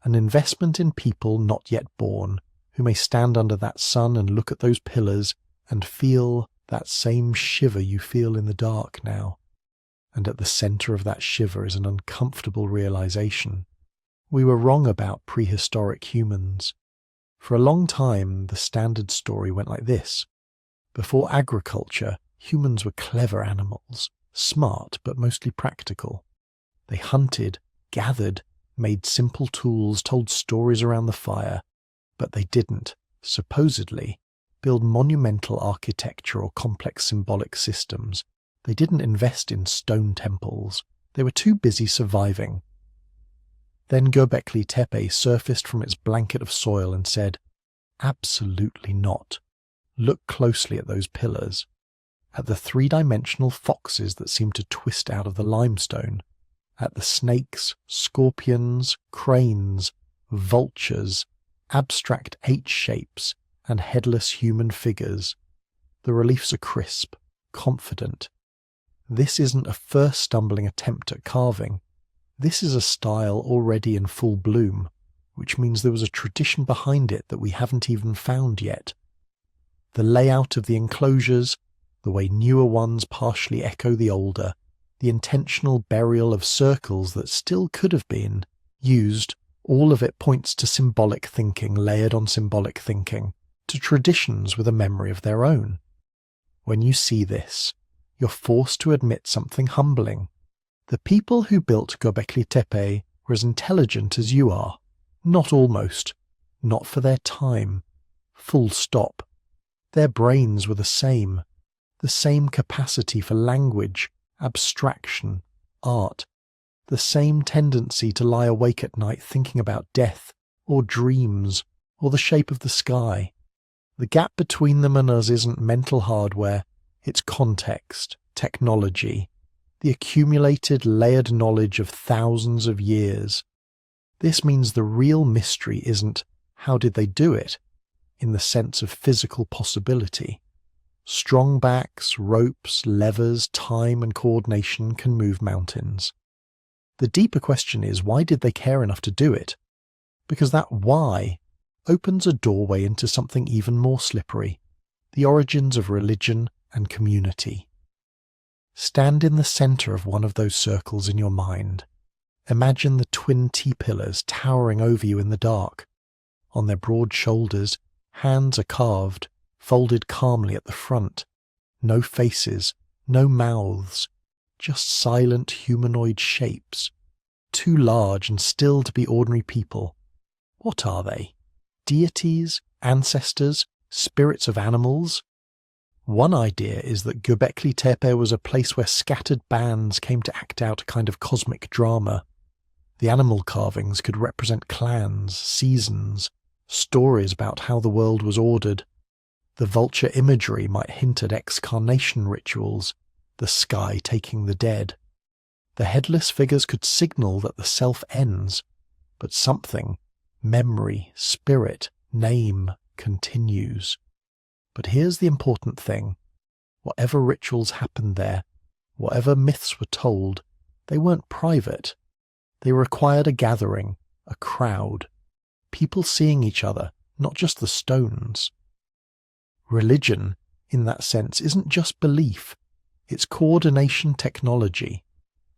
an investment in people not yet born, who may stand under that sun and look at those pillars and feel that same shiver you feel in the dark now. And at the centre of that shiver is an uncomfortable realization. We were wrong about prehistoric humans. For a long time, the standard story went like this. Before agriculture, humans were clever animals, smart but mostly practical. They hunted, gathered, made simple tools, told stories around the fire, but they didn't, supposedly, build monumental architecture or complex symbolic systems. They didn't invest in stone temples. They were too busy surviving. Then Göbekli Tepe surfaced from its blanket of soil and said, absolutely not. Look closely at those pillars, at the three-dimensional foxes that seem to twist out of the limestone, at the snakes, scorpions, cranes, vultures, abstract H-shapes, and headless human figures. The reliefs are crisp, confident. This isn't a first stumbling attempt at carving. This is a style already in full bloom, which means there was a tradition behind it that we haven't even found yet. The layout of the enclosures, the way newer ones partially echo the older, the intentional burial of circles that still could have been used, all of it points to symbolic thinking layered on symbolic thinking, to traditions with a memory of their own. When you see this, you're forced to admit something humbling. The people who built Göbekli Tepe were as intelligent as you are. Not almost. Not for their time. Full stop. Their brains were the same capacity for language, abstraction, art, the same tendency to lie awake at night thinking about death, or dreams, or the shape of the sky. The gap between them and us isn't mental hardware, it's context, technology, the accumulated, layered knowledge of thousands of years. This means the real mystery isn't, how did they do it? In the sense of physical possibility. Strong backs, ropes, levers, time and coordination can move mountains. The deeper question is, why did they care enough to do it? Because that why opens a doorway into something even more slippery, the origins of religion and community. Stand in the centre of one of those circles in your mind. Imagine the twin T-pillars towering over you in the dark. On their broad shoulders, hands are carved, folded calmly at the front. No faces, no mouths, just silent humanoid shapes. Too large and still to be ordinary people. What are they? Deities? Ancestors? Spirits of animals? One idea is that Göbekli Tepe was a place where scattered bands came to act out a kind of cosmic drama. The animal carvings could represent clans, seasons, stories about how the world was ordered. The vulture imagery might hint at excarnation rituals, the sky taking the dead. The headless figures could signal that the self ends, but something, memory, spirit, name, continues. But here's the important thing. Whatever rituals happened there, whatever myths were told, they weren't private. They required a gathering, a crowd, people seeing each other, not just the stones. Religion, in that sense, isn't just belief. It's coordination technology,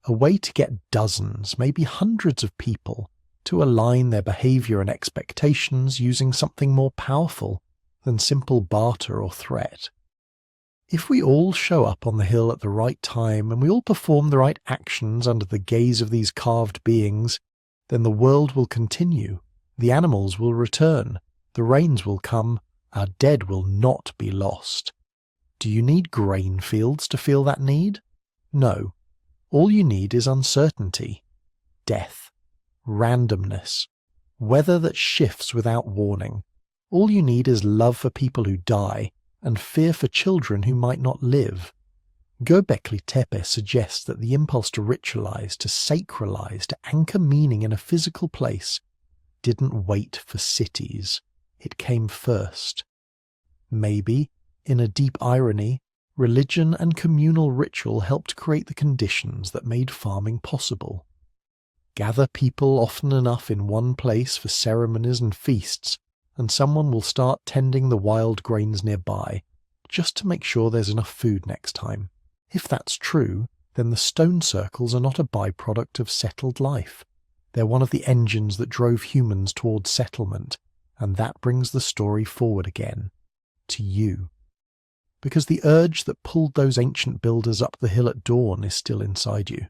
a way to get dozens, maybe hundreds of people to align their behavior and expectations using something more powerful than simple barter or threat. If we all show up on the hill at the right time and we all perform the right actions under the gaze of these carved beings, then the world will continue, the animals will return, the rains will come, our dead will not be lost. Do you need grain fields to feel that need? No. All you need is uncertainty, death, randomness, weather that shifts without warning. All you need is love for people who die and fear for children who might not live. Göbekli Tepe suggests that the impulse to ritualize, to sacralize, to anchor meaning in a physical place didn't wait for cities. It came first. Maybe, in a deep irony, religion and communal ritual helped create the conditions that made farming possible. Gather people often enough in one place for ceremonies and feasts, and someone will start tending the wild grains nearby, just to make sure there's enough food next time. If that's true, then the stone circles are not a byproduct of settled life. They're one of the engines that drove humans towards settlement, and that brings the story forward again, to you. Because the urge that pulled those ancient builders up the hill at dawn is still inside you.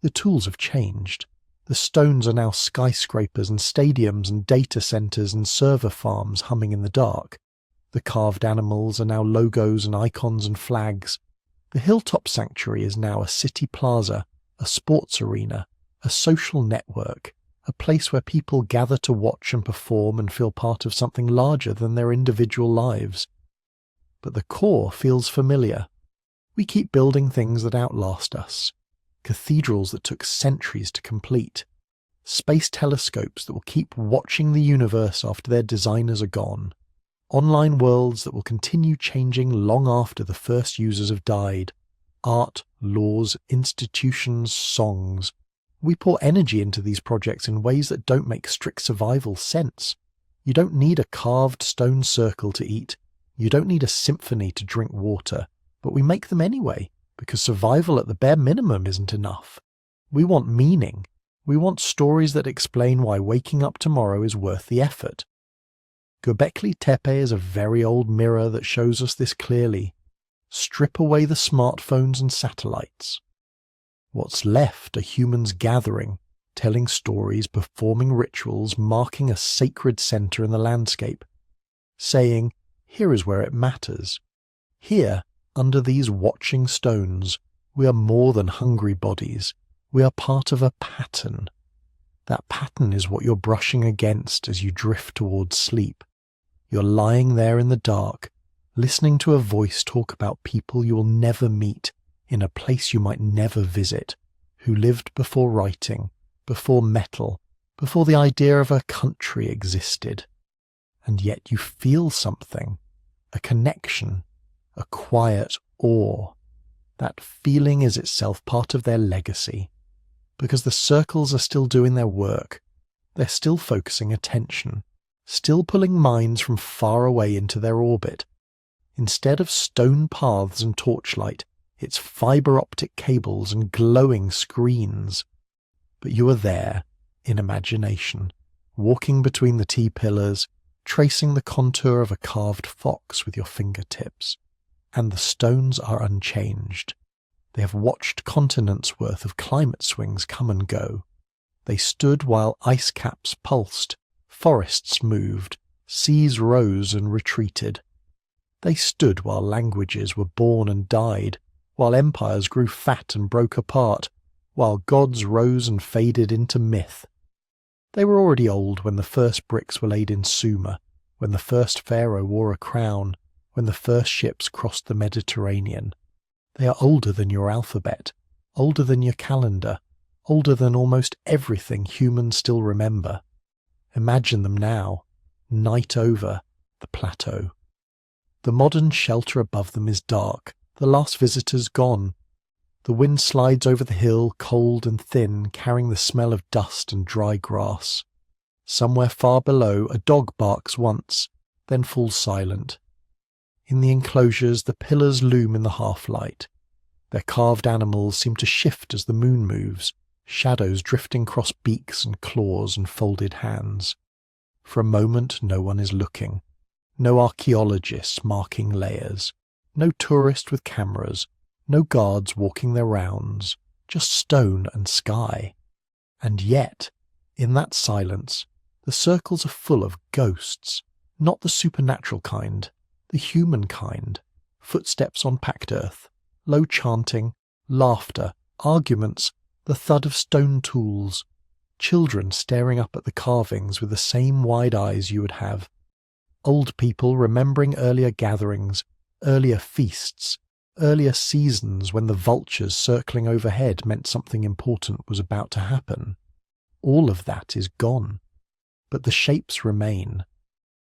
The tools have changed. The stones are now skyscrapers and stadiums and data centers and server farms humming in the dark. The carved animals are now logos and icons and flags. The hilltop sanctuary is now a city plaza, a sports arena, a social network, a place where people gather to watch and perform and feel part of something larger than their individual lives. But the core feels familiar. We keep building things that outlast us. Cathedrals that took centuries to complete. Space telescopes that will keep watching the universe after their designers are gone. Online worlds that will continue changing long after the first users have died. Art, laws, institutions, songs. We pour energy into these projects in ways that don't make strict survival sense. You don't need a carved stone circle to eat. You don't need a symphony to drink water. But we make them anyway, because survival at the bare minimum isn't enough. We want meaning. We want stories that explain why waking up tomorrow is worth the effort. Göbekli Tepe is a very old mirror that shows us this clearly. Strip away the smartphones and satellites. What's left are humans gathering, telling stories, performing rituals, marking a sacred center in the landscape, saying, here is where it matters. Here, under these watching stones, we are more than hungry bodies. We are part of a pattern. That pattern is what you're brushing against as you drift towards sleep. You're lying there in the dark, listening to a voice talk about people you will never meet in a place you might never visit, who lived before writing, before metal, before the idea of a country existed. And yet you feel something, a connection, a quiet awe. That feeling is itself part of their legacy, because the circles are still doing their work. They're still focusing attention, still pulling minds from far away into their orbit. Instead of stone paths and torchlight, it's fiber-optic cables and glowing screens. But you are there, in imagination, walking between the T-pillars, tracing the contour of a carved fox with your fingertips. And the stones are unchanged. They have watched continents' worth of climate swings come and go. They stood while ice caps pulsed, forests moved, seas rose and retreated. They stood while languages were born and died, while empires grew fat and broke apart, while gods rose and faded into myth. They were already old when the first bricks were laid in Sumer, when the first pharaoh wore a crown, when the first ships crossed the Mediterranean. They are older than your alphabet, older than your calendar, older than almost everything humans still remember. Imagine them now, night over the plateau. The modern shelter above them is dark, the last visitors gone. The wind slides over the hill, cold and thin, carrying the smell of dust and dry grass. Somewhere far below, a dog barks once, then falls silent. In the enclosures, the pillars loom in the half-light. Their carved animals seem to shift as the moon moves, shadows drifting across beaks and claws and folded hands. For a moment, no one is looking. No archaeologists marking layers. No tourist with cameras. No guards walking their rounds. Just stone and sky. And yet, in that silence, the circles are full of ghosts. Not the supernatural kind, the human kind. Footsteps on packed earth. Low chanting, laughter, arguments, the thud of stone tools. Children staring up at the carvings with the same wide eyes you would have. Old people remembering earlier gatherings, earlier feasts, earlier seasons when the vultures circling overhead meant something important was about to happen. All of that is gone. But the shapes remain.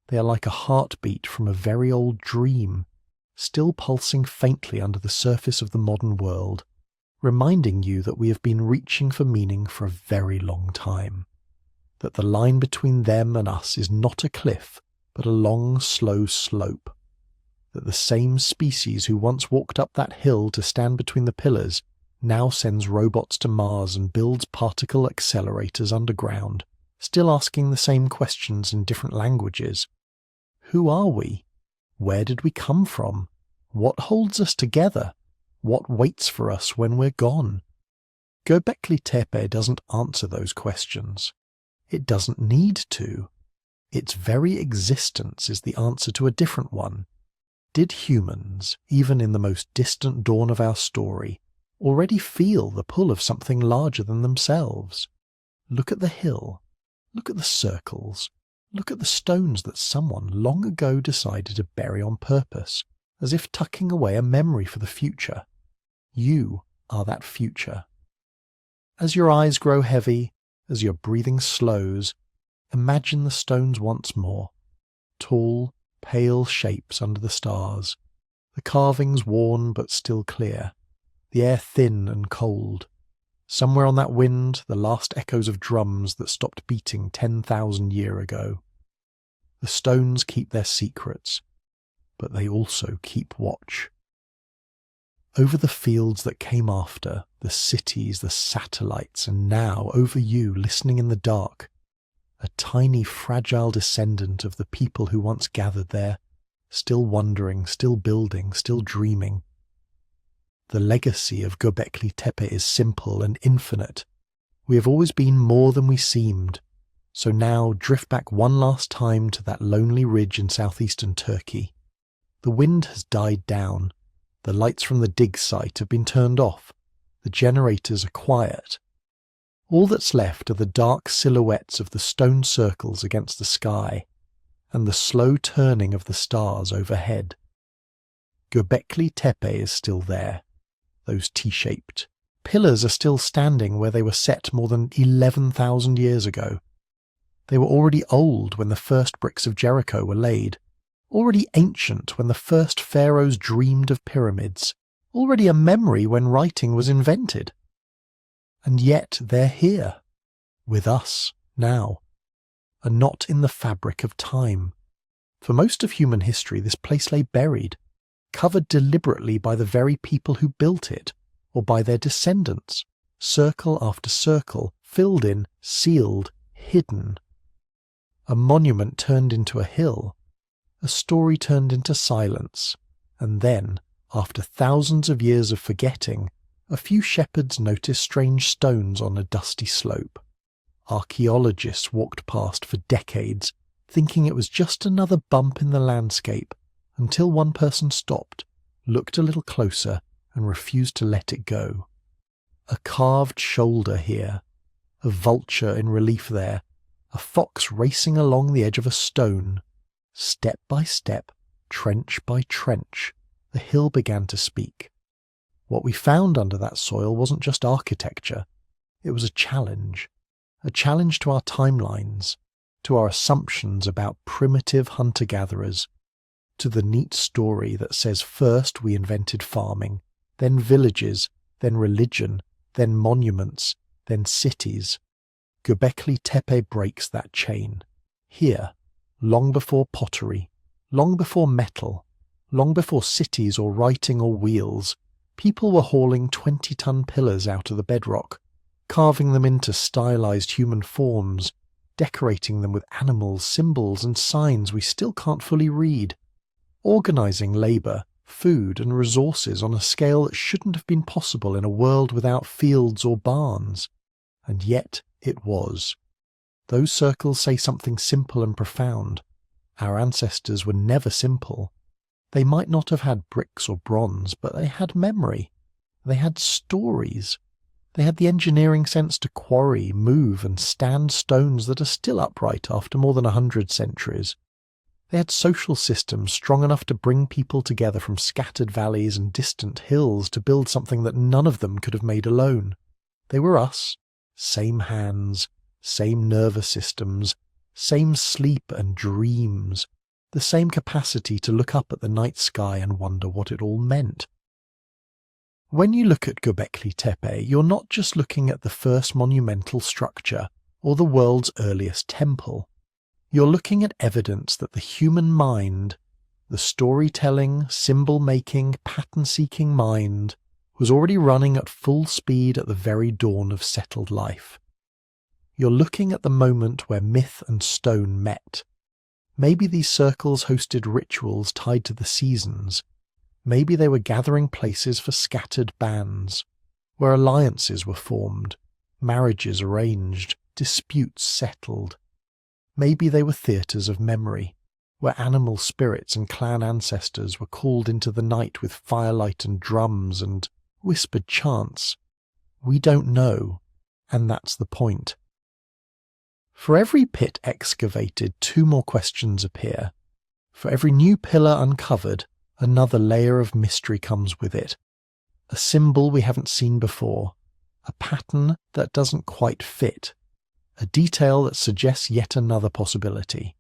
They are like a heartbeat from a very old dream, still pulsing faintly under the surface of the modern world, reminding you that we have been reaching for meaning for a very long time. That the line between them and us is not a cliff, but a long, slow slope. That the same species who once walked up that hill to stand between the pillars now sends robots to Mars and builds particle accelerators underground, still asking the same questions in different languages. Who are we? Where did we come from? What holds us together? What waits for us when we're gone? Göbekli Tepe doesn't answer those questions. It doesn't need to. Its very existence is the answer to a different one. Did humans, even in the most distant dawn of our story, already feel the pull of something larger than themselves? Look at the hill. Look at the circles. Look at the stones that someone long ago decided to bury on purpose, as if tucking away a memory for the future. You are that future. As your eyes grow heavy, as your breathing slows, imagine the stones once more. Tall, pale shapes under the stars, the carvings worn but still clear, the air thin and cold. Somewhere on that wind, the last echoes of drums that stopped beating 10,000 years ago. The stones keep their secrets, but they also keep watch. Over the fields that came after, the cities, the satellites, and now over you, listening in the dark, a tiny, fragile descendant of the people who once gathered there, still wondering, still building, still dreaming. The legacy of Göbekli Tepe is simple and infinite. We have always been more than we seemed. So now drift back one last time to that lonely ridge in southeastern Turkey. The wind has died down. The lights from the dig site have been turned off. The generators are quiet. All that's left are the dark silhouettes of the stone circles against the sky, and the slow turning of the stars overhead. Göbekli Tepe is still there. Those T-shaped pillars are still standing where they were set more than 11,000 years ago. They were already old when the first bricks of Jericho were laid, already ancient when the first pharaohs dreamed of pyramids, already a memory when writing was invented. And yet they're here, with us, now, a knot in the fabric of time. For most of human history, this place lay buried, covered deliberately by the very people who built it, or by their descendants, circle after circle, filled in, sealed, hidden. A monument turned into a hill, a story turned into silence, and then, after thousands of years of forgetting, a few shepherds noticed strange stones on a dusty slope. Archaeologists walked past for decades, thinking it was just another bump in the landscape, until one person stopped, looked a little closer, and refused to let it go. A carved shoulder here, a vulture in relief there, a fox racing along the edge of a stone. Step by step, trench by trench, the hill began to speak. What we found under that soil wasn't just architecture, it was a challenge to our timelines, to our assumptions about primitive hunter-gatherers, to the neat story that says first we invented farming, then villages, then religion, then monuments, then cities. Göbekli Tepe breaks that chain. Here, long before pottery, long before metal, long before cities or writing or wheels, people were hauling 20-ton pillars out of the bedrock, carving them into stylized human forms, decorating them with animals, symbols, and signs we still can't fully read, organizing labor, food, and resources on a scale that shouldn't have been possible in a world without fields or barns. And yet it was. Those circles say something simple and profound. Our ancestors were never simple. They might not have had bricks or bronze, but they had memory. They had stories. They had the engineering sense to quarry, move, and stand stones that are still upright after more than 100 centuries. They had social systems strong enough to bring people together from scattered valleys and distant hills to build something that none of them could have made alone. They were us. Same hands, same nervous systems, same sleep and dreams, the same capacity to look up at the night sky and wonder what it all meant. When you look at Göbekli Tepe, you're not just looking at the first monumental structure or the world's earliest temple. You're looking at evidence that the human mind, the storytelling, symbol-making, pattern-seeking mind, was already running at full speed at the very dawn of settled life. You're looking at the moment where myth and stone met. Maybe these circles hosted rituals tied to the seasons. Maybe they were gathering places for scattered bands, where alliances were formed, marriages arranged, disputes settled. Maybe they were theatres of memory, where animal spirits and clan ancestors were called into the night with firelight and drums and whispered chants. We don't know, and that's the point. For every pit excavated, 2 more questions appear. For every new pillar uncovered, another layer of mystery comes with it. A symbol we haven't seen before, a pattern that doesn't quite fit, a detail that suggests yet another possibility.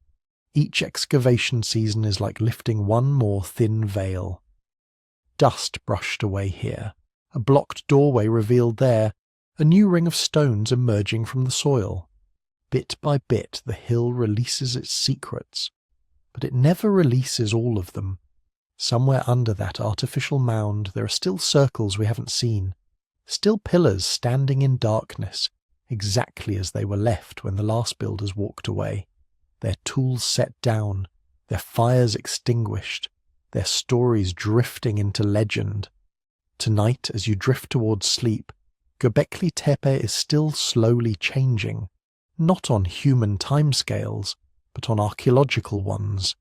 Each excavation season is like lifting one more thin veil. Dust brushed away here, a blocked doorway revealed there, a new ring of stones emerging from the soil. Bit by bit the hill releases its secrets, but it never releases all of them. Somewhere under that artificial mound there are still circles we haven't seen, still pillars standing in darkness, exactly as they were left when the last builders walked away, their tools set down, their fires extinguished, their stories drifting into legend. Tonight, as you drift towards sleep, Göbekli Tepe is still slowly changing, not on human timescales, but on archaeological ones.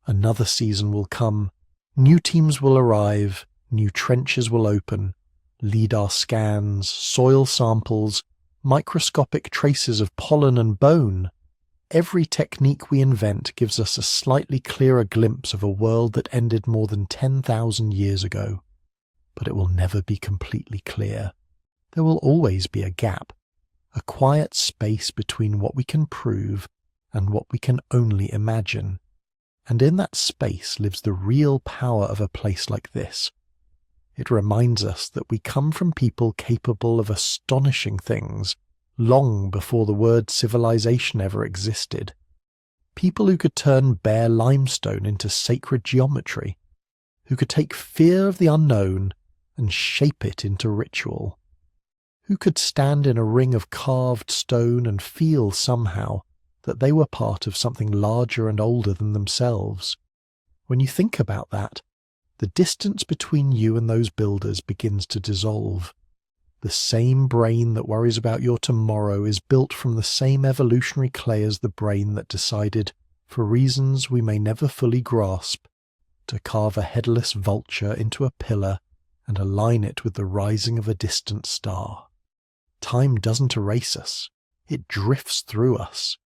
Another season will come, new teams will arrive, new trenches will open, LIDAR scans, soil samples, microscopic traces of pollen and bone. Every technique we invent gives us a slightly clearer glimpse of a world that ended more than 10,000 years ago. But it will never be completely clear. There will always be a gap, a quiet space between what we can prove and what we can only imagine. And in that space lives the real power of a place like this. It reminds us that we come from people capable of astonishing things long before the word civilization ever existed. People who could turn bare limestone into sacred geometry, who could take fear of the unknown and shape it into ritual, who could stand in a ring of carved stone and feel somehow that they were part of something larger and older than themselves. When you think about that, the distance between you and those builders begins to dissolve. The same brain that worries about your tomorrow is built from the same evolutionary clay as the brain that decided, for reasons we may never fully grasp, to carve a headless vulture into a pillar and align it with the rising of a distant star. Time doesn't erase us. It drifts through us.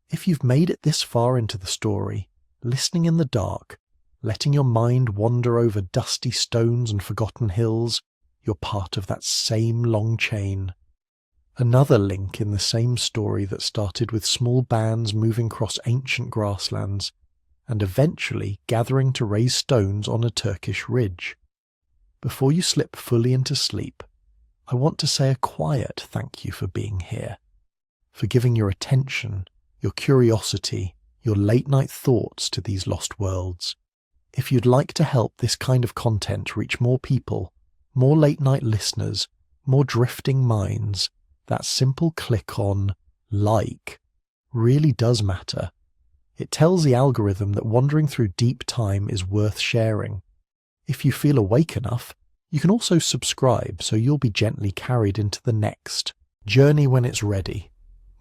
If you've made it this far into the story, listening in the dark, letting your mind wander over dusty stones and forgotten hills, you're part of that same long chain. Another link in the same story that started with small bands moving across ancient grasslands and eventually gathering to raise stones on a Turkish ridge. Before you slip fully into sleep, I want to say a quiet thank you for being here, for giving your attention, your curiosity, your late-night thoughts to these lost worlds. If you'd like to help this kind of content reach more people, more late-night listeners, more drifting minds, that simple click on like really does matter. It tells the algorithm that wandering through deep time is worth sharing. If you feel awake enough, you can also subscribe so you'll be gently carried into the next journey when it's ready.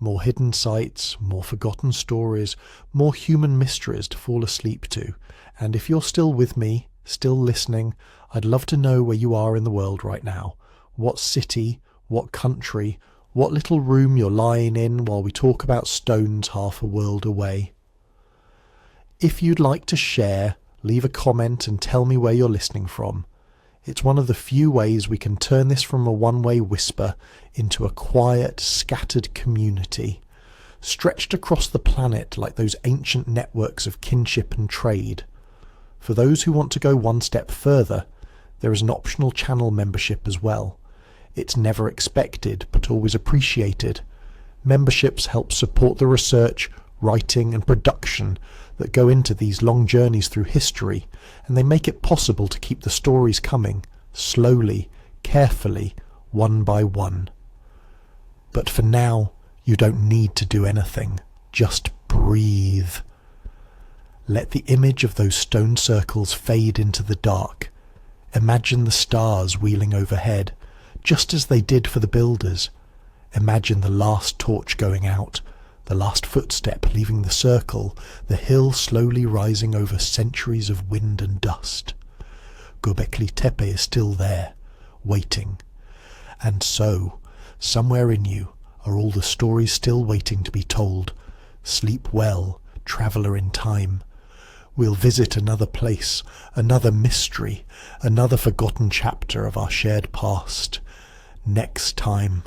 More hidden sites, more forgotten stories, more human mysteries to fall asleep to. And if you're still with me, still listening, I'd love to know where you are in the world right now. What city, what country, what little room you're lying in while we talk about stones half a world away. If you'd like to share, leave a comment and tell me where you're listening from. It's one of the few ways we can turn this from a one-way whisper into a quiet, scattered community, stretched across the planet like those ancient networks of kinship and trade. For those who want to go one step further, there is an optional channel membership as well. It's never expected, but always appreciated. Memberships help support the research, writing and production that go into these long journeys through history, and they make it possible to keep the stories coming, slowly, carefully, one by one. But for now, you don't need to do anything. Just breathe. Let the image of those stone circles fade into the dark. Imagine the stars wheeling overhead, just as they did for the builders. Imagine the last torch going out, the last footstep leaving the circle, the hill slowly rising over centuries of wind and dust. Göbekli Tepe is still there, waiting. And so, somewhere in you, are all the stories still waiting to be told. Sleep well, traveller in time. We'll visit another place, another mystery, another forgotten chapter of our shared past. Next time